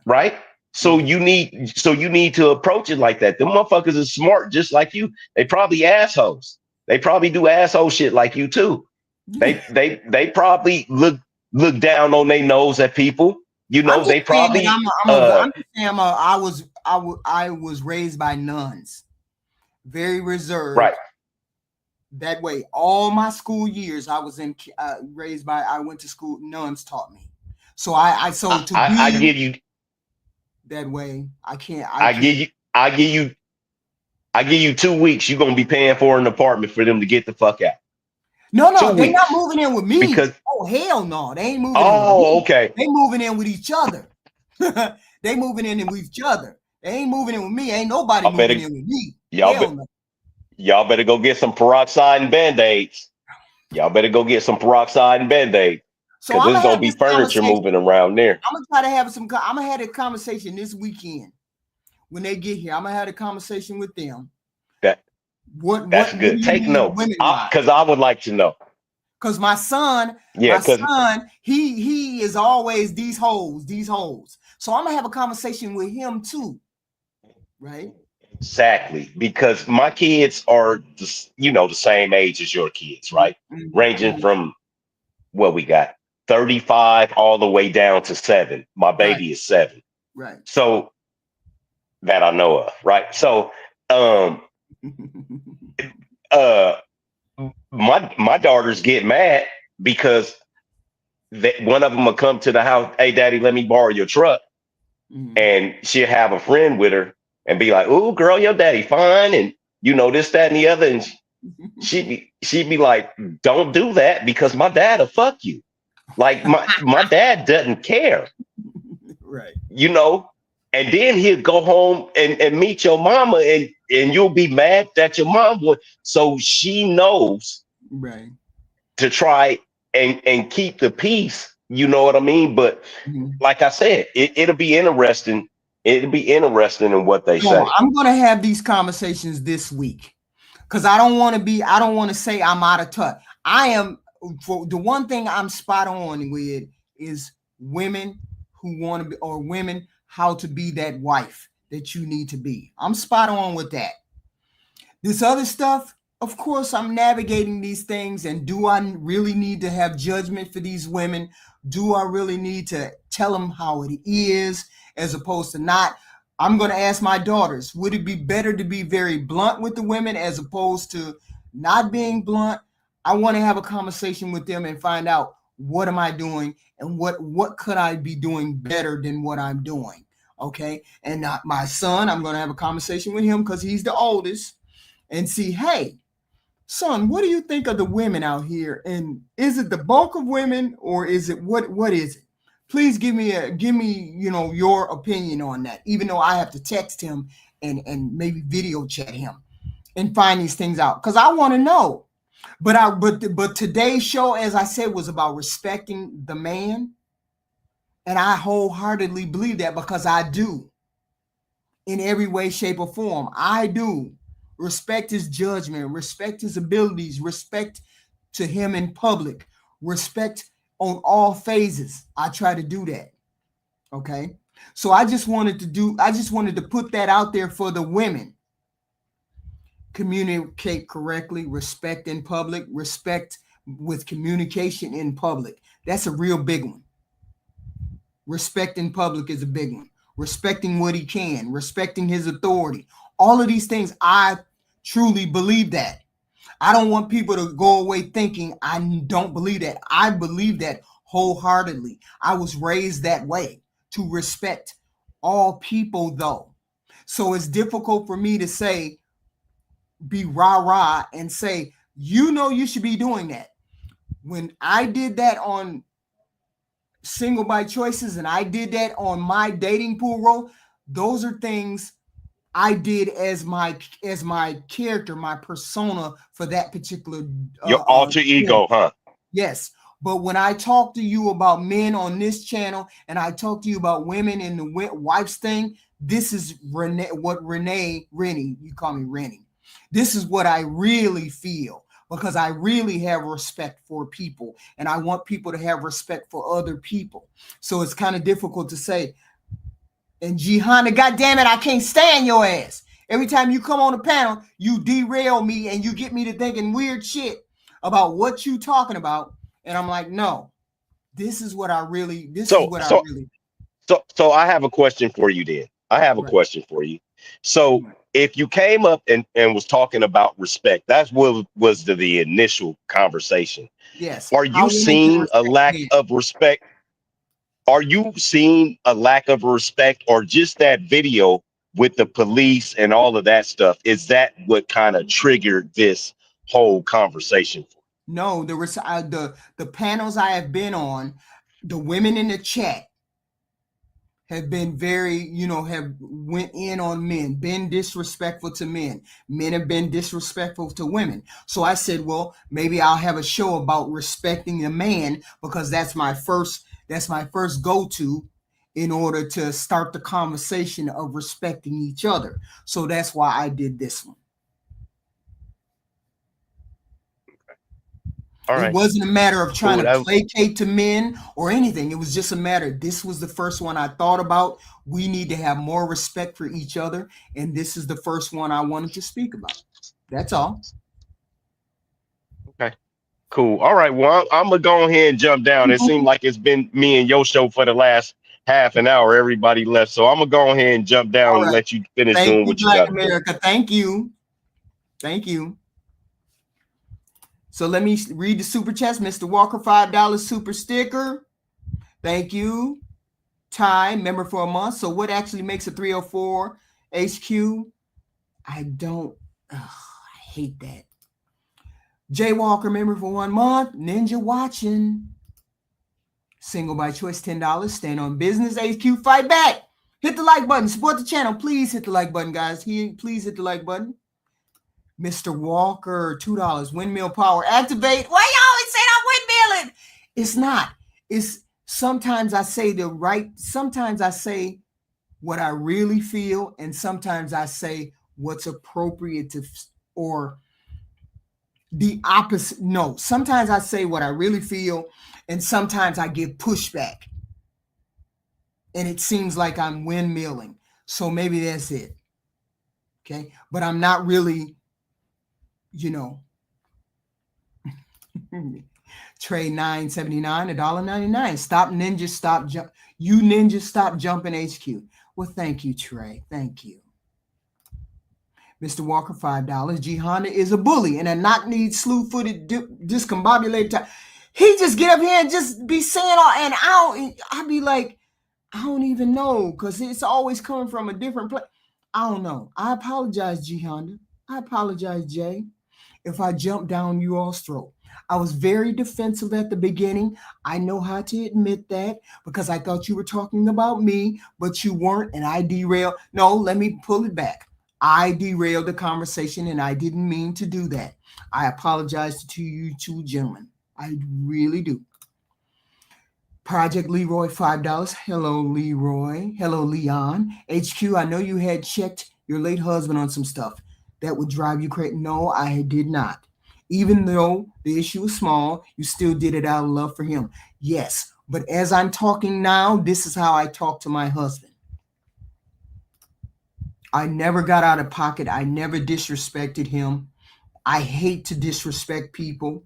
right? So you need to approach it like that. Them motherfuckers are smart, just like you. They probably assholes. They probably do asshole shit like you too. They probably look down on their nose at people. They probably. I was raised by nuns, very reserved. Right. That way, all my school years, I was raised by. I went to school. Nuns taught me. So I give you that way. I give you 2 weeks. You're gonna be paying for an apartment for them to get the fuck out. No, they're not moving in with me. Because hell no, they ain't moving. Okay. They moving in with each other. They moving in with each other. They ain't moving in with me. Ain't nobody moving in with me. Y'all better go get some peroxide and Band-Aids. Y'all better go get some peroxide and Band-Aids. Because there's gonna be furniture moving around there. I'm gonna have a conversation this weekend. When they get here, I'm gonna have a conversation with them. That's good. Take notes. Because I would like to know. Because my son, he is always these holes. So I'm gonna have a conversation with him too. Right? Exactly, because my kids are the same age as your kids, right? Mm-hmm. Ranging from what we got 35 all the way down to 7. My baby is 7, right? So that I know of, right? So my daughters get mad because one of them will come to the house. Hey, daddy, let me borrow your truck. Mm-hmm. And she'll have a friend with her and be like, "Ooh, girl, your daddy fine," and this, that, and the other. And she'd be like, "Don't do that because my dad will fuck you." Like my dad doesn't care, right? And then he'll go home and meet your mama, and you'll be mad that your mom would. So she knows, right, to try and keep the peace. You know what I mean? But like I said, it'll be interesting. It'll be interesting in what they say. I'm going to have these conversations this week because I don't want to say I'm out of touch. I am. For the one thing I'm spot on with is women who want to be, or women, how to be that wife that you need to be. I'm spot on with that. This other stuff, of course, I'm navigating these things. And do I really need to have judgment for these women? Do I really need to tell them how it is as opposed to not? I'm going to ask my daughters, would it be better to be very blunt with the women as opposed to not being blunt? I want to have a conversation with them and find out, what am I doing and what could I be doing better than what I'm doing? Okay. And not my son, I'm going to have a conversation with him because he's the oldest and see, hey, son, what do you think of the women out here? And is it the bulk of women or is it what is it? Please give me your opinion on that, even though I have to text him and maybe video chat him and find these things out because I want to know. But today's show, as I said, was about respecting the man. And I wholeheartedly believe that because I do in every way, shape, or form. I do respect his judgment, respect his abilities, respect to him in public, respect on all phases. I try to do that. Okay. So I just wanted to put that out there for the women. Communicate correctly, respect in public, respect with communication in public. That's a real big one. Respect in public is a big one. Respecting what he can, respecting his authority. All of these things, I truly believe that. I don't want people to go away thinking I don't believe that. I believe that wholeheartedly. I was raised that way, to respect all people though. So it's difficult for me to say, be rah-rah and say, you should be doing that. When I did that on Single by Choices and I did that on my dating pool role, those are things I did as my character, my persona for that particular Your alter ego, huh? Yes. But when I talk to you about men on this channel and I talk to you about women in the wives thing, this is Renee, you call me Rennie. This is what I really feel because I really have respect for people and I want people to have respect for other people. So it's kind of difficult to say, and Jihanna, goddamn it, I can't stand your ass. Every time you come on the panel, you derail me and you get me to thinking weird shit about what you talking about. And I'm like, no, this is what I really. So I have a question for you then. I have a Right. question for you. So if you came up and was talking about respect, that's what was the initial conversation. Yes. Are you seeing a lack of respect? Are you seeing a lack of respect or just that video with the police and all of that stuff? Is that what kind of triggered this whole conversation? No, the panels I have been on, the women in the chat have been very, have went in on men, been disrespectful to men. Men have been disrespectful to women. So I said, well, maybe I'll have a show about respecting a man because that's my first go-to in order to start the conversation of respecting each other. So that's why I did this one. All right. It wasn't a matter of trying to placate to men or anything. It was just a matter. This was the first one I thought about. We need to have more respect for each other. And this is the first one I wanted to speak about. That's all. Okay. Cool. All right. Well, I'm going to go ahead and jump down. It seemed like it's been me and your show for the last half an hour. Everybody left. So I'm going to go ahead and jump down and let you finish doing what you got. America. Thank you. Thank you. So let me read the super chats. Mr. Walker, $5 super sticker. Thank you. Ty, member for a month. So what actually makes a 304 HQ? I hate that. Jay Walker, member for 1 month. Ninja watching. Single by Choice, $10. Stand on business. HQ, fight back. Hit the like button. Support the channel. Please hit the like button, guys. Please hit the like button. Mr. Walker, $2. Windmill power. Activate. Why you always say I'm windmilling? It's not. It's sometimes I say sometimes I say what I really feel, and sometimes I say what's appropriate to, or the opposite. No, sometimes I say what I really feel, and sometimes I give pushback. And it seems like I'm windmilling. So maybe that's it. Okay. But I'm not really, trade $9.79, $1.99. Stop ninja, stop jump. You ninja, stop jumping HQ. Well, thank you, Trey. Thank you. Mr. Walker, $5. G Honda is a bully and a knock-kneed, slew-footed, discombobulated type. He just get up here and just be saying all, and I'll be like, I don't even know, because it's always coming from a different place. I don't know. I apologize, G Honda. I apologize, Jay, if I jumped down you all's throat. I was very defensive at the beginning. I know how to admit that, because I thought you were talking about me, but you weren't, and I derailed. No, let me pull it back. I derailed the conversation, and I didn't mean to do that. I apologize to you two gentlemen. I really do. Project Leroy, $5. Hello, Leroy. Hello, Leon. HQ, I know you had checked your late husband on some stuff that would drive you crazy. No, I did not. Even though the issue is small, you still did it out of love for him. Yes, but as I'm talking now, this is how I talk to my husband. I never got out of pocket. I never disrespected him. I hate to disrespect people.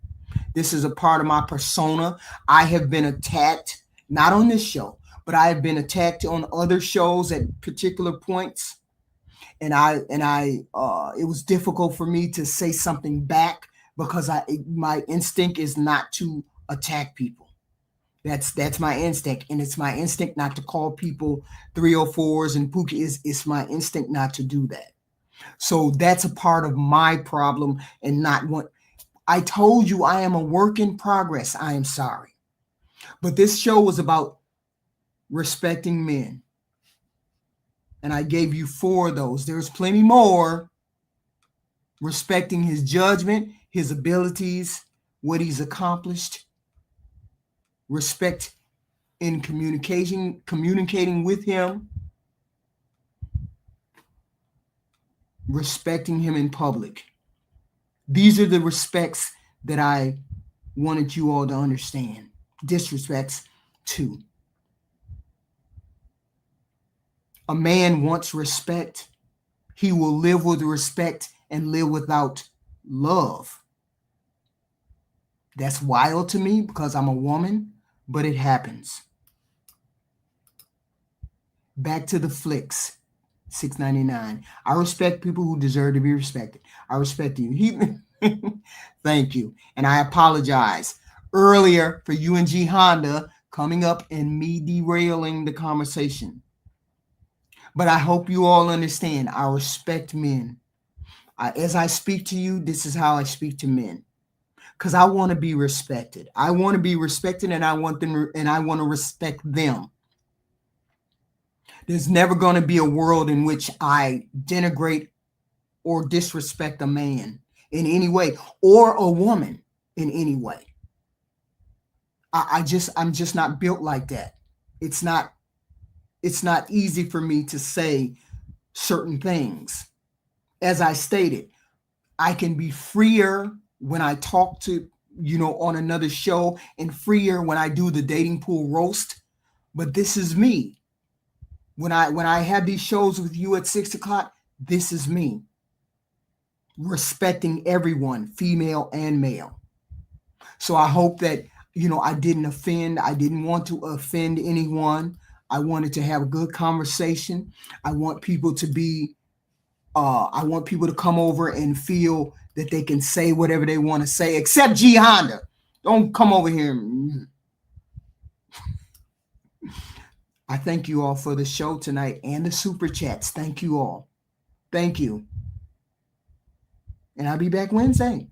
This is a part of my persona. I have been attacked, not on this show, but I have been attacked on other shows at particular points. And it was difficult for me to say something back, because my instinct is not to attack people. That's my instinct, and it's my instinct not to call people 304s and Pookie. It's my instinct not to do that. So that's a part of my problem, and not what I told you. I am a work in progress. I am sorry, but this show was about respecting men, and I gave you 4 of those. There's plenty more. Respecting his judgment, his abilities, what he's accomplished. Respect in communicating with him, respecting him in public. These are the respects that I wanted you all to understand. Disrespects too. A man wants respect. He will live with respect and live without love. That's wild to me, because I'm a woman, but it happens. Back to the flicks. $6.99. I respect people who deserve to be respected. I respect you. Thank you. And I apologize earlier for you and G Honda coming up and me derailing the conversation. But I hope you all understand, I respect men. As I speak to you, this is how I speak to men. Because I want to be respected. I want to be respected, and I want them, and I want to respect them. There's never going to be a world in which I denigrate or disrespect a man in any way, or a woman in any way. I'm just not built like that. It's not easy for me to say certain things. As I stated, I can be freer when I talk to, on another show, and freer when I do the dating pool roast. But this is me. When I have these shows with you at 6 o'clock, this is me. Respecting everyone, female and male. So I hope that, I didn't offend. I didn't want to offend anyone. I wanted to have a good conversation. I want people to come over and feel that they can say whatever they want to say, except G Honda. Don't come over here. I thank you all for the show tonight and the super chats. Thank you all. Thank you. And I'll be back Wednesday.